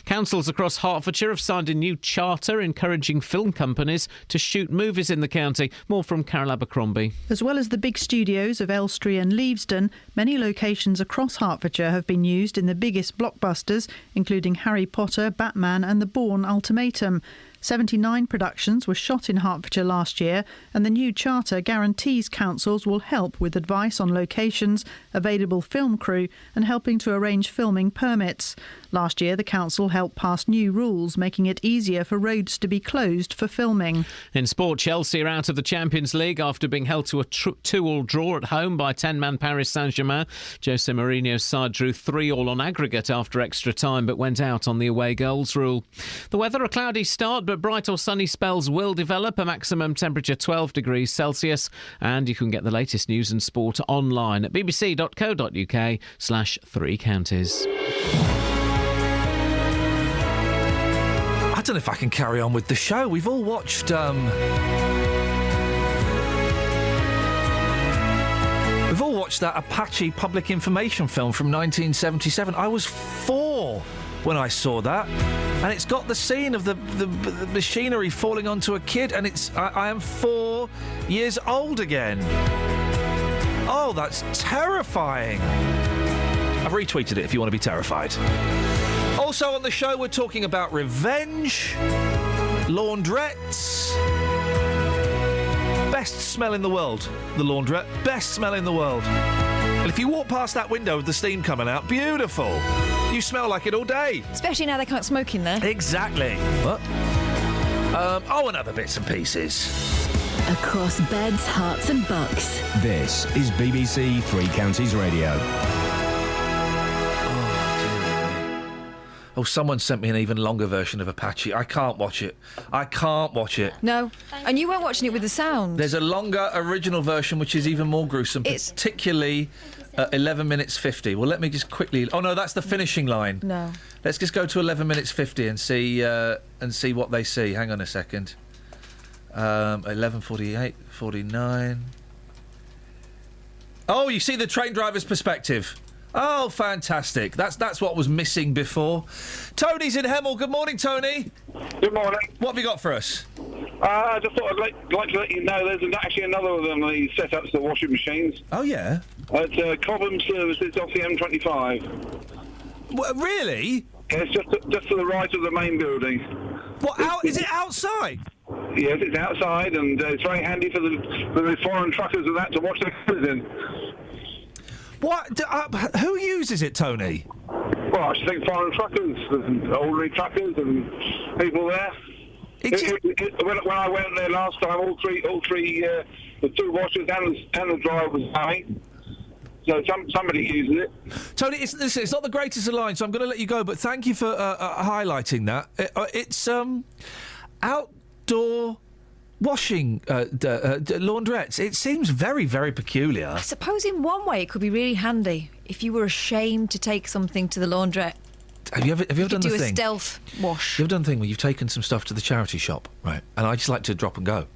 Councils across Hertfordshire have signed a new charter encouraging film companies to shoot movies in the county. More from Carol Abercrombie. As well as the big studios of Elstree and Leavesden, many locations across Hertfordshire have been used in the biggest blockbusters, including Harry Potter, Batman and The Bourne Ultimatum. 79 productions were shot in Hertfordshire last year, and the new charter guarantees councils will help with advice on locations, available film crew and helping to arrange filming permits. Last year, the council helped pass new rules, making it easier for roads to be closed for filming. In sport, Chelsea are out of the Champions League after being held to a 2-2 draw at home by 10-man Paris Saint-Germain. Jose Mourinho's side drew 3-3 on aggregate after extra time, but went out on the away goals rule. The weather, a cloudy start, but bright or sunny spells will develop, a maximum temperature 12 degrees Celsius. And you can get the latest news and sport online at bbc.co.uk/3 counties. I don't know if I can carry on with the show. We've all watched... We've all watched that Apache public information film from 1977. I was 4 when I saw that, and it's got the scene of the machinery falling onto a kid, and I am 4 years old again. Oh, that's terrifying. I've retweeted it if you want to be terrified. Also on the show, we're talking about revenge, laundrettes. Best smell in the world, the laundrette. Best smell in the world. And if you walk past that window with the steam coming out, beautiful. You smell like it all day. Especially now they can't smoke in there. Exactly. What? And other bits and pieces. Across beds, hearts and bucks. This is BBC Three Counties Radio. Oh, someone sent me an even longer version of Apache. I can't watch it. No. And you weren't watching it with the sound. There's a longer original version which is even more gruesome, particularly 11 minutes 50. Well, let me just quickly... Oh, no, that's the finishing line. No. Let's just go to 11 minutes 50 and see what they see. Hang on a second. 11:48, 49... Oh, you see the train driver's perspective. Oh, fantastic. That's what was missing before. Tony's in Hemel. Good morning, Tony. Good morning. What have you got for us? I just thought I'd like to let you know there's actually another of them, these setups for washing machines. Oh, yeah? At Cobham Services off the M25. Really? Yeah, it's just to the right of the main building. What, is it outside? Yes, it's outside, and it's very handy for the foreign truckers and that to wash their clothes in. What? Who uses it, Tony? Well, I should think foreign truckers, ordinary truckers, and people there. When I went there last time, all three, the 2 washers and the dryer was going. So somebody uses it. Tony, listen, it's not the greatest of lines, so I'm going to let you go. But thank you for highlighting that. It's outdoor washing laundrettes. It seems very, very peculiar. I suppose in one way it could be really handy if you were ashamed to take something to the laundrette. Have you ever done the thing? Do a stealth wash. You've done the thing where you've taken some stuff to the charity shop, right? And I just like to drop and go.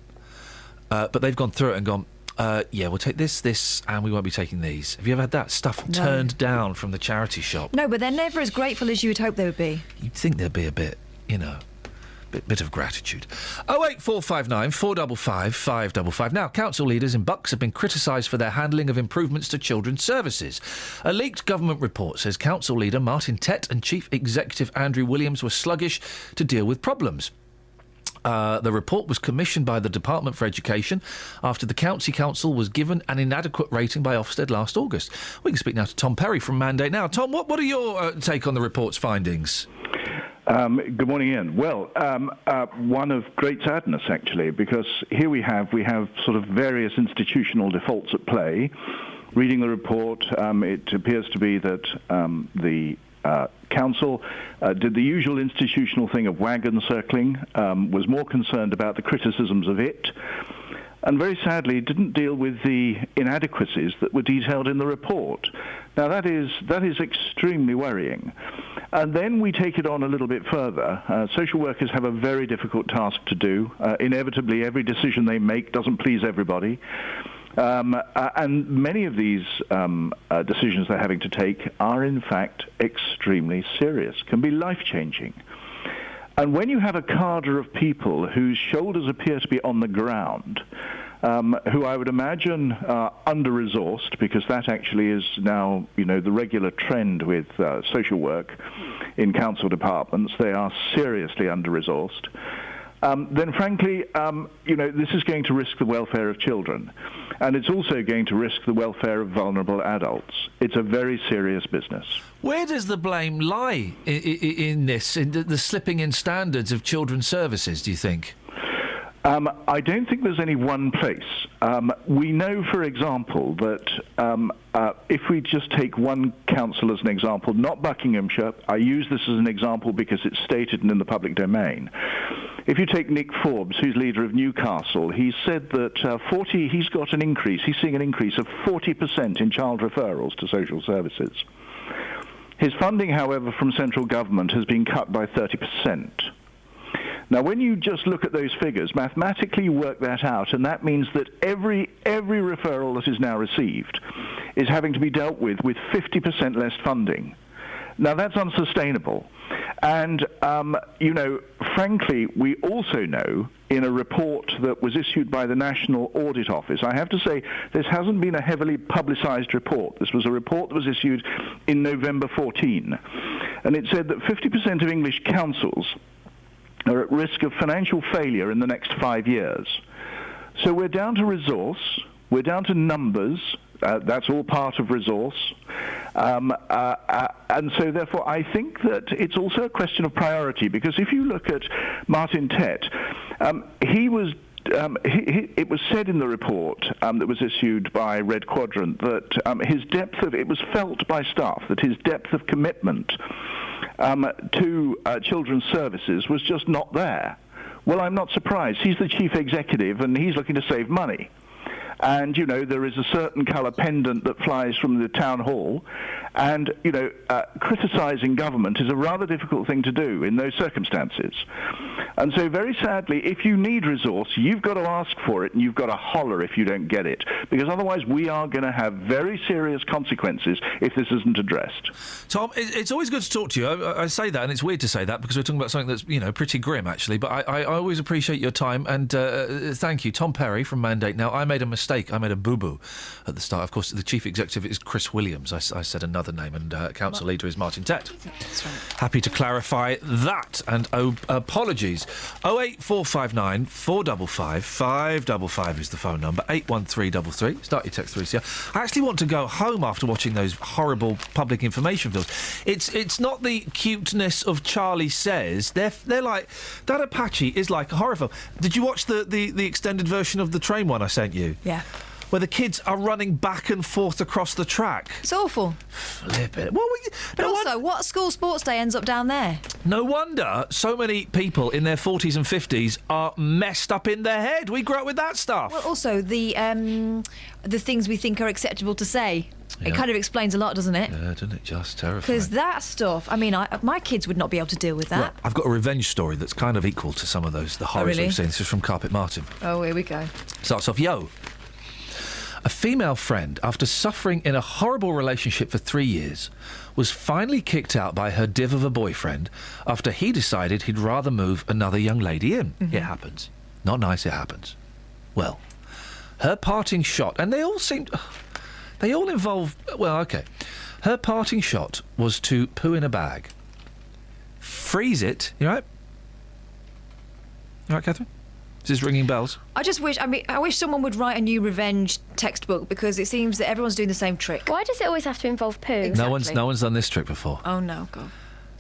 But they've gone through it and gone, yeah, we'll take this, and we won't be taking these. Have you ever had that stuff turned down from the charity shop? No, but they're never as grateful as you would hope they would be. You'd think there'd be a bit, bit of gratitude. 08459 455 555. Now, council leaders in Bucks have been criticised for their handling of improvements to children's services. A leaked government report says council leader Martin Tett and Chief Executive Andrew Williams were sluggish to deal with problems. The report was commissioned by the Department for Education after the County Council was given an inadequate rating by Ofsted last August. We can speak now to Tom Perry from Mandate Now. Tom, what are your take on the report's findings? Good morning, Ian. Well, one of great sadness, actually, because here we have sort of various institutional defaults at play. Reading the report, it appears to be that the Council did the usual institutional thing of wagon circling, was more concerned about the criticisms of it, and very sadly didn't deal with the inadequacies that were detailed in the report. Now that is extremely worrying. And then we take it on a little bit further. Social workers have a very difficult task to do. Inevitably, every decision they make doesn't please everybody. And many of these decisions they're having to take are, in fact, extremely serious, can be life-changing. And when you have a cadre of people whose shoulders appear to be on the ground, who I would imagine are under-resourced, because that actually is now, the regular trend with social work in council departments. They are seriously under-resourced. Then frankly, this is going to risk the welfare of children. And it's also going to risk the welfare of vulnerable adults. It's a very serious business. Where does the blame lie in this, in the slipping in standards of children's services, do you think? I don't think there's any one place. We know, for example, that if we just take one council as an example, not Buckinghamshire, I use this as an example because it's stated and in the public domain. If you take Nick Forbes, who's leader of Newcastle, he said that he's got an increase, he's seeing an increase of 40% in child referrals to social services. His funding, however, from central government has been cut by 30%. Now, when you just look at those figures, mathematically you work that out, and that means that every referral that is now received is having to be dealt with 50% less funding. Now, that's unsustainable. And, frankly, we also know in a report that was issued by the National Audit Office, I have to say this hasn't been a heavily publicised report. This was a report that was issued in November 14. And it said that 50% of English councils are at risk of financial failure in the next 5 years. So we're down to resource, we're down to numbers, that's all part of resource. And so, therefore, I think that it's also a question of priority, because if you look at Martin Tett, it was said in the report that was issued by Red Quadrant that it was felt by staff that his depth of commitment to children's services was just not there. Well, I'm not surprised. He's the chief executive and he's looking to save money. And, there is a certain colour pendant that flies from the town hall. And, criticising government is a rather difficult thing to do in those circumstances. And so, very sadly, if you need resource, you've got to ask for it and you've got to holler if you don't get it. Because otherwise we are going to have very serious consequences if this isn't addressed. Tom, it's always good to talk to you. I say that, and it's weird to say that because we're talking about something that's, pretty grim, actually. But I always appreciate your time, and thank you. Tom Perry from Mandate. Now, I made a mistake. I made a boo-boo at the start. Of course, the chief executive is Chris Williams. I said another name, and council leader is Martin Tett. That's right. Happy to clarify that, and apologies. 08459 455 555 is the phone number. 81333. Start your text 3CR. I actually want to go home after watching those horrible public information films. It's not the cuteness of Charlie Says. They're like, that Apache is like a horror film. Did you watch the extended version of the train one I sent you? Yeah. Where the kids are running back and forth across the track. It's awful. Flip it. Well, but also, what school sports day ends up down there? No wonder so many people in their 40s and 50s are messed up in their head. We grew up with that stuff. Well, also, the things we think are acceptable to say. Yeah. It kind of explains a lot, doesn't it? Yeah, doesn't it? Just terrifying. Because that stuff, my kids would not be able to deal with that. Well, I've got a revenge story that's kind of equal to some of the horrors we've seen. This is from Carpet Martin. Oh, here we go. Starts off, a female friend, after suffering in a horrible relationship for 3 years, was finally kicked out by her div of a boyfriend after he decided he'd rather move another young lady in. Mm-hmm. It happens. Not nice, it happens. Well, her parting shot, and they all involve, her parting shot was to poo in a bag, freeze it, you all right? You all right, Catherine? Is this ringing bells? I wish someone would write a new revenge textbook, because it seems that everyone's doing the same trick. Why does it always have to involve poo? Exactly. No one's done this trick before. Oh, no, God.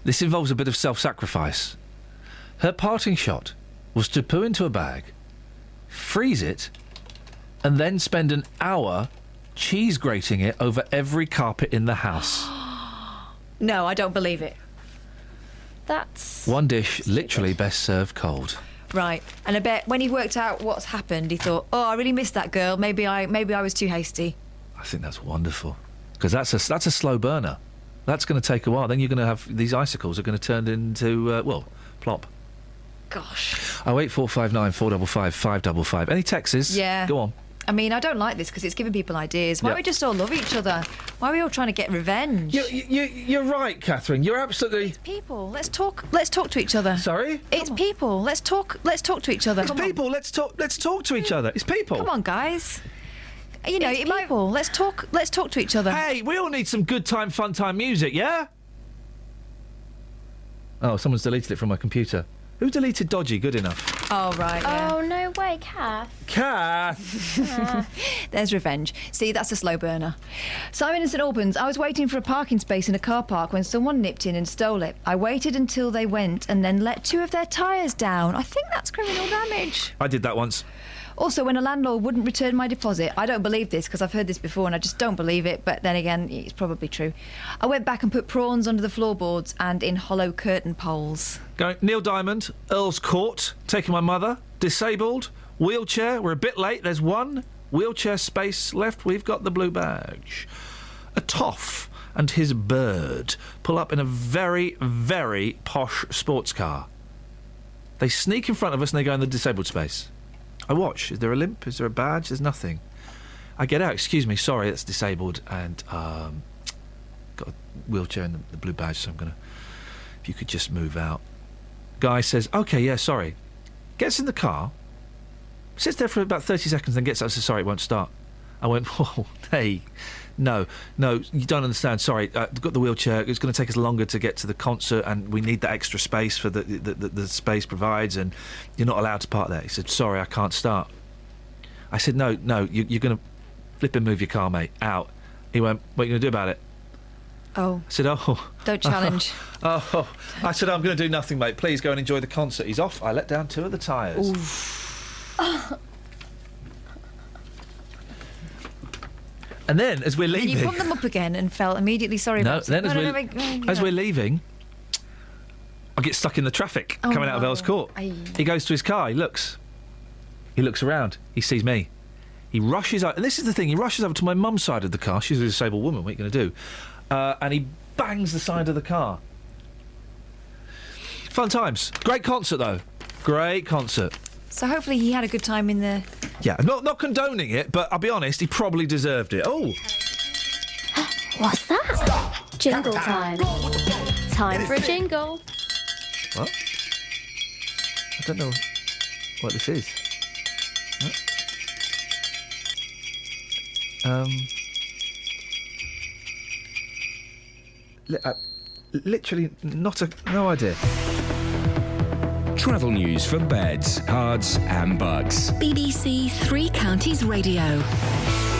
This involves a bit of self-sacrifice. Her parting shot was to poo into a bag, freeze it, and then spend an hour cheese grating it over every carpet in the house. No, I don't believe it. That's... One dish literally best served cold. Right, and I bet when he worked out what's happened, he thought, "Oh, I really missed that girl. Maybe I was too hasty." I think that's wonderful, because that's a slow burner. That's going to take a while. Then you're going to have these icicles are going to turn into plop. Gosh. 08459 455 555. Any texts? Yeah. Go on. I mean, I don't like this because it's giving people ideas. Why don't we just all love each other? Why are we all trying to get revenge? You're right, Catherine. You're absolutely... It's people. Let's talk to each other. Sorry? It's people. Let's talk to each other. It's people. Let's talk to each other. It's people. Come on, guys. You know, it's people. Let's talk to each other. Hey, we all need some good time, fun time music, yeah? Oh, someone's deleted it from my computer. Who deleted Dodgy? Good enough. Oh, right, yeah. Oh, no way, Kath. Kath! There's revenge. See, that's a slow burner. Simon in St Albans, I was waiting for a parking space in a car park when someone nipped in and stole it. I waited until they went and then let 2 of their tyres down. I think that's criminal damage. I did that once. Also, when a landlord wouldn't return my deposit, I don't believe this because I've heard this before and I just don't believe it, but then again, it's probably true. I went back and put prawns under the floorboards and in hollow curtain poles. Going Neil Diamond, Earl's Court, taking my mother, disabled, wheelchair, we're a bit late, there's 1 wheelchair space left, we've got the blue badge. A toff and his bird pull up in a very, very posh sports car. They sneak in front of us and they go in the disabled space. I watch. Is there a limp? Is there a badge? There's nothing. I get out. Excuse me. Sorry, it's disabled and got a wheelchair and the blue badge. So I'm gonna. If you could just move out. Guy says, "Okay, yeah, sorry." Gets in the car. Sits there for about 30 seconds, then gets out and says, "Sorry, it won't start." I went, "Whoa, hey, no, you don't understand. Sorry, I've got the wheelchair. It's going to take us longer to get to the concert, and we need that extra space for the space provides, and you're not allowed to park there." He said, "Sorry, I can't start." I said, No, you're going to flip and move your car, mate, out." He went, "What are you going to do about it?" Oh. I said, "Oh." Don't challenge. Oh. I said, "I'm going to do nothing, mate. Please go and enjoy the concert." He's off. I let down 2 of the tyres. And then, as we're leaving... You put them up again and felt immediately sorry about it. As we're leaving, I get stuck in the traffic coming out of Earl's Court. He goes to his car, he looks around, he sees me. He rushes out, and this is the thing, he rushes over to my mum's side of the car. She's a disabled woman, what are you going to do? And he bangs the side of the car. Fun times. Great concert, though. Great concert. So hopefully he had a good time in the... Yeah, not condoning it, but I'll be honest, he probably deserved it. Oh! What's that? Jingle time. Time for a jingle. What? I don't know what this is. Literally no idea. Travel news for beds, cards and bugs. BBC Three Counties Radio.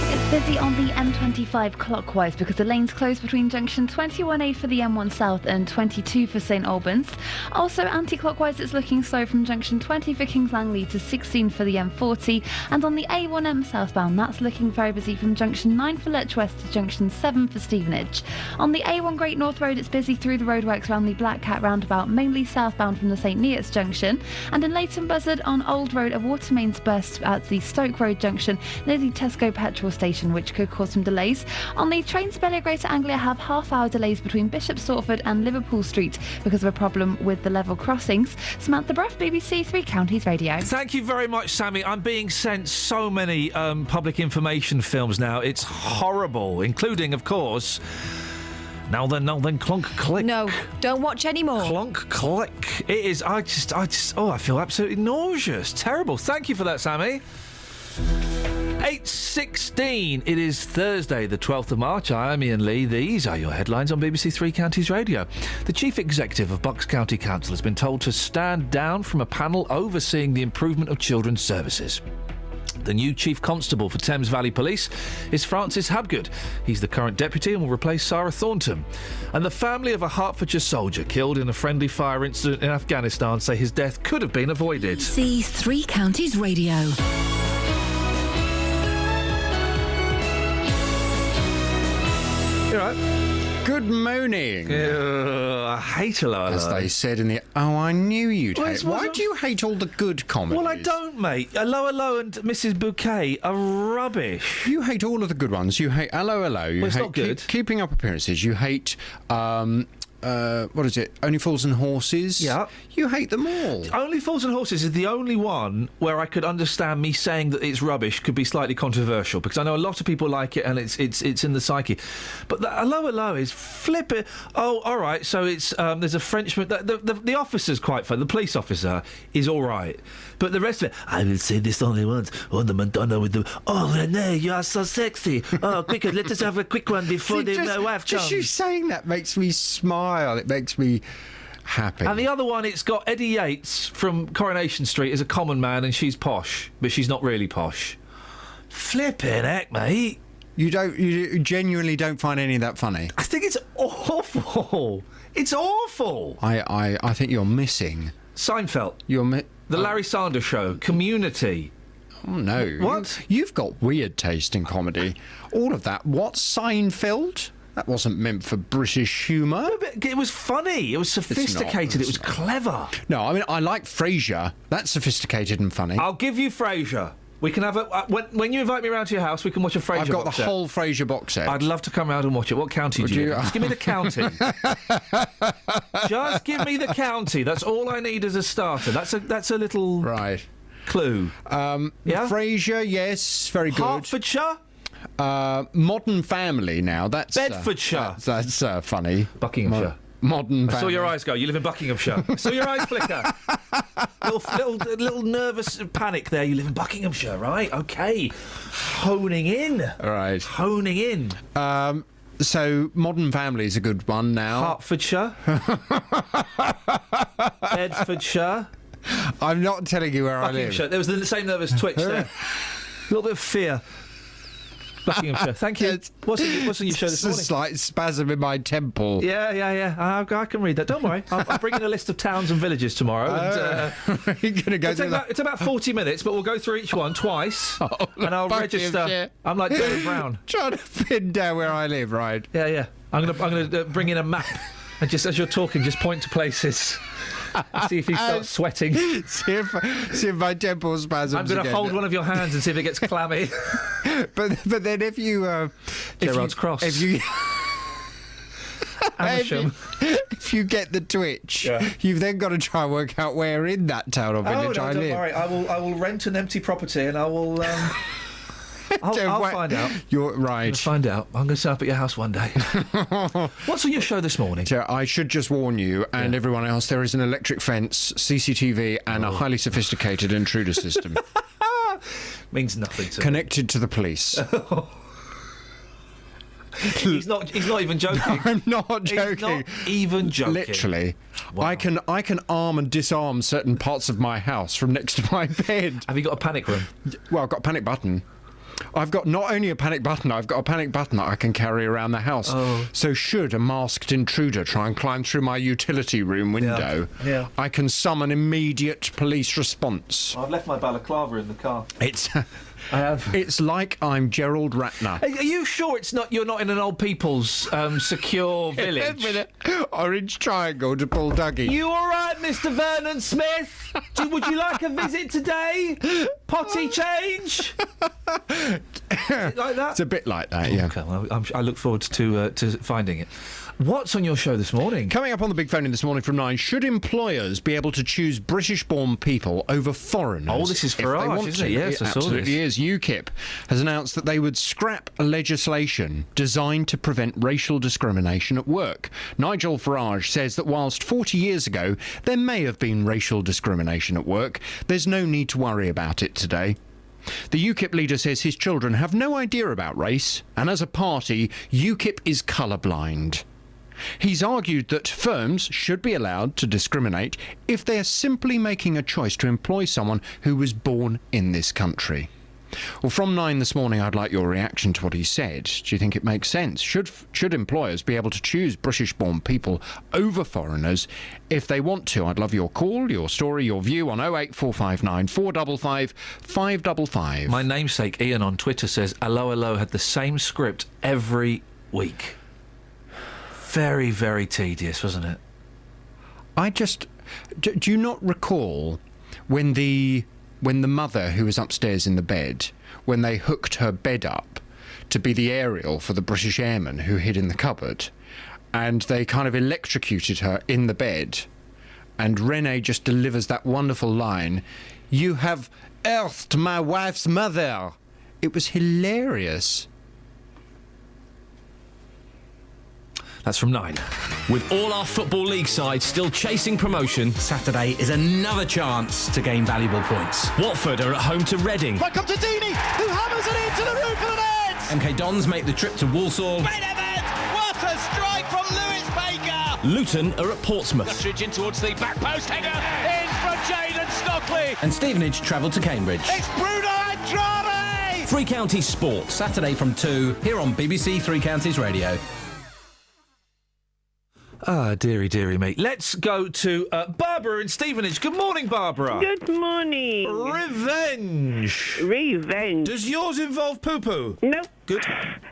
It's busy on the M25 clockwise because the lane's closed between junction 21A for the M1 South and 22 for St Albans. Also anti-clockwise it's looking slow from junction 20 for Kings Langley to 16 for the M40, and on the A1M southbound that's looking very busy from junction 9 for Lech West to junction 7 for Stevenage. On the A1 Great North Road it's busy through the roadworks around the Black Cat roundabout, mainly southbound from the St Neots junction, and in Leighton Buzzard on Old Road a water mains burst at the Stoke Road junction near the Tesco petrol station, which could cause some delays. On the trains to Belly Greater Anglia have half-hour delays between Bishop Stortford and Liverpool Street because of a problem with the level crossings. Samantha Bruff, BBC Three Counties Radio. Thank you very much, Sammy. I'm being sent so many public information films now. It's horrible, including, of course... Now then, clonk, click. No, don't watch anymore. Clonk, click. It is, I feel absolutely nauseous. Terrible. Thank you for that, Sammy. 8:16. It is Thursday, the 12th of March. I am Iain Lee. These are your headlines on BBC Three Counties Radio. The Chief Executive of Bucks County Council has been told to stand down from a panel overseeing the improvement of children's services. The new Chief Constable for Thames Valley Police is Francis Habgood. He's the current deputy and will replace Sarah Thornton. And the family of a Hertfordshire soldier killed in a friendly fire incident in Afghanistan say his death could have been avoided. BBC Three Counties Radio. You all right? Good morning. I hate Hello, Hello. As they said in the... Oh, I knew you'd Well, hate... Why do you hate all the good comedies? Well, I don't, mate. Hello, Hello and Mrs. Bouquet are rubbish. You hate all of the good ones. You hate Hello, Hello. You Well, it's hate not good. Keeping Up Appearances. You hate... what is it? Only Fools and Horses. Yeah. You hate them all. Only Fools and Horses is the only one where I could understand me saying that it's rubbish could be slightly controversial, because I know a lot of people like it and it's in the psyche. But the Hello is flipping. Oh, all right. So it's there's a Frenchman. The officer's quite fun. The police officer is all right, but the rest of it, I will say this only once. Oh, the Madonna with the. Oh, Renee, you are so sexy. Oh, quicker, let us have a quick one before my wife comes. Just you saying that makes me smile. It makes me happy. And the other one, it's got Eddie Yates from Coronation Street as a common man, and she's posh, but she's not really posh. Flippin' heck, mate. You genuinely don't find any of that funny? I think it's awful. It's awful. I think you're missing Seinfeld. The Larry Sanders Show. Community. Oh, no. What? You've got weird taste in comedy. All of that. What, Seinfeld? That wasn't meant for British humour. No, but it was funny. It was sophisticated. It was clever. No, I mean, I like Frasier. That's sophisticated and funny. I'll give you Frasier. We can have a... when you invite me around to your house, we can watch a Frasier box set. I've got the whole Frasier box set. I'd love to come round and watch it. What county do you live in? Just give me the county. Just give me the county. That's all I need as a starter. That's a little... Right. Clue. Yeah? Frasier, yes. Very good. Hertfordshire? Modern Family now. That's Bedfordshire. That's funny. Buckinghamshire. Modern Family. I saw your eyes go. You live in Buckinghamshire. I saw your eyes flicker. little nervous panic there. You live in Buckinghamshire, right? Okay. Honing in. Right. Honing in. So Modern Family is a good one now. Hertfordshire. Bedfordshire. I'm not telling you where I live. There was the same nervous twitch there. A little bit of fear. Buckinghamshire. Thank you. What's on your show this morning? It's a slight spasm in my temple. Yeah. I can read that. Don't worry. I'll bring in a list of towns and villages tomorrow. You're going to go through that? It's about 40 minutes, but we'll go through each one twice, and I'll register. I'm like David Brown. Trying to pin down where I live, right? Yeah. I'm gonna bring in a map, and just as you're talking, just point to places. See if you start sweating. See if my temple spasms. I'm going to hold one of your hands and see if it gets clammy. but then if you Gerard's Cross. If you get the twitch, you've then got to try and work out where in that town or village I live. Don't worry. I will rent an empty property and I will. I'll find out. You're right. I'm gonna find out. I'm going to set up at your house one day. What's on your show this morning? So I should just warn you and everyone else, there is an electric fence, CCTV and a highly sophisticated intruder system. Means nothing to connected to the police. He's not even joking. No, I'm not joking. He's not even joking. Literally. Wow. I can arm and disarm certain parts of my house from next to my bed. Have you got a panic room? Well, I've got a panic button. I've got not only a panic button, I've got a panic button that I can carry around the house. Oh. So should a masked intruder try and climb through my utility room window, I can summon immediate police response. I've left my balaclava in the car. I have. It's like I'm Gerald Ratner. Are you sure you're not in an old people's secure village? Orange triangle to pull Dougie. You all right, Mr. Vernon Smith? Would you like a visit today? Potty change? Like that? It's a bit like that, yeah. Okay, well, I look forward to finding it. What's on your show this morning? Coming up on the Big Phone in this morning from 9, should employers be able to choose British-born people over foreigners? Oh, this is Farage, isn't it? Yes, I saw this. It absolutely is. UKIP has announced that they would scrap legislation designed to prevent racial discrimination at work. Nigel Farage says that whilst 40 years ago there may have been racial discrimination at work, there's no need to worry about it today. The UKIP leader says his children have no idea about race, and as a party, UKIP is colourblind. He's argued that firms should be allowed to discriminate if they're simply making a choice to employ someone who was born in this country. Well, from 9 this morning, I'd like your reaction to what he said. Do you think it makes sense? Should employers be able to choose British-born people over foreigners if they want to? I'd love your call, your story, your view on 08459 455 555. My namesake Iain on Twitter says, Hello had the same script every week. Very, very tedious, wasn't it? Do you not recall when the mother who was upstairs in the bed, when they hooked her bed up to be the aerial for the British airman who hid in the cupboard, and they kind of electrocuted her in the bed. And Renee just delivers that wonderful line, "You have earthed my wife's mother." It was hilarious. That's from 9. With all our Football League sides still chasing promotion, Saturday is another chance to gain valuable points. Watford are at home to Reading. Back up to Deeney, who hammers it into the roof of the net! MK Dons make the trip to Walsall. Great effort! What a strike from Lewis Baker! Luton are at Portsmouth. Guttridge in towards the back post, Hanger in from Jayden Stockley. And Stevenage travel to Cambridge. It's Bruno Andrade! Three Counties Sport, Saturday from 2, here on BBC Three Counties Radio. Ah, dearie, dearie me. Let's go to Barbara in Stevenage. Good morning, Barbara. Good morning. Revenge. Revenge. Does yours involve poo-poo? No. Good.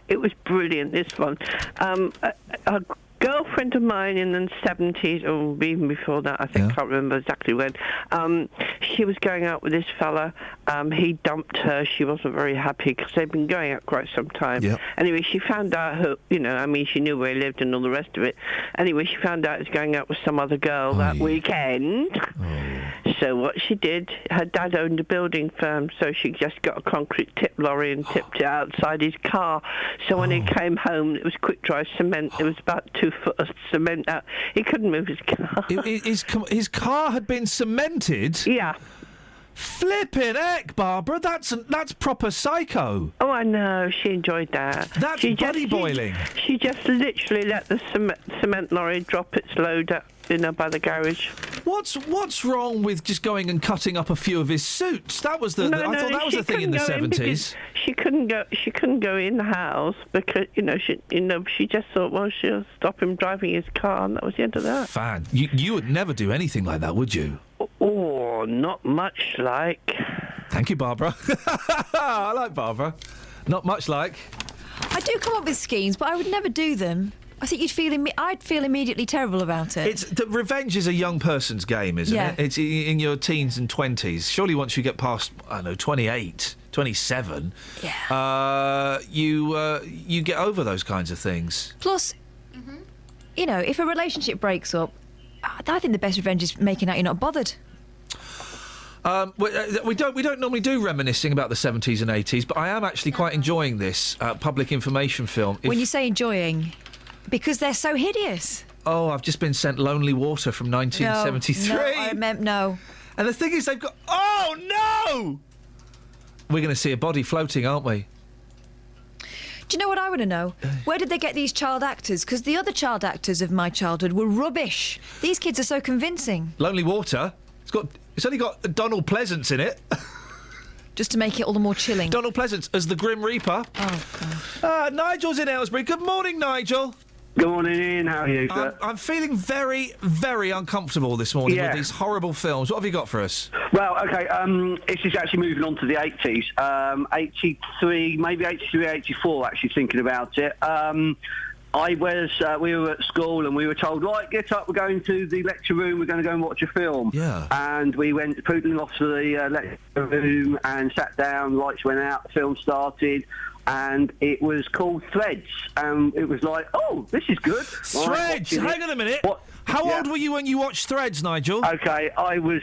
It was brilliant, this one. A girlfriend of mine in the 70s, or even before that, I think, can't remember exactly when, she was going out with this fella. He dumped her. She wasn't very happy because they'd been going out quite some time. Yep. Anyway, she found out who, she knew where he lived and all the rest of it. Anyway, she found out he was going out with some other girl that weekend. So what she did, her dad owned a building firm, so she just got a concrete tip lorry and tipped it outside his car. So when he came home, it was quick-dry cement. It was about 2 foot of cement out. He couldn't move his car. His car had been cemented? Yeah. Flippin' heck, Barbara, that's proper psycho. Oh, I know. She enjoyed that. That's body boiling. She just literally let the cement lorry drop its load up, by the garage. What's wrong with just going and cutting up a few of his suits? That was I thought that was the thing in the 70s. She couldn't go in the house because she just thought, well, she'll stop him driving his car, and that was the end of that. Fan, you would never do anything like that, would you? Oh, not much like. Thank you, Barbara. I like Barbara. Not much like. I do come up with schemes, but I would never do them. I think I'd feel immediately terrible about it. Revenge is a young person's game, isn't it? It's in your teens and 20s. Surely once you get past, 28, 27, you get over those kinds of things. Plus, if a relationship breaks up, I think the best revenge is making out you're not bothered. We don't normally do reminiscing about the 70s and 80s, but I am actually quite enjoying this public information film. When you say enjoying... Because they're so hideous. Oh, I've just been sent Lonely Water from 1973. No, I meant no. And the thing is, they've got... Oh, no! We're going to see a body floating, aren't we? Do you know what I want to know? Where did they get these child actors? Because the other child actors of my childhood were rubbish. These kids are so convincing. Lonely Water? It's only got Donald Pleasance in it. Just to make it all the more chilling. Donald Pleasance as the Grim Reaper. Oh, gosh. Nigel's in Aylesbury. Good morning, Nigel. Good morning, Ian. How are you, sir? I'm feeling very, very uncomfortable this morning with these horrible films. What have you got for us? Well, OK, this is actually moving on to the 80s. 83, maybe 83, 84, actually thinking about it. we were at school and we were told, right, get up, we're going to the lecture room, we're going to go and watch a film. Yeah. And we went pootling off to the lecture room and sat down, lights went out, the film started, and it was called Threads. It was like, oh, this is good. Threads? Hang on a minute. How old were you when you watched Threads, Nigel? OK, I was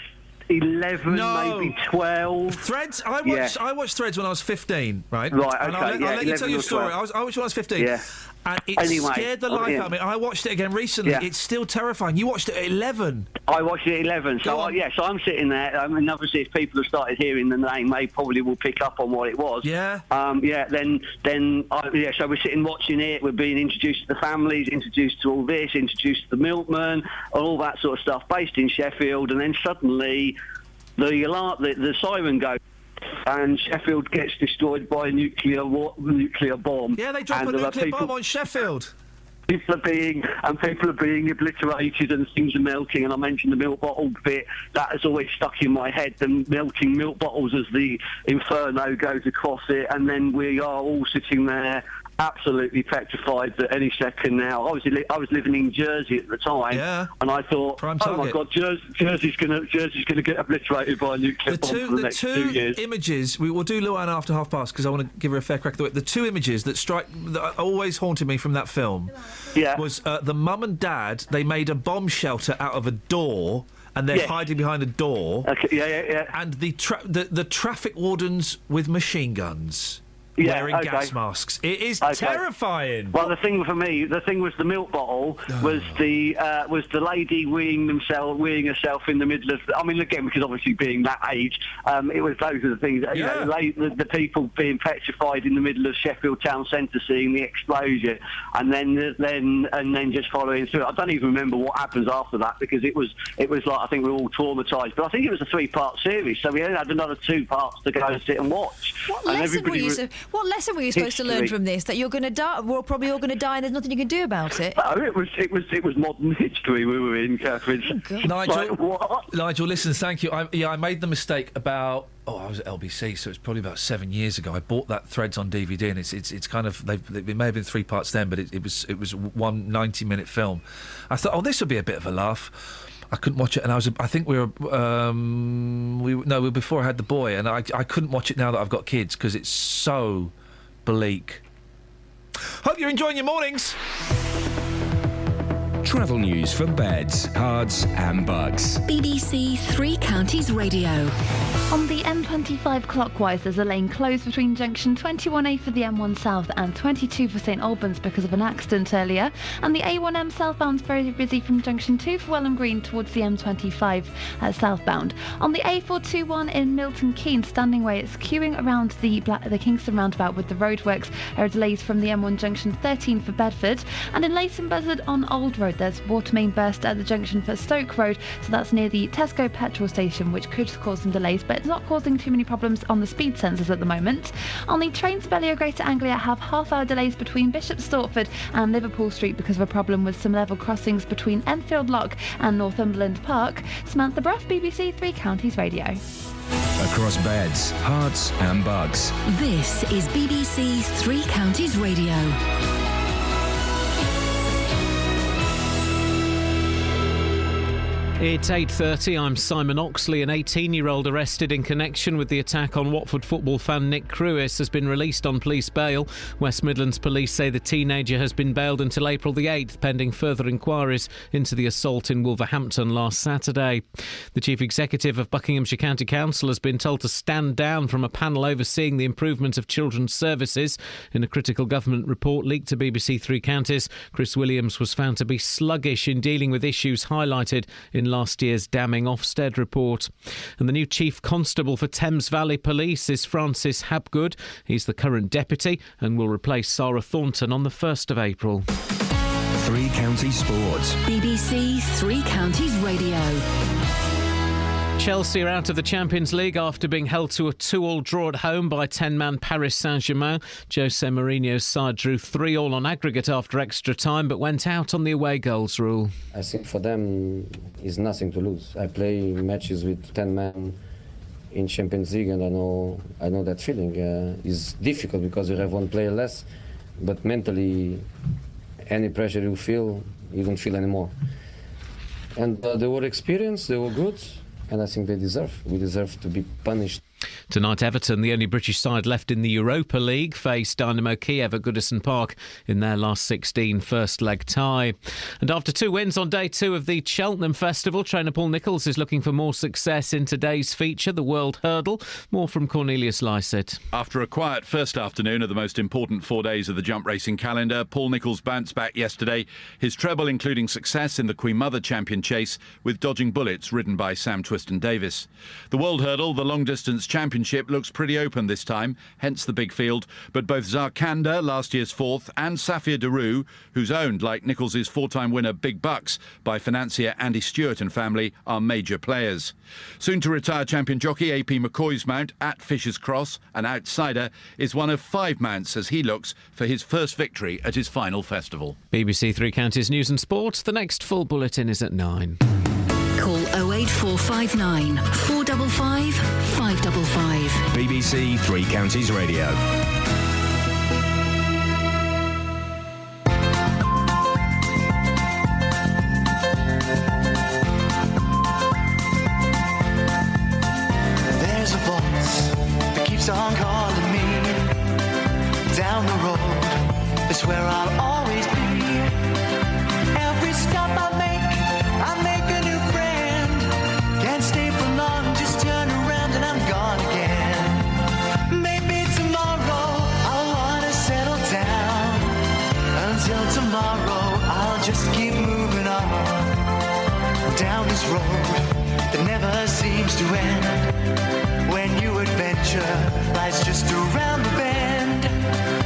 11, maybe 12. Threads? I watched Threads when I was 15, right? Right, OK, and I'll let you tell your story. I watched when I was 15. Yeah. And it scared the life out of me. I watched it again recently. Yeah. It's still terrifying. You watched it at 11. I watched it at 11. So, so I'm sitting there. And obviously, if people have started hearing the name, they probably will pick up on what it was. Yeah. So we're sitting watching it. We're being introduced to the families, introduced to all this, introduced to the milkman, and all that sort of stuff, based in Sheffield. And then suddenly, the siren goes. And Sheffield gets destroyed by a nuclear bomb. Yeah, they drop a nuclear bomb on Sheffield. People are being obliterated and things are melting. And I mentioned the milk bottle bit. That has always stuck in my head. The melting milk bottles as the inferno goes across it. And then we are all sitting there. absolutely petrified that any second now. I was living in Jersey at the time, and I thought, oh my God, Jersey's going to get obliterated by a nuclear bomb for the next 2 years. Images, we will do Luan after 5:30 because I want to give her a fair crack at the whip. The two images that always haunted me from that film was the mum and dad. They made a bomb shelter out of a door, and they're hiding behind a door. Okay, And the traffic wardens with machine guns. Wearing gas masks. It is terrifying. Well, the thing was the milk bottle was the lady weeing herself in the middle of. I mean, again, because obviously being that age, it was those are the things. You know, the people being petrified in the middle of Sheffield town centre, seeing the explosion, and then just following through. I don't even remember what happens after that because it was like I think we were all traumatised. But I think it was a 3-part series, so we only had another 2 parts to go and sit and watch. What lesson were you supposed to learn from this? That you're going to die? We're probably all going to die, and there's nothing you can do about it. No, it was modern history we were in, Catherine. Nigel, listen, thank you. I made the mistake about. I was at LBC, so it's probably about 7 years ago. I bought that Threads on DVD, and it's kind of it may have been 3 parts then, but it was one 90-minute film. I thought, this will be a bit of a laugh. I couldn't watch it, and I think we were before I had the boy, and I couldn't watch it now that I've got kids because it's so bleak. Hope you're enjoying your mornings. Travel news for beds, cards and bugs. BBC Three Counties Radio. On the M25 clockwise, there's a lane closed between junction 21A for the M1 South and 22 for St Albans because of an accident earlier. And the A1M southbound's very busy from junction 2 for Welham Green towards the M25 southbound. On the A421 in Milton Keynes, standing way, it's queuing around the Kingston roundabout with the roadworks. There are delays from the M1 junction 13 for Bedford. And in Leighton Buzzard on Old Road, there's water main burst at the junction for Stoke Road, so that's near the Tesco petrol station, which could cause some delays, but it's not causing too many problems on the speed sensors at the moment. On the trains, Bellio Greater Anglia have half-hour delays between Bishop Stortford and Liverpool Street because of a problem with some level crossings between Enfield Lock and Northumberland Park. Samantha Bruff, BBC Three Counties Radio. Across beds, hearts and bugs. This is BBC Three Counties Radio. It's 8:30. I'm Simon Oxley. An 18-year-old arrested in connection with the attack on Watford football fan Nick Crewis has been released on police bail. West Midlands police say the teenager has been bailed until April the 8th, pending further inquiries into the assault in Wolverhampton last Saturday. The chief executive of Buckinghamshire County Council has been told to stand down from a panel overseeing the improvement of children's services. In a critical government report leaked to BBC Three Counties, Chris Williams was found to be sluggish in dealing with issues highlighted in last year's damning Ofsted report. And the new Chief Constable for Thames Valley Police is Francis Habgood. He's the current deputy and will replace Sarah Thornton on the 1st of April. Three Counties Sports. BBC Three Counties Radio. Chelsea are out of the Champions League after being held to a 2-2 draw at home by 10-man Paris Saint-Germain. Jose Mourinho's side drew 3-3 on aggregate after extra time, but went out on the away goals rule. I think for them, it's nothing to lose. I play matches with 10 men in Champions League, and I know that feeling. It's difficult because you have one player less, but mentally, any pressure you feel, you don't feel anymore. And they were experienced, they were good. And I think we deserve to be punished. Tonight, Everton, the only British side left in the Europa League, face Dynamo Kiev at Goodison Park in their last 16 first-leg tie. And after 2 wins on day 2 of the Cheltenham Festival, trainer Paul Nicholls is looking for more success in today's feature, the World Hurdle. More from Cornelius Lycett. After a quiet first afternoon of the most important 4 days of the jump racing calendar, Paul Nicholls bounced back yesterday. His treble including success in the Queen Mother Champion Chase with Dodging Bullets, ridden by Sam Twiston-Davis. The World Hurdle, the long-distance championship, looks pretty open this time, hence the big field. But both Zarkanda, last year's 4th, and Safia Daru, who's owned, like Nicholls' 4-time winner Big Bucks by financier Andy Stewart and family, are major players. Soon-to-retire champion jockey AP McCoy's mount at Fisher's Cross, an outsider, is one of 5 mounts as he looks for his first victory at his final festival. BBC Three Counties News and Sport. The next full bulletin is at 9. Call 08459 455 555. BBC Three Counties Radio. road is where I'll always be. Every stop I make a new friend. Can't stay for long, just turn around and I'm gone again. Maybe tomorrow I'll wanna settle down. Until tomorrow I'll just keep moving on down this road that never seems to end. When new adventure lies just around the bend.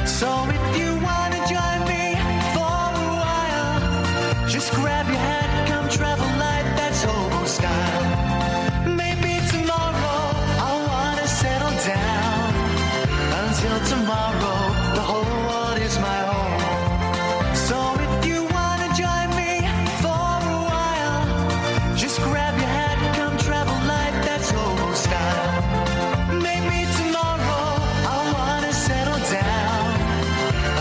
So if you wanna join me for a while, just grab your hat, come travel light, that's hobo style. Maybe tomorrow I'll wanna settle down. Until tomorrow, the whole world is my home. So if you wanna join me for a while, just grab your hat, come travel light, that's hobo style. Maybe tomorrow I'll wanna settle down.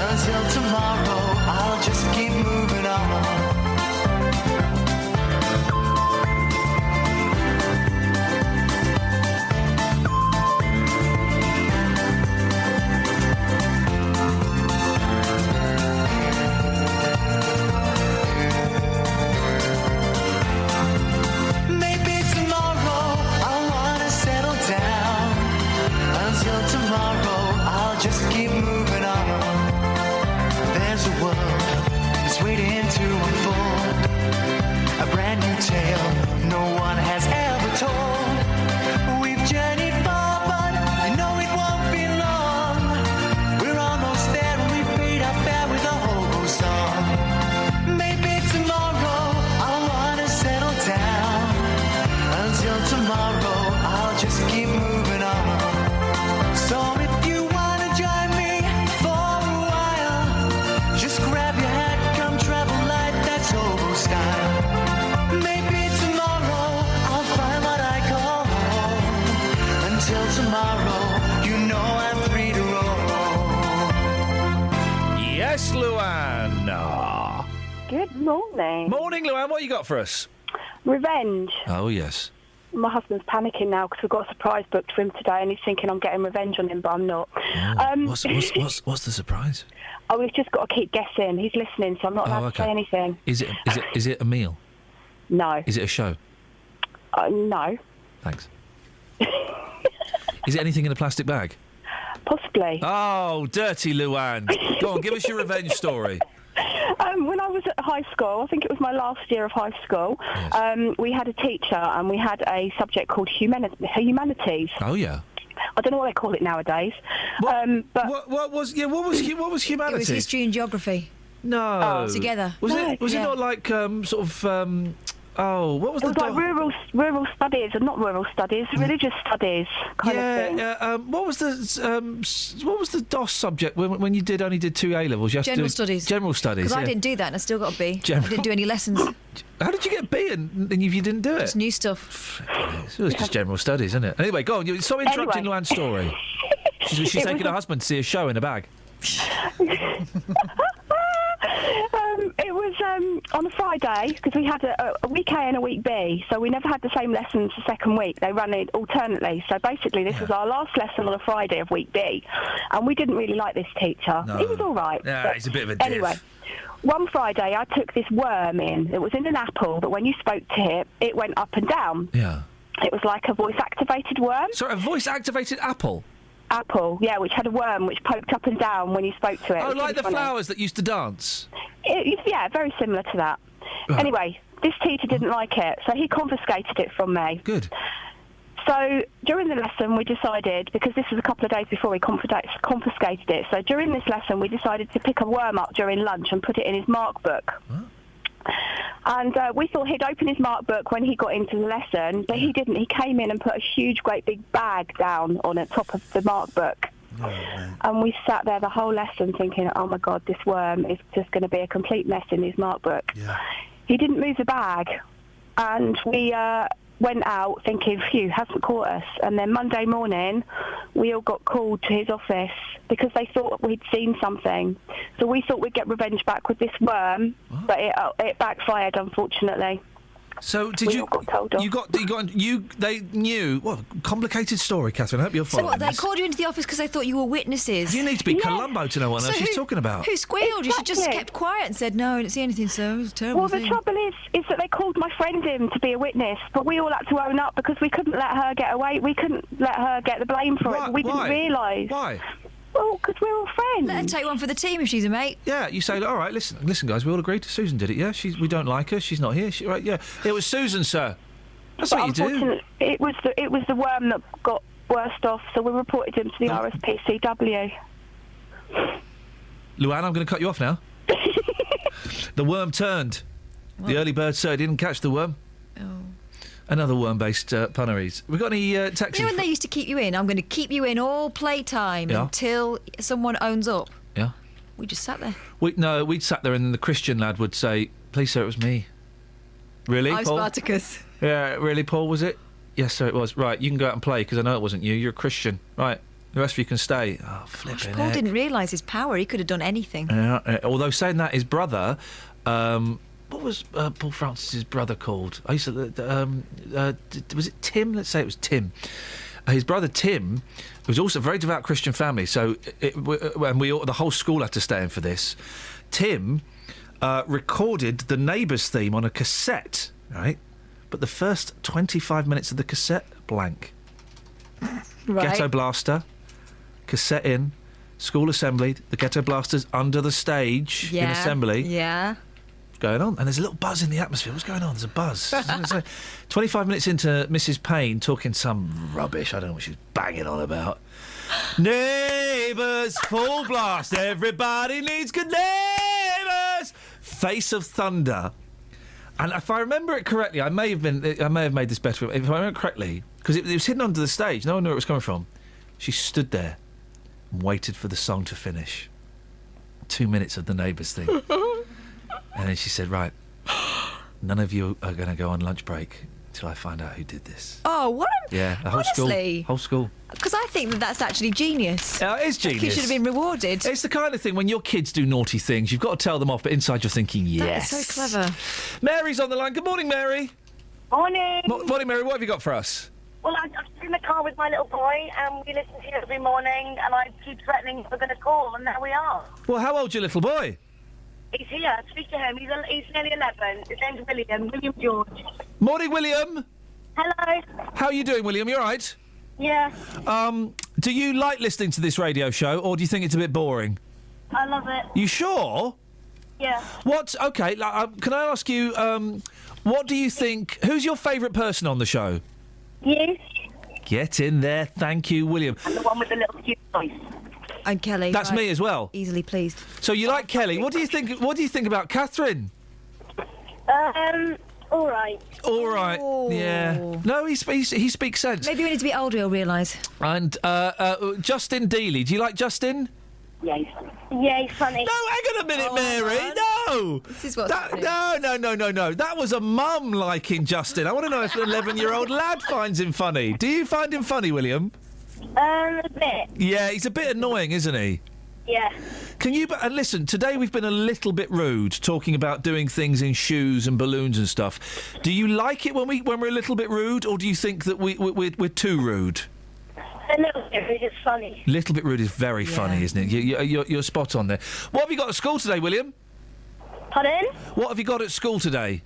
Until tomorrow, I'll just keep moving on. Maybe tomorrow I'll wanna settle down. Until tomorrow, I'll just keep moving on. There's a world that's waiting to unfold, a brand new tale no one has ever told. We've journeyed far, but you know it won't be long. We're almost there and we've paid our fare with a hobo song. Maybe tomorrow I'll wanna settle down. Until tomorrow, I'll just keep moving on. So if you wanna join me for a while, just grab your hat, come travel light, that's hobo style. Maybe tomorrow I'll find what I call home. Until tomorrow, you know I'm free to roll. Yes, Luann. Ah. Good morning. Morning, Luann. What you got for us? Revenge. Oh, yes. My husband's panicking now because we've got a surprise booked for him today and he's thinking I'm getting revenge on him, but I'm not. What's the surprise? Oh, we've just got to keep guessing. He's listening, so I'm not allowed to say anything. Is it a meal? No. Is it a show? No. Thanks. Is it anything in a plastic bag? Possibly. Oh, dirty Luann. Go on, give us your revenge story. When I was at high school, I think it was my last year of high school, we had a teacher and we had a subject called humanities. Oh, yeah. I don't know what they call it nowadays. But what was humanities? It was history and geography. No. Together. Was it not like what was it was like rural studies, and not rural studies, religious studies kind of thing. What was the DOS subject when you only did 2 A levels? You had General to do studies. General studies. Because I didn't do that, and I still got a B. I didn't do any lessons. How did you get B if you didn't do it? It's new stuff. It was just general studies, isn't it? Anyway, go on. Stop interrupting Luann's story. She's taking her husband to see a show in a bag. It was on a Friday because we had a week A and a week B, so we never had the same lessons the second week. They ran it alternately. So basically, this was our last lesson on a Friday of week B, and we didn't really like this teacher. No. He was all right. Yeah, he's a bit of a div. Anyway, one Friday I took this worm in. It was in an apple, but when you spoke to it, it went up and down. Yeah. It was like a voice-activated worm. Sorry, a voice-activated apple? Apple, yeah, which had a worm which poked up and down when you spoke to it. Oh, It was like really the funny. flowers that used to dance? Yeah, very similar to that. Right. Anyway, this teacher didn't like it, so he confiscated it from me. Good. So during the lesson, we decided, because this was a couple of days before we confiscated it, so during this lesson, we decided to pick a worm up during lunch and put it in his mark book. And we thought he'd open his mark book when he got into the lesson, but he didn't. He came in and put a huge, great big bag down on the top of the mark book. Oh, And we sat there the whole lesson thinking, oh my God, this worm is just going to be a complete mess in his mark book. Yeah. He didn't move the bag, and we went out thinking, phew, hasn't caught us. And then Monday morning, we all got called to his office because they thought we'd seen something. So we thought we'd get revenge back with this worm, but it backfired, unfortunately. So did you? Got told off. They knew. What a complicated story, Catherine. I hope you're So following what, they this. called you into the office because they thought you were witnesses? You need to be Columbo to know what on earth she's talking about. Who squealed? You should just Exactly. kept quiet and said, no, I didn't see anything, sir. It was a terrible Well, the thing. trouble is that they called my friend in to be a witness, but we all had to own up because we couldn't let her get away. We couldn't let her get the blame for it. We didn't realise. Why? Well, because we're all friends. Let her take one for the team if she's a mate. Yeah, you say, all right, listen, guys, we all agreed. Susan did it, yeah? We don't like her, she's not here. Right, yeah. It was Susan, sir. That's But what you do. unfortunately, it was the worm that got worst off, so we reported him to the RSPCW. Luann, I'm going to cut you off now. The worm turned. What? The early bird sir didn't catch the worm. Oh. Another worm-based punneries. We got any texts? You know when they used to keep you in? I'm going to keep you in all playtime Yeah. until someone owns up. Yeah. We just sat there. We'd sat there and the Christian lad would say, please, sir, it was me. Really, I'm Paul? Spartacus. Yeah, really, Paul, was it? Yes, sir, it was. Right, you can go out and play, because I know it wasn't you. You're a Christian. Right, the rest of you can stay. Oh, flipping Paul heck. didn't realise his power. He could have done anything. Yeah, although saying that, his brother... what was Paul Francis's brother called? I used to... was it Tim? Let's say it was Tim. His brother Tim was also a very devout Christian family, so the whole school had to stay in for this. Tim recorded the Neighbours theme on a cassette, right? But the first 25 minutes of the cassette, blank. Right. Ghetto Blaster, cassette in, school assembly, the Ghetto Blaster's under the stage in assembly. Yeah. Going on, and there's a little buzz in the atmosphere. What's going on? There's a buzz. So 25 minutes into Mrs. Payne talking some rubbish. I don't know what she's banging on about. Neighbours, full blast. Everybody needs good neighbours. Face of Thunder. And if I remember it correctly, I may have made this better. If I remember correctly, because it was hidden under the stage, no one knew where it was coming from. She stood there and waited for the song to finish. 2 minutes of the Neighbours thing. And then she said, right, none of you are going to go on lunch break until I find out who did this. Oh, what? Yeah, the whole Honestly? school. Whole school. Because I think that's actually genius. It is genius. He should have been rewarded. It's the kind of thing when your kids do naughty things, you've got to tell them off, but inside you're thinking, yes. That is so clever. Mary's on the line. Good morning, Mary. Morning. Morning, Mary. What have you got for us? Well, I'm in the car with my little boy, and we listen to you every morning, and I keep threatening we're going to call, and there we are. Well, how old's your little boy? He's here. Speak to him. He's nearly 11. His name's William George. Morning, William. Hello. How are you doing, William? You all right? Yeah. Do you like listening to this radio show, or do you think it's a bit boring? I love it. You sure? Yeah. Okay, can I ask you, what do you think... Who's your favourite person on the show? You. Get in there. Thank you, William. And the one with the little cute voice. And Kelly. That's right. me as well. Easily pleased. So you like Kelly. What do you think about Catherine? All right. All right. Yeah. No, he speaks sense. Maybe we need to be older, you'll realise. And Justin Dealey. Do you like Justin? Yeah, he's funny. No, hang on a minute, Mary. No. This is what's happening. No. That was a mum liking Justin. I want to know if an 11-year-old lad finds him funny. Do you find him funny, William? A bit. Yeah, he's a bit annoying, isn't he? Yeah. Can you... And listen, today we've been a little bit rude, talking about doing things in shoes and balloons and stuff. Do you like it when we're a little bit rude, or do you think that we're too rude? A little bit rude is funny. Little bit rude is very funny, isn't it? You're spot on there. What have you got at school today, William? Pardon? What have you got at school today?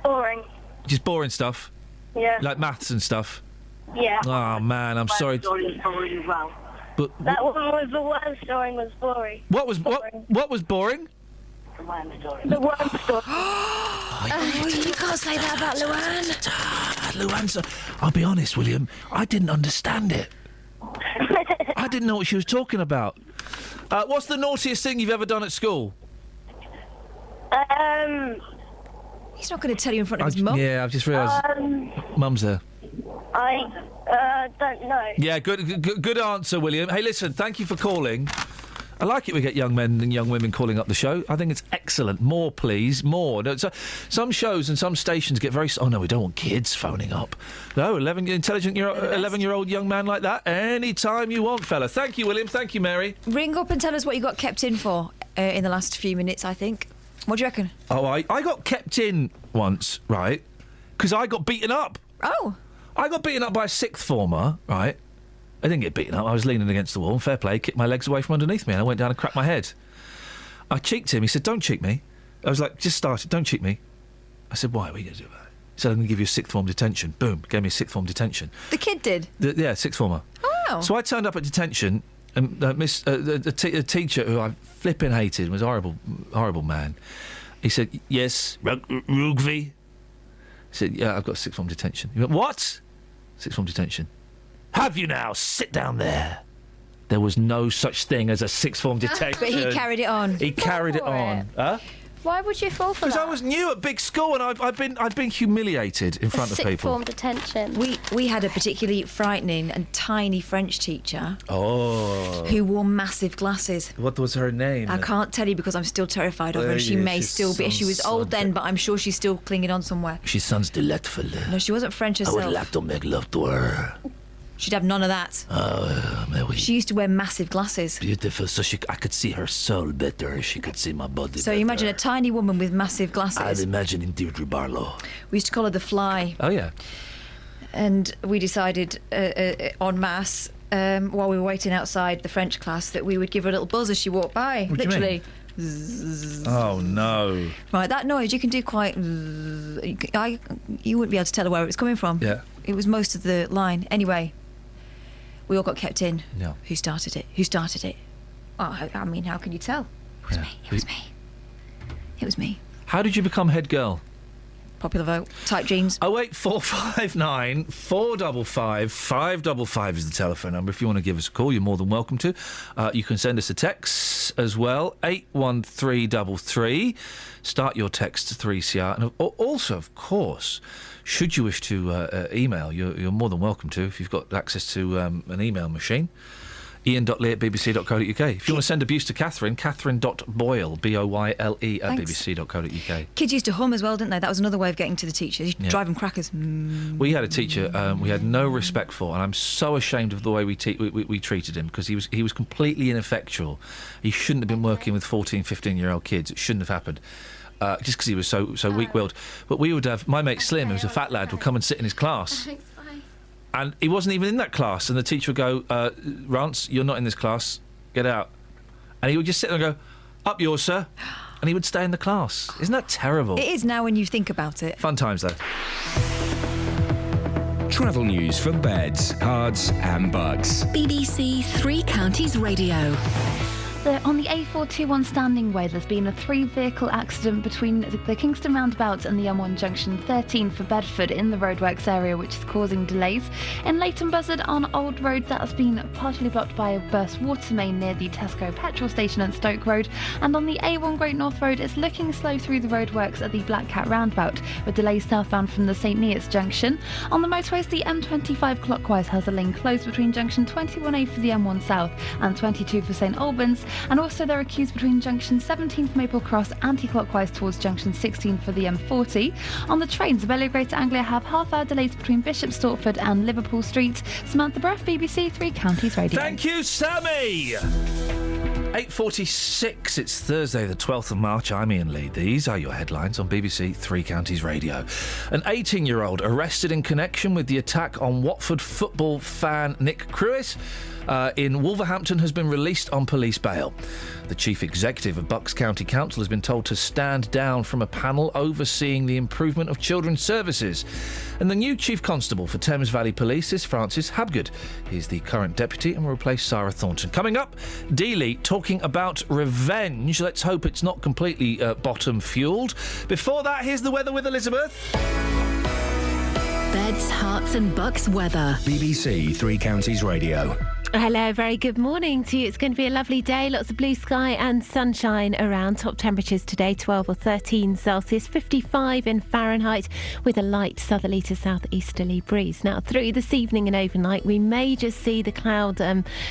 Boring. Just boring stuff? Yeah. Like maths and stuff? Yeah. Oh, man, I'm sorry. Story as well. But that one was the worm story was boring. What was boring? The worm story. The worm story. You can't say that about Luann. Luann's... I'll be honest, William, I didn't understand it. I didn't know what she was talking about. What's the naughtiest thing you've ever done at school? He's not going to tell you in front of his mum. Yeah, I've just realised. Mum's there. I don't know. Yeah, good answer, William. Hey, listen, thank you for calling. I like it we get young men and young women calling up the show. I think it's excellent. More, please. More. No, some shows and some stations get very... Oh, no, we don't want kids phoning up. No, 11-year-old young man like that, any time you want, fella. Thank you, William. Thank you, Mary. Ring up and tell us what you got kept in for in the last few minutes, I think. What do you reckon? Oh, I got kept in once, right? Because I got beaten up. Oh. I got beaten up by a sixth former, right? I didn't get beaten up. I was leaning against the wall, and fair play, kicked my legs away from underneath me, and I went down and cracked my head. I cheeked him. He said, don't cheek me. I was like, just start it. Don't cheek me. I said, why? What are you going to do about it? He said, I'm going to give you a sixth form detention. Boom. Gave me a sixth form detention. The kid did? Yeah, sixth former. Oh. So I turned up at detention, and the teacher, who I flipping hated, was a horrible man. He said, yes, Rugby. He said, yeah, I've got sixth form detention. He went, what? Sixth form detention. Have you now? Sit down there. There was no such thing as a sixth form detention. But he carried it on. He carried it on. Huh? Why would you fall for that? Because I was new at big school and I'd been humiliated in front of people. Sixth form detention. We had a particularly frightening and tiny French teacher. Oh. Who wore massive glasses. What was her name? I can't tell you because I'm still terrified of her. She may still be. She was old then, but I'm sure she's still clinging on somewhere. She sounds delightful. No, she wasn't French herself. I would like to make love to her. She'd have none of that. She used to wear massive glasses. Beautiful, so I could see her soul better. She could see my body So you imagine a tiny woman with massive glasses. I'm imagining Deirdre Barlow. We used to call her the Fly. Oh, yeah. And we decided en masse, while we were waiting outside the French class, that we would give her a little buzz as she walked by. What do you literally. mean? Oh, no. Right, that noise you can do quite... You wouldn't be able to tell her where it was coming from. Yeah. It was most of the line. Anyway, we all got kept in. Yeah. Who started it? Who started it? Oh, I mean, how can you tell? It was me. It was me. It was me. How did you become head girl? Popular vote. Tight jeans. 08459 455 555 is the telephone number. If you want to give us a call, you're more than welcome to. You can send us a text as well, 81333. Start your text to 3CR. And also, of course, should you wish to email, you're more than welcome to, if you've got access to an email machine. Iain.lee@bbc.co.uk. If you want to send abuse to Catherine, Catherine.boyle, Boyle, @bbc.co.uk. Kids used to hum as well, didn't they? That was another way of getting to the teachers. Yeah. Drive them crackers. We had a teacher we had no respect for, and I'm so ashamed of the way we treated him, because he was completely ineffectual. He shouldn't have been working with 14, 15-year-old kids. It shouldn't have happened. Just because he was so weak-willed. But we would have... My mate Slim, who was a fat lad, would come and sit in his class. And he wasn't even in that class. And the teacher would go, Rance, you're not in this class. Get out. And he would just sit there and go, up yours, sir. And he would stay in the class. Isn't that terrible? It is now when you think about it. Fun times, though. Travel news for beds, cards and bugs. BBC Three Counties Radio. On the A421 Standing Way, there's been a 3-vehicle accident between the Kingston roundabout and the M1 junction 13 for Bedford in the roadworks area, which is causing delays. In Leighton Buzzard on Old Road, that has been partially blocked by a burst water main near the Tesco petrol station at Stoke Road. And on the A1 Great North Road, it's looking slow through the roadworks at the Black Cat roundabout, with delays southbound from the St Neots junction. On the motorways, the M25 clockwise has a lane closed between junction 21A for the M1 South and 22 for St Albans. And also there are queues between junction 17 for Maple Cross anti-clockwise towards junction 16 for the M40. On the trains, Velo Greater Anglia have half-hour delays between Bishop Stortford and Liverpool Street. Samantha Bruff, BBC Three Counties Radio. Thank you, Sammy! 8:46, it's Thursday the 12th of March. I'm Iain Lee. These are your headlines on BBC Three Counties Radio. An 18-year-old arrested in connection with the attack on Watford football fan Nick Cruis in Wolverhampton has been released on police bail. The chief executive of Bucks County Council has been told to stand down from a panel overseeing the improvement of children's services. And the new chief constable for Thames Valley Police is Francis Habgood. He's the current deputy and will replace Sarah Thornton. Coming up, Dealey talking about revenge. Let's hope it's not completely bottom-fuelled. Before that, here's the weather with Elizabeth. Beds, Hearts and Bucks weather. BBC Three Counties Radio. Hello, very good morning to you. It's going to be a lovely day, lots of blue sky and sunshine around. Top temperatures today, 12 or 13 Celsius, 55 in Fahrenheit, with a light southerly to southeasterly breeze. Now, through this evening and overnight, we may just see the cloud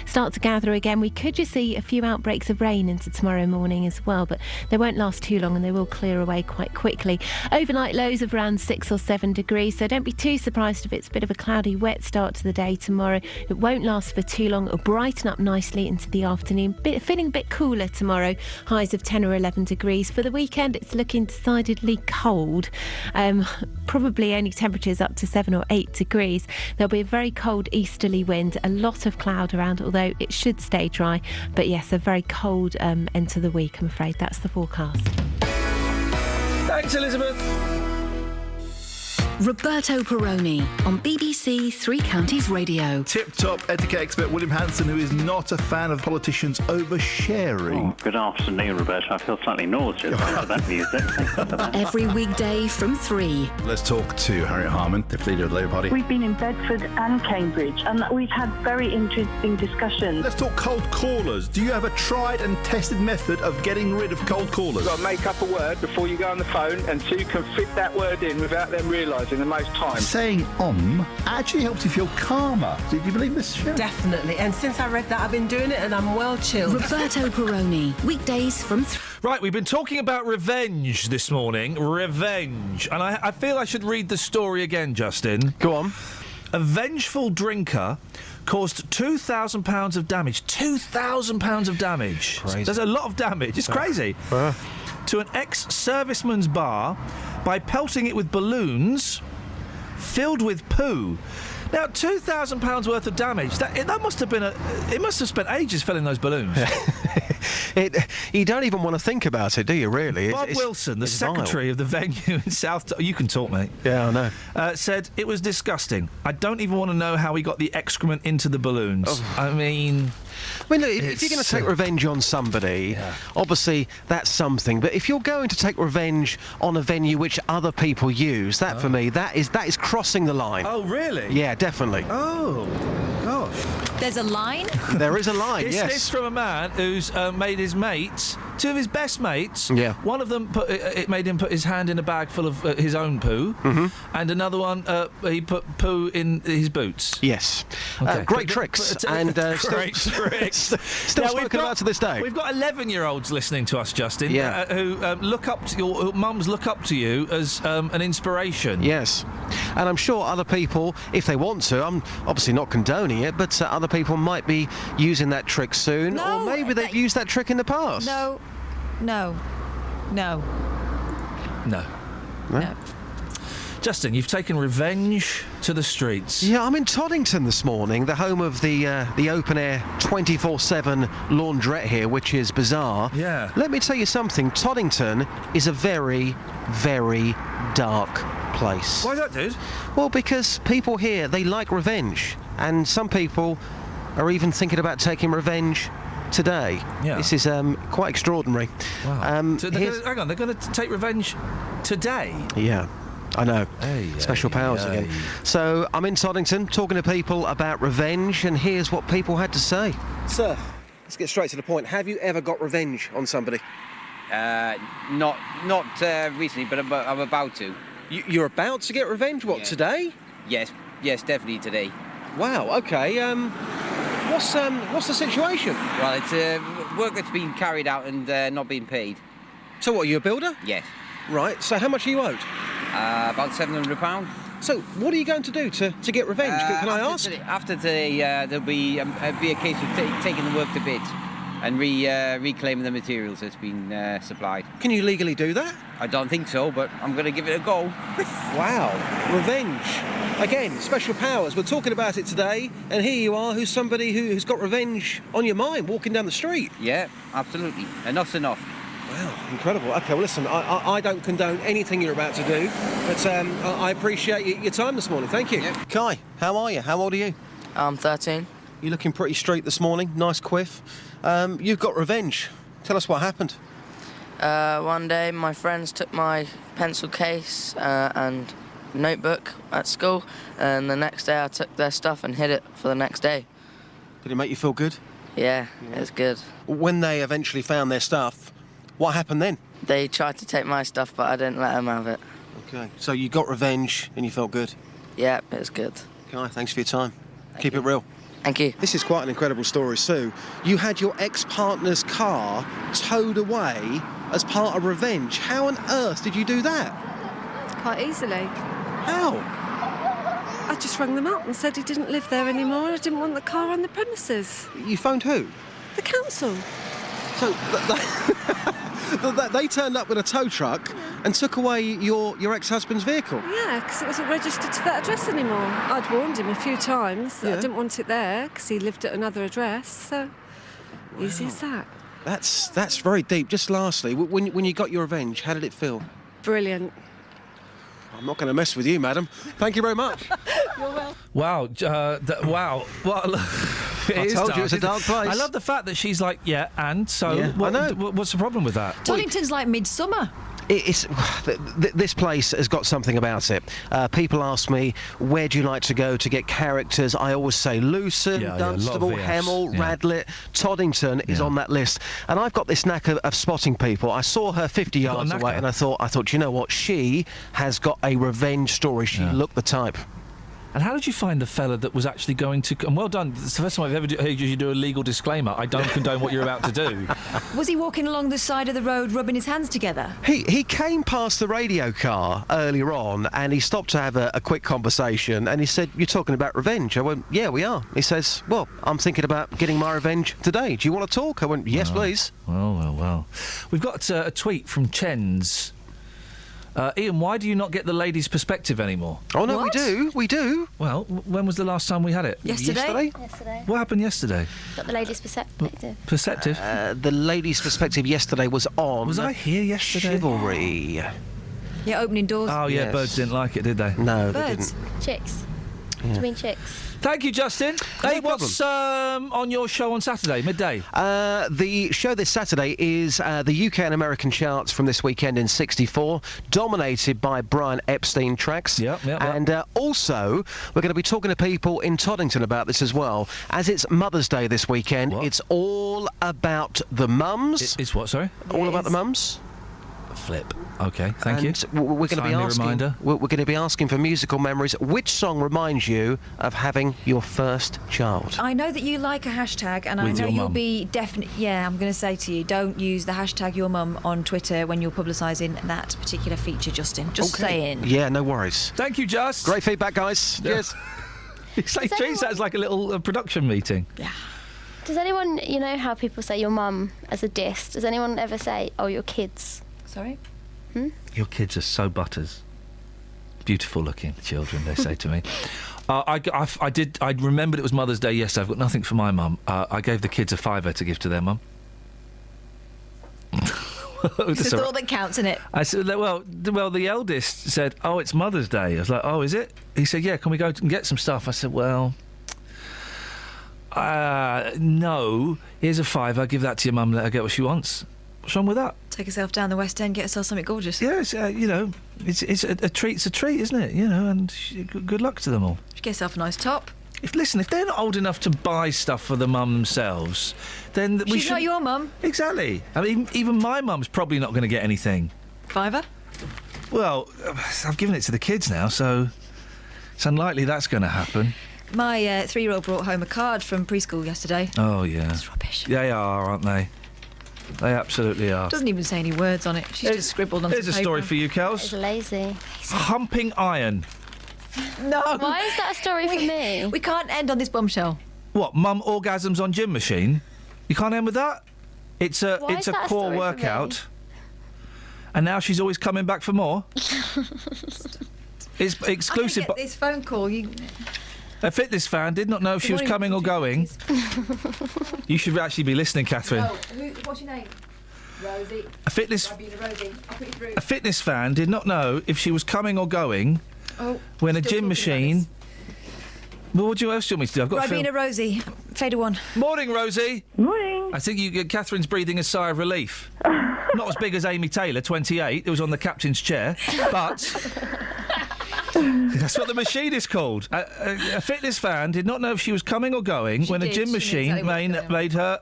start to gather again. We could just see a few outbreaks of rain into tomorrow morning as well, but they won't last too long and they will clear away quite quickly. Overnight lows of around 6 or 7 degrees, so don't be too surprised if it's a bit of a cloudy, wet start to the day tomorrow. It won't last for too long. Geelong will brighten up nicely into the afternoon. Feeling a bit cooler tomorrow. Highs of 10 or 11 degrees. For the weekend, it's looking decidedly cold. Probably only temperatures up to 7 or 8 degrees. There'll be a very cold easterly wind. A lot of cloud around, although it should stay dry. But yes, a very cold end to the week, I'm afraid. That's the forecast. Thanks, Elizabeth. Roberto Perroni on BBC Three Counties Radio. Tip-top etiquette expert William Hanson, who is not a fan of politicians oversharing. Oh, good afternoon, Roberto. I feel slightly nauseous after that music. Every weekday from 3. Let's talk to Harriet Harman, Deputy Leader of the Labour Party. We've been in Bedford and Cambridge, and we've had very interesting discussions. Let's talk cold callers. Do you have a tried and tested method of getting rid of cold callers? You've got to make up a word before you go on the phone, and so you can fit that word in without them realising the most time. Saying actually helps you feel calmer. Did you believe this, Sharon? Definitely. And since I read that, I've been doing it and I'm well chilled. Roberto Perroni, weekdays from 3. Right, we've been talking about revenge this morning. Revenge. And I feel I should read the story again, Justin. Go on. A vengeful drinker caused £2,000 of damage. £2,000 of damage. Crazy. There's a lot of damage. It's crazy. To an ex-serviceman's bar by pelting it with balloons filled with poo. Now, £2,000 worth of damage. That must have been it must have spent ages filling those balloons. You don't even want to think about it, do you, really? Bob Wilson, the secretary of the venue in South... You can talk, mate. Yeah, I know. Said it was disgusting. I don't even want to know how he got the excrement into the balloons. Oh. I mean, look, if you're going to take revenge on somebody, obviously that's something. But if you're going to take revenge on a venue which other people use, that for me, that is crossing the line. Oh, really? Yeah, definitely. Oh, gosh. There's a line? There is a line, yes. It's from a man who's made his mates, two of his best mates. Yeah. One of them it made him put his hand in a bag full of his own poo, and another one he put poo in his boots. Yes. Okay. Great tricks. And great tricks. Still spoken about to this day. We've got 11-year-olds listening to us, Justin. Yeah. Who look up to your mums look up to you as an inspiration. Yes. And I'm sure other people, if they want to, I'm obviously not condoning it, but other people might be using that trick soon, or maybe they've used that trick in the past. No. Justin, you've taken revenge to the streets. Yeah, I'm in Toddington this morning, the home of the open-air 24/7 laundrette here, which is bizarre. Yeah. Let me tell you something. Toddington is a very, very dark place. Why is that, dude? Well, because people here, they like revenge. And some people are even thinking about taking revenge today. Yeah. This is quite extraordinary. Wow. So hang on, they're going to take revenge today? Yeah. I know. Special powers again. So I'm in Toddington talking to people about revenge, and here's what people had to say. Sir, let's get straight to the point. Have you ever got revenge on somebody? Not recently, but I'm about to. You're about to get revenge? What, today? Yes, definitely today. Wow, okay. What's the situation? Well, it's work that's been carried out and not being paid. So what, are you a builder? Yes. Right, so how much are you owed? About £700. So what are you going to do to get revenge? Can I ask? After today, there'll be a case of taking the work to bits and reclaiming the materials that's been supplied. Can you legally do that? I don't think so, but I'm going to give it a go. Wow, revenge. Again, special powers. We're talking about it today, and here you are, who's somebody who's got revenge on your mind, walking down the street. Yeah, absolutely. Enough's enough. Wow, incredible. OK, well, listen, I don't condone anything you're about to do, but I appreciate your time this morning. Thank you. Yep. Kai, how are you? How old are you? I'm 13. You're looking pretty street this morning. Nice quiff. You've got revenge. Tell us what happened. One day, my friends took my pencil case and notebook at school, and the next day I took their stuff and hid it for the next day. Did it make you feel good? Yeah, it was good. When they eventually found their stuff, what happened then? They tried to take my stuff, but I didn't let them have it. OK, so you got revenge and you felt good? Yeah, it was good. Kai, thanks for your time. Keep it real. Thank you. This is quite an incredible story, Sue. You had your ex-partner's car towed away as part of revenge. How on earth did you do that? Quite easily. How? I just rang them up and said he didn't live there anymore and I didn't want the car on the premises. You phoned who? The council. So they turned up with a tow truck and took away your ex-husband's vehicle? Yeah, because it wasn't registered to that address anymore. I'd warned him a few times that I didn't want it there because he lived at another address, so easy as that. That's very deep. Just lastly, when you got your revenge, how did it feel? Brilliant. I'm not going to mess with you, madam. Thank you very much. You're welcome. Wow, wow. Well, I told you it's a dark place. I love the fact that she's like, and so Yeah, I know. what's the problem with that? Toddington's like midsummer. This place has got something about it. People ask me, where do you like to go to get characters? I always say Luton, Dunstable, Hemel, Radlett. Toddington is on that list. And I've got this knack of spotting people. I saw her 50 yards away and I thought, you know what? She has got a revenge story. She looked the type. And how did you find the fella that was actually going to... And well done. It's the first time I've ever heard you do a legal disclaimer. I don't condone what you're about to do. Was he walking along the side of the road rubbing his hands together? He came past the radio car earlier on and he stopped to have a quick conversation and he said, "You're talking about revenge?" I went, "Yeah, we are." He says, "Well, I'm thinking about getting my revenge today. Do you want to talk?" I went, "Yes, please." Well. We've got a tweet from Chens. Iain, why do you not get the ladies' perspective anymore? Oh, no, we do. Well, when was the last time we had it? Yesterday. What happened yesterday? Got the ladies' perspective. Perceptive? The ladies' perspective yesterday was on... Was I here yesterday? Chivalry. Yeah, opening doors. Oh, yeah, birds didn't like it, did they? No, Birds. they didn't. Chicks. Do you mean chicks? Thank you, Justin. Hey, what's on your show on Saturday, midday? The show this Saturday is the UK and American charts from this weekend in '64, dominated by Brian Epstein tracks. Yep. And also, we're going to be talking to people in Toddington about this as well. As it's Mother's Day this weekend, it's all about the mums. It's what, sorry? All about the mums. Flip. Okay, thank you. We're going to be asking. Reminder. We're going to be asking for musical memories. Which song reminds you of having your first child? I know that you like a hashtag, and I know you'll be definite. Yeah, I'm going to say to you, don't use the hashtag your mum on Twitter when you're publicising that particular feature, Justin. Just saying. Yeah, no worries. Thank you, Just. Great feedback, guys. Cheers. It's like treats that as like a little production meeting. Yeah. Does anyone, you know how people say your mum as a diss? Does anyone ever say, "Oh, your kids"? Sorry? Your kids are so butters. Beautiful looking children, they say to me. I remembered it was Mother's Day yesterday. I've got nothing for my mum. I gave the kids a £5 to give to their mum. It's all that counts, isn't it? I said, well, the eldest said, "Oh, it's Mother's Day." I was like, "Oh, is it?" He said, "Yeah, can we go and get some stuff?" I said, "Well, no. Here's a £5. Give that to your mum. Let her get what she wants." What's wrong with that? Take herself down the West End, get herself something gorgeous. Yeah, it's, it's a treat's a treat, isn't it? And good luck to them all. She get herself a nice top. If they're not old enough to buy stuff for the mum themselves, then we should... She's not your mum. Exactly. I mean, even my mum's probably not going to get anything. £5? Well, I've given it to the kids now, so it's unlikely that's going to happen. My 3-year-old brought home a card from preschool yesterday. Oh, yeah. It's rubbish. They are, aren't they? They absolutely are. Doesn't even say any words on it. She's just scribbled on some paper. Here's a story for you, Kels. It's lazy. Humping iron. No. Why is that a story for me? We can't end on this bombshell. What, mum orgasms on gym machine? You can't end with that? It's a core workout. And now she's always coming back for more? It's exclusive. I get this phone call. A fitness fan did not know if she was coming or going. You should actually be listening, Catherine. What's your name? Rosie. A fitness fan did not know if she was coming or going when a gym machine... Well, what else do you want me to do? I've got Ribena Rosie, fader 1. Morning, Rosie. Morning. I think Catherine's breathing a sigh of relief. Not as big as Amy Taylor, 28. It was on the captain's chair, but... That's what the machine is called. A fitness fan did not know if she was coming or going when a gym machine made her...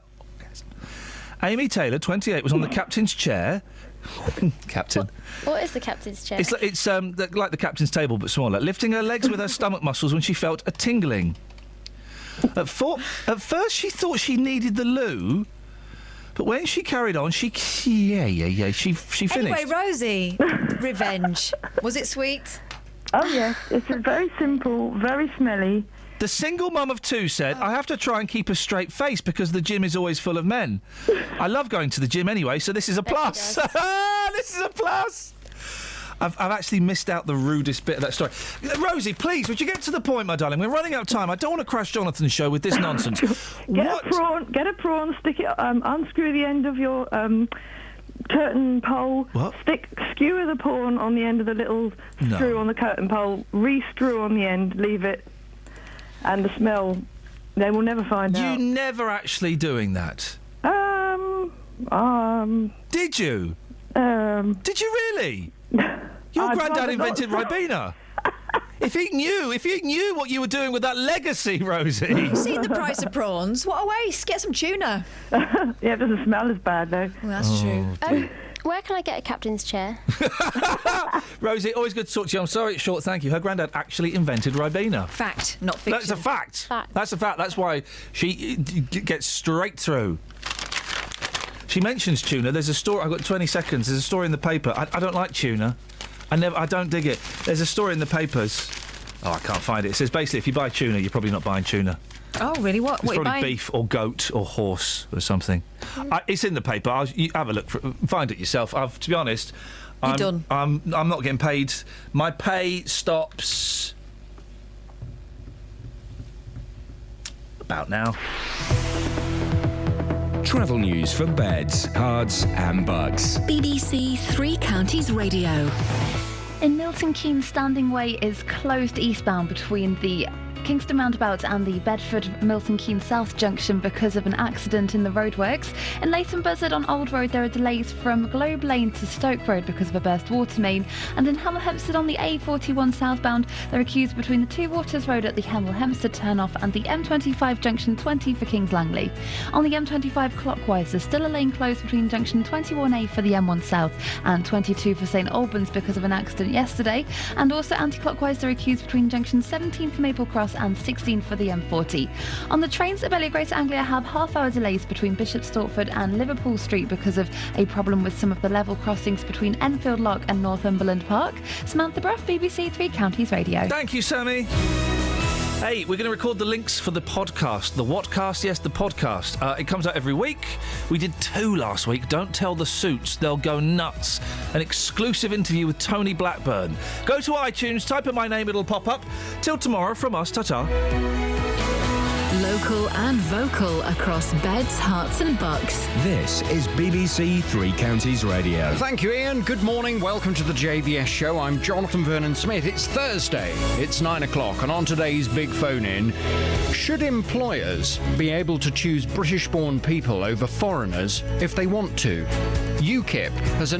Amy Taylor, 28, was on the captain's chair. Captain. What is the captain's chair? It's like the captain's table, but smaller. Lifting her legs with her stomach muscles when she felt a tingling. At first, she thought she needed the loo, but when she carried on, she finished. Anyway, Rosie, revenge. Was it sweet? Oh, yes. It's very simple, very smelly. The single mum of two said, I have to try and keep a straight face because the gym is always full of men. I love going to the gym anyway, so this is a plus. This is a plus. I've actually missed out the rudest bit of that story. Rosie, please, would you get to the point, my darling? We're running out of time. I don't want to crash Jonathan's show with this nonsense. Get a prawn, stick it, unscrew the end of your curtain pole. What? Skewer the prawn on the end of the little screw on the curtain pole, re-screw on the end, leave it, and the smell, they will never find out. You never actually doing that? Did you? Did you really? Your granddad invented Ribena. If he knew what you were doing with that legacy, Rosie. You've seen the price of prawns. What a waste. Get some tuna. Yeah, it doesn't smell as bad, though. Well, that's true. Where can I get a captain's chair? Rosie, always good to talk to you. I'm sorry it's short, thank you. Her granddad actually invented Ribena. Fact, not fiction. That's a fact. That's a fact. That's why she gets straight through. She mentions tuna. There's a story. I've got 20 seconds. There's a story in the paper. I don't like tuna. I don't dig it. There's a story in the papers. Oh, I can't find it. It says basically if you buy tuna, you're probably not buying tuna. Oh, really? What? It's What you probably buying? beef or goat or horse or something. It's in the paper. You have a look. Find it yourself. To be honest, You're done. I'm not getting paid. My pay stops about now. Travel news for beds, cards and bugs. BBC Three Counties Radio. In Milton Keynes, Standing Way is closed eastbound between the Kingston Roundabout and the Bedford-Milton Keynes South Junction because of an accident in the roadworks. In Leighton Buzzard on Old Road, there are delays from Globe Lane to Stoke Road because of a burst water main. And in Hemel Hempstead on the A41 southbound, there are queues between the Two Waters Road at the Hemel Hempstead turnoff and the M25 Junction 20 for Kings Langley. On the M25 clockwise, there's still a lane closed between Junction 21A for the M1 South and 22 for St Albans because of an accident yesterday. And also anti-clockwise, there are queues between Junction 17 for Maple Cross and 16 for the M40. On the trains, Abellio Greater Anglia have half-hour delays between Bishop Stortford and Liverpool Street because of a problem with some of the level crossings between Enfield Lock and Northumberland Park. Samantha Bruff, BBC Three Counties Radio. Thank you, Sammy. Hey, we're going to record the links for the podcast. The Whatcast? Yes, the podcast. It comes out every week. We did 2 last week. Don't tell the suits. They'll go nuts. An exclusive interview with Tony Blackburn. Go to iTunes, type in my name, it'll pop up. Till tomorrow, from us, ta-ta. Local and vocal across beds, hearts and bucks. This is BBC Three Counties Radio. Thank you, Ian. Good morning. Welcome to the JVS show. I'm Jonathan Vernon-Smith. It's Thursday. It's 9 o'clock. And on today's big phone-in, should employers be able to choose British-born people over foreigners if they want to? UKIP has